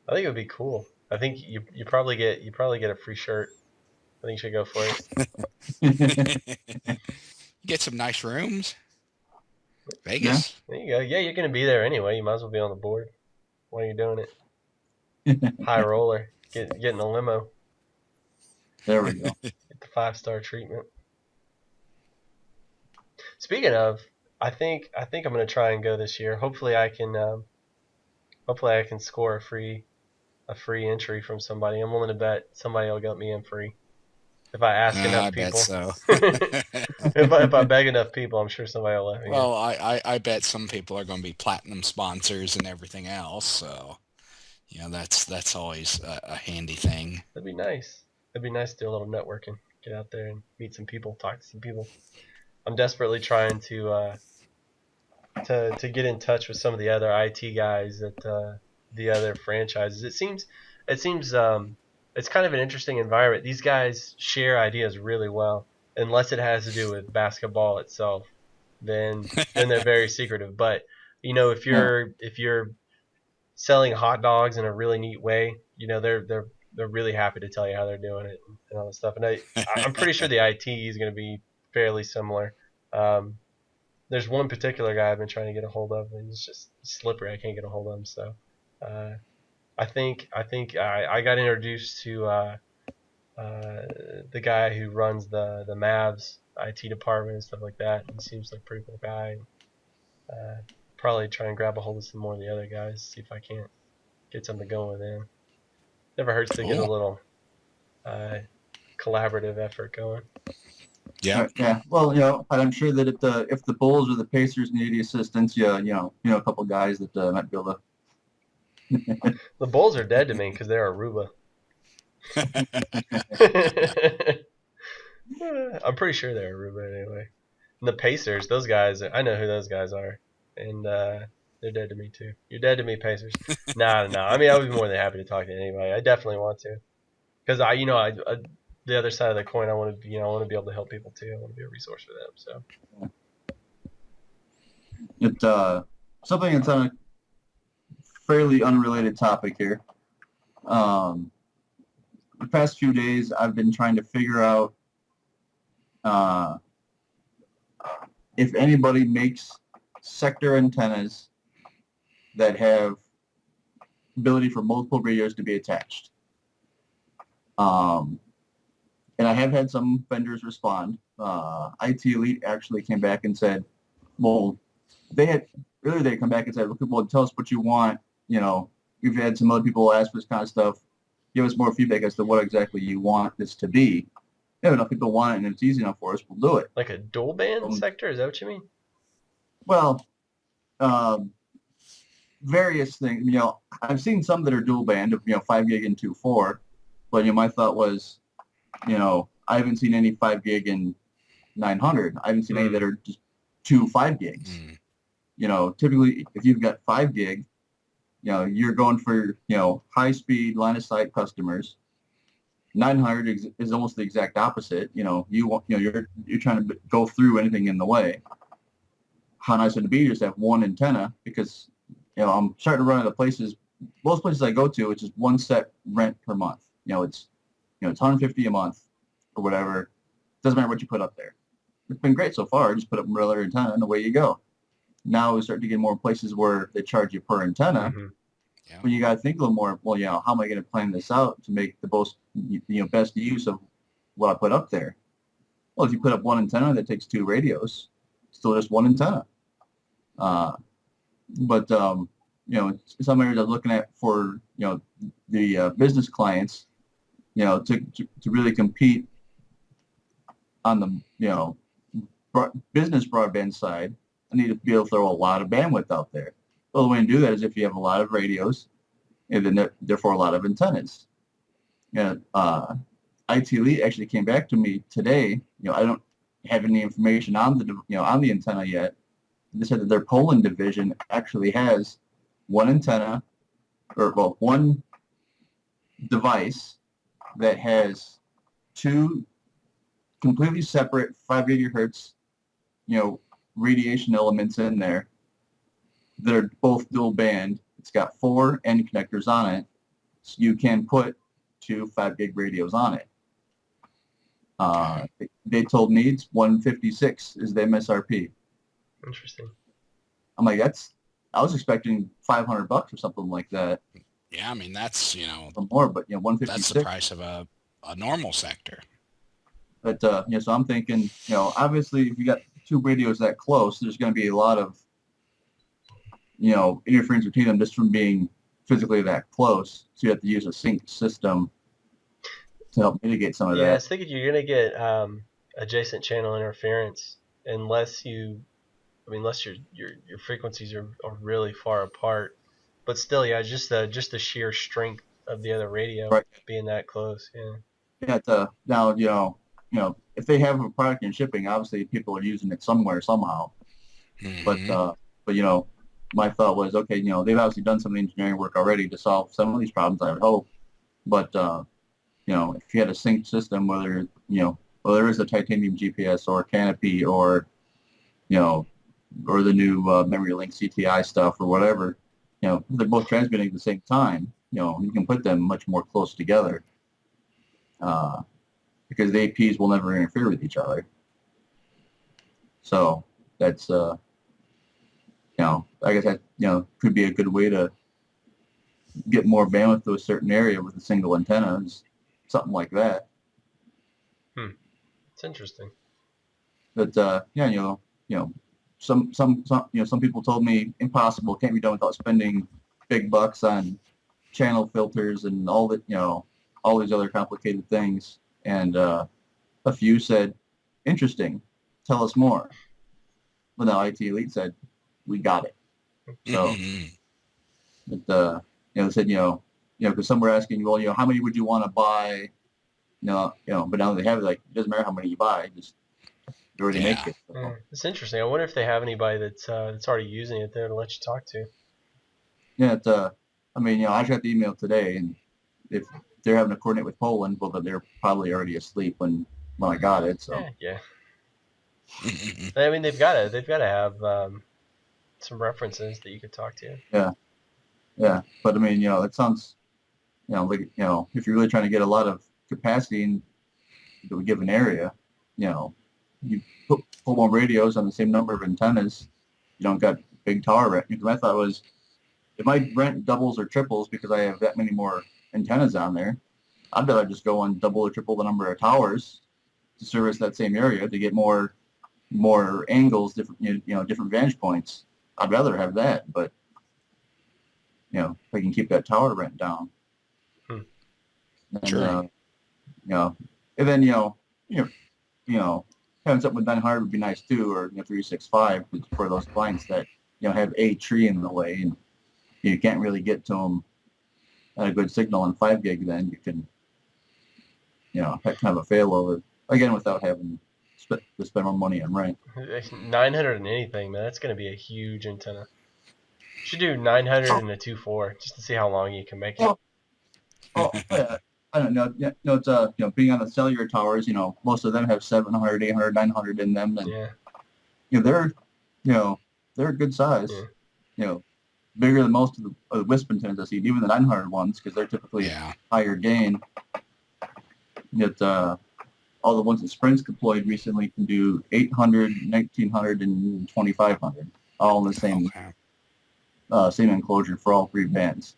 I think it would be cool. I think you probably get a free shirt. I think you should go for it.
Get some nice rooms.
Yeah.
Vegas.
There you go. Yeah, you're gonna be there anyway. You might as well be on the board while you're doing it. High roller. Get in a limo.
There we go.
Get the 5-star treatment. Speaking of, I think I'm gonna try and go this year. Hopefully I can score a free entry from somebody. I'm willing to bet somebody will get me in free. If I ask enough people.
Bet so.
if I beg enough people, I'm sure somebody will let me.
Well, I bet some people are going to be platinum sponsors and everything else. So, that's always a handy thing.
That'd be nice. It'd be nice to do a little networking. Get out there and meet some people, talk to some people. I'm desperately trying to get in touch with some of the other IT guys at the other franchises. It seems it's kind of an interesting environment. These guys share ideas really well, unless it has to do with basketball itself. Then they're very secretive. But if you're selling hot dogs in a really neat way, they're really happy to tell you how they're doing it and all that stuff. And I'm pretty sure the IT is going to be fairly similar. There's one particular guy I've been trying to get a hold of, and he's just slippery. I can't get a hold of him. So I think I got introduced to the guy who runs the Mavs IT department and stuff like that. He seems like a pretty cool guy. Probably try and grab a hold of some more of the other guys, see if I can't get something going with them. Never hurts to get a little collaborative effort going.
Yeah.
Yeah. Well, I'm sure that if the Bulls or the Pacers need any assistance, a couple guys that might be able to.
The Bulls are dead to me because they're Aruba. I'm pretty sure they're Aruba anyway. And the Pacers, those guys, I know who those guys are, and they're dead to me too. You're dead to me, Pacers. Nah. I mean, I would be more than happy to talk to anybody. I definitely want to, because I the other side of the coin, I want to be able to help people too. I want to be a resource for them. So
It's something that's on a fairly unrelated topic here. The past few days, I've been trying to figure out if anybody makes sector antennas that have ability for multiple radios to be attached. And I have had some vendors respond. IT Elite actually came back and said, well, they come back and said, well, tell us what you want. We've had some other people ask for this kind of stuff. Give us more feedback as to what exactly you want this to be. If enough people want it and it's easy enough for us, we'll do it.
like a dual band sector, is that what you mean?
Well, various things. I've seen some that are dual band of 5 gig and 2.4, but my thought was, I haven't seen any 5 gig and 900. I haven't seen any that are just 2 5 gigs. Typically if you've got 5 gig, you're going for high speed line of sight customers. 900 is almost the exact opposite. You're trying to go through anything in the way. How nice would it be to just have one antenna? Because I'm starting to run out of places. Most places I go to, it's just one set rent per month. It's $150 a month or whatever. Doesn't matter what you put up there. It's been great so far. Just put up a regular antenna and away you go. Now we start to get more places where they charge you per antenna.
Yeah.
But you got to think a little more. Well, how am I going to plan this out to make the most, best use of what I put up there? Well, if you put up one antenna that takes 2 radios, still just one antenna. But some areas I'm looking at for the business clients, to really compete on the business broadband side, I need to be able to throw a lot of bandwidth out there. Well, the way to do that is if you have a lot of radios, and then therefore a lot of antennas. IT Elite actually came back to me today. I don't have any information on the on the antenna yet, they said that their Poland division actually has one antenna, or well, one device that has two completely separate 5 gigahertz, radiation elements in there that are both dual band. It's got 4 end connectors on it, so you can put 2 5 gig radios on it. They told me it's 156 is the MSRP.
Interesting.
I'm like, I was expecting $500 or something like that.
Yeah, I mean that's
more, but 156.
That's the price of a normal sector.
But so I'm thinking, obviously if you got 2 radios that close, there's going to be a lot of interference between them just from being physically that close. So you have to use a sync system to help mitigate some of that.
Yeah, I was thinking you're gonna get adjacent channel interference unless your frequencies are really far apart. But still, yeah, just the sheer strength of the other radio
Right.
being that close. Yeah.
Yeah. Now if they have a product in shipping, obviously people are using it somewhere somehow.
Mm-hmm.
But my thought was, okay, they've obviously done some engineering work already to solve some of these problems, I would hope. But if you had a sync system, whether there is a titanium GPS or canopy or or the new memory link CTI stuff or whatever, they're both transmitting at the same time. You can put them much more close together because the APs will never interfere with each other. So that's I guess that could be a good way to get more bandwidth to a certain area with a single antenna, something like that.
It's interesting.
But some people told me impossible, can't be done without spending big bucks on channel filters and all these other complicated things. And a few said, interesting, tell us more. But now IT Elite said, we got it. So, but they said, because some were asking, well, how many would you want to buy? But now they have it, like, it doesn't matter how many you buy, just you already make it. So.
Yeah, it's interesting. I wonder if they have anybody that's already using it there to let you talk to.
Yeah, I just got the email today, and if they're having to coordinate with Poland, well, then they're probably already asleep when I got it. So
yeah. I mean, they've got to have some references that you could talk to.
Yeah. But I mean, it sounds, like if you're really trying to get a lot of capacity into a given area, you put more radios on the same number of antennas. You don't got big tower rent. Because my thought was, if my rent doubles or triples because I have that many more antennas on there, I'd rather just go on double or triple the number of towers to service that same area to get more angles, different different vantage points. I'd rather have that, but if I can keep that tower rent down. And,
Sure.
And then having something with 900 would be nice too, or 365 for those clients that have a tree in the way and you can't really get to them at a good signal on 5 gig. Then you can have kind of a failover again without having to spend more money on rent.
900 and anything, man, that's going to be a huge antenna. You should do 900 and a 2.4 just to see how long you can make it.
I don't know. It's being on the cellular towers. Most of them have 700, 800, 900 in them, and they're a good size.
Yeah.
Bigger than most of the WISP antennas I see, even the 900 ones, because they're typically higher gain. Yet all the ones that Sprint's deployed recently can do 800, 1900, and 2500, all in the same same enclosure for all 3 bands.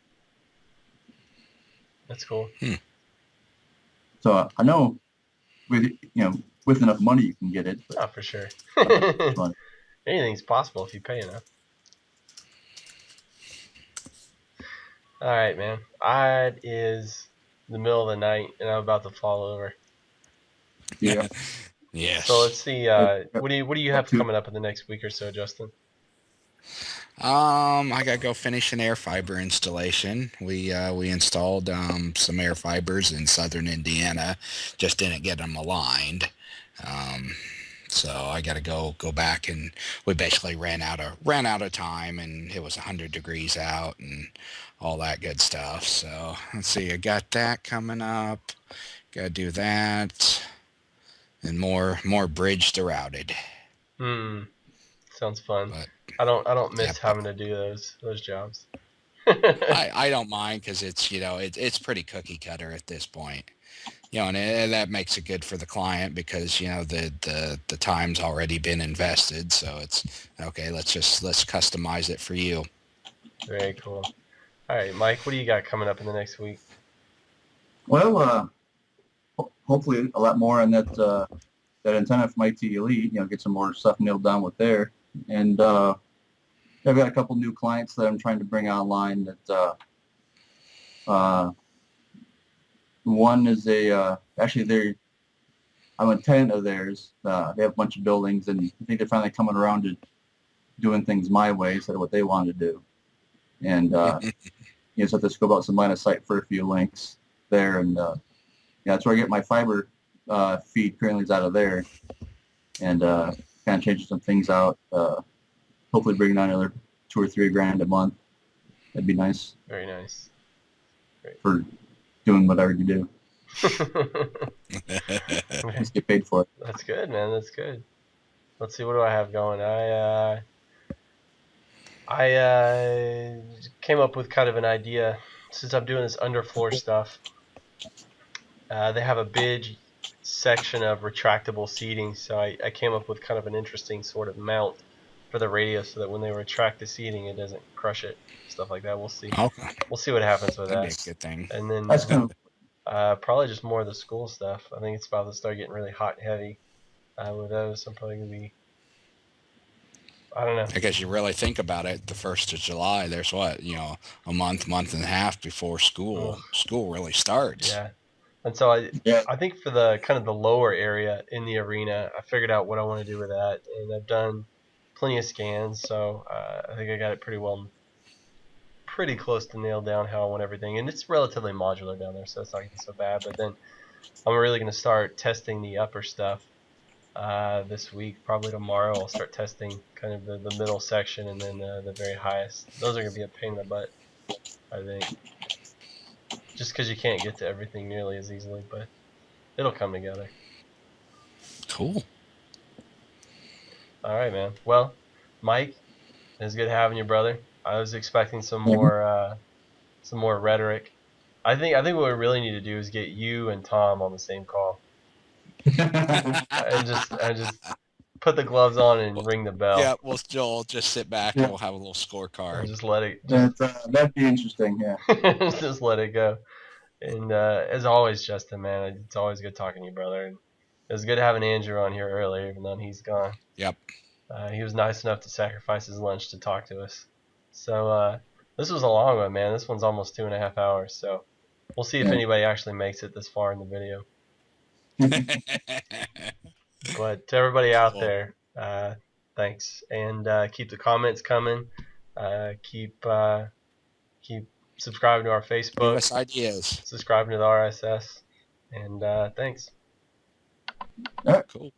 That's cool.
So I know with enough money you can get it.
Oh, for sure. Anything's possible if you pay enough. All right, man. It is the middle of the night, and I'm about to fall over.
Yeah.
Yes.
So let's see. What do you have coming up in the next week or so, Justin?
I gotta go finish an air fiber installation. We installed some air fibers in southern Indiana, just didn't get them aligned. So I got to go back, and we basically ran out of time, and it was 100 degrees out and all that good stuff. So let's see, I got that coming up. Got to do that, and more bridged to routed.
Sounds fun.
But
I don't miss
yep.
having to do those jobs.
I don't mind, because it's, you know, it's pretty cookie cutter at this point. You know, and that makes it good for the client, because, you know, the time's already been invested. So it's okay. Let's customize it for you.
Very cool. All right, Mike, what do you got coming up in the next week?
Well, hopefully a lot more on that antenna from IT Elite. You know, get some more stuff nailed down with there. And I've got a couple new clients that I'm trying to bring online. That one is I'm a tenant of theirs. They have a bunch of buildings, and I think they're finally coming around to doing things my way instead of what they want to do. And you just have to scope out some line of sight for a few links there, and yeah, that's where I get my fiber feed currently is out of there, and kind of changing some things out. Hopefully bringing on another $2 or $3 grand a month. That'd be nice.
Very nice. Great.
For doing whatever you do. Just get paid for it.
That's good, man. That's good. Let's see, what do I have going? I came up with kind of an idea, since I'm doing this underfloor stuff. They have a big section of retractable seating, so I came up with kind of an interesting sort of mount for the radio, so that when they retract the seating, it doesn't crush it, stuff like that. We'll see.
Okay.
We'll see what happens with
That'd
that.
be a good thing.
And then
That's kind of
probably just more of the school stuff. I think it's about to start getting really hot and heavy with those. I'm probably going to be, I don't know.
Because you really think about it, the 1st of July, there's what, you know, a month and a half before school really starts.
Yeah. And so I think for the kind of the lower area in the arena, I figured out what I want to do with that, and I've done plenty of scans, so I think I got it pretty close to nail down how I want everything, and it's relatively modular down there, so it's not so bad. But then I'm really going to start testing the upper stuff this week. Probably tomorrow I'll start testing kind of the middle section, and then the very highest. Those are going to be a pain in the butt, I think, just because you can't get to everything nearly as easily, but it'll come together.
Cool.
All right, man. Well, Mike, it's good having you, brother. I was expecting some more rhetoric. I think what we really need to do is get you and Tom on the same call, and just put the gloves on and ring the bell.
Yeah, we'll just sit back and we'll have a little scorecard.
And just let it.
That'd be interesting. Yeah.
Just let it go. And as always, Justin, man, it's always good talking to you, brother. And it was good having Andrew on here earlier, even though he's gone.
Yep.
He was nice enough to sacrifice his lunch to talk to us. So this was a long one, man. This one's almost 2.5 hours. So we'll see if anybody actually makes it this far in the video. But to everybody out there, thanks. And keep the comments coming. Keep subscribing to our Facebook.
Give us ideas.
Subscribing to the RSS. And thanks.
All right.
Cool.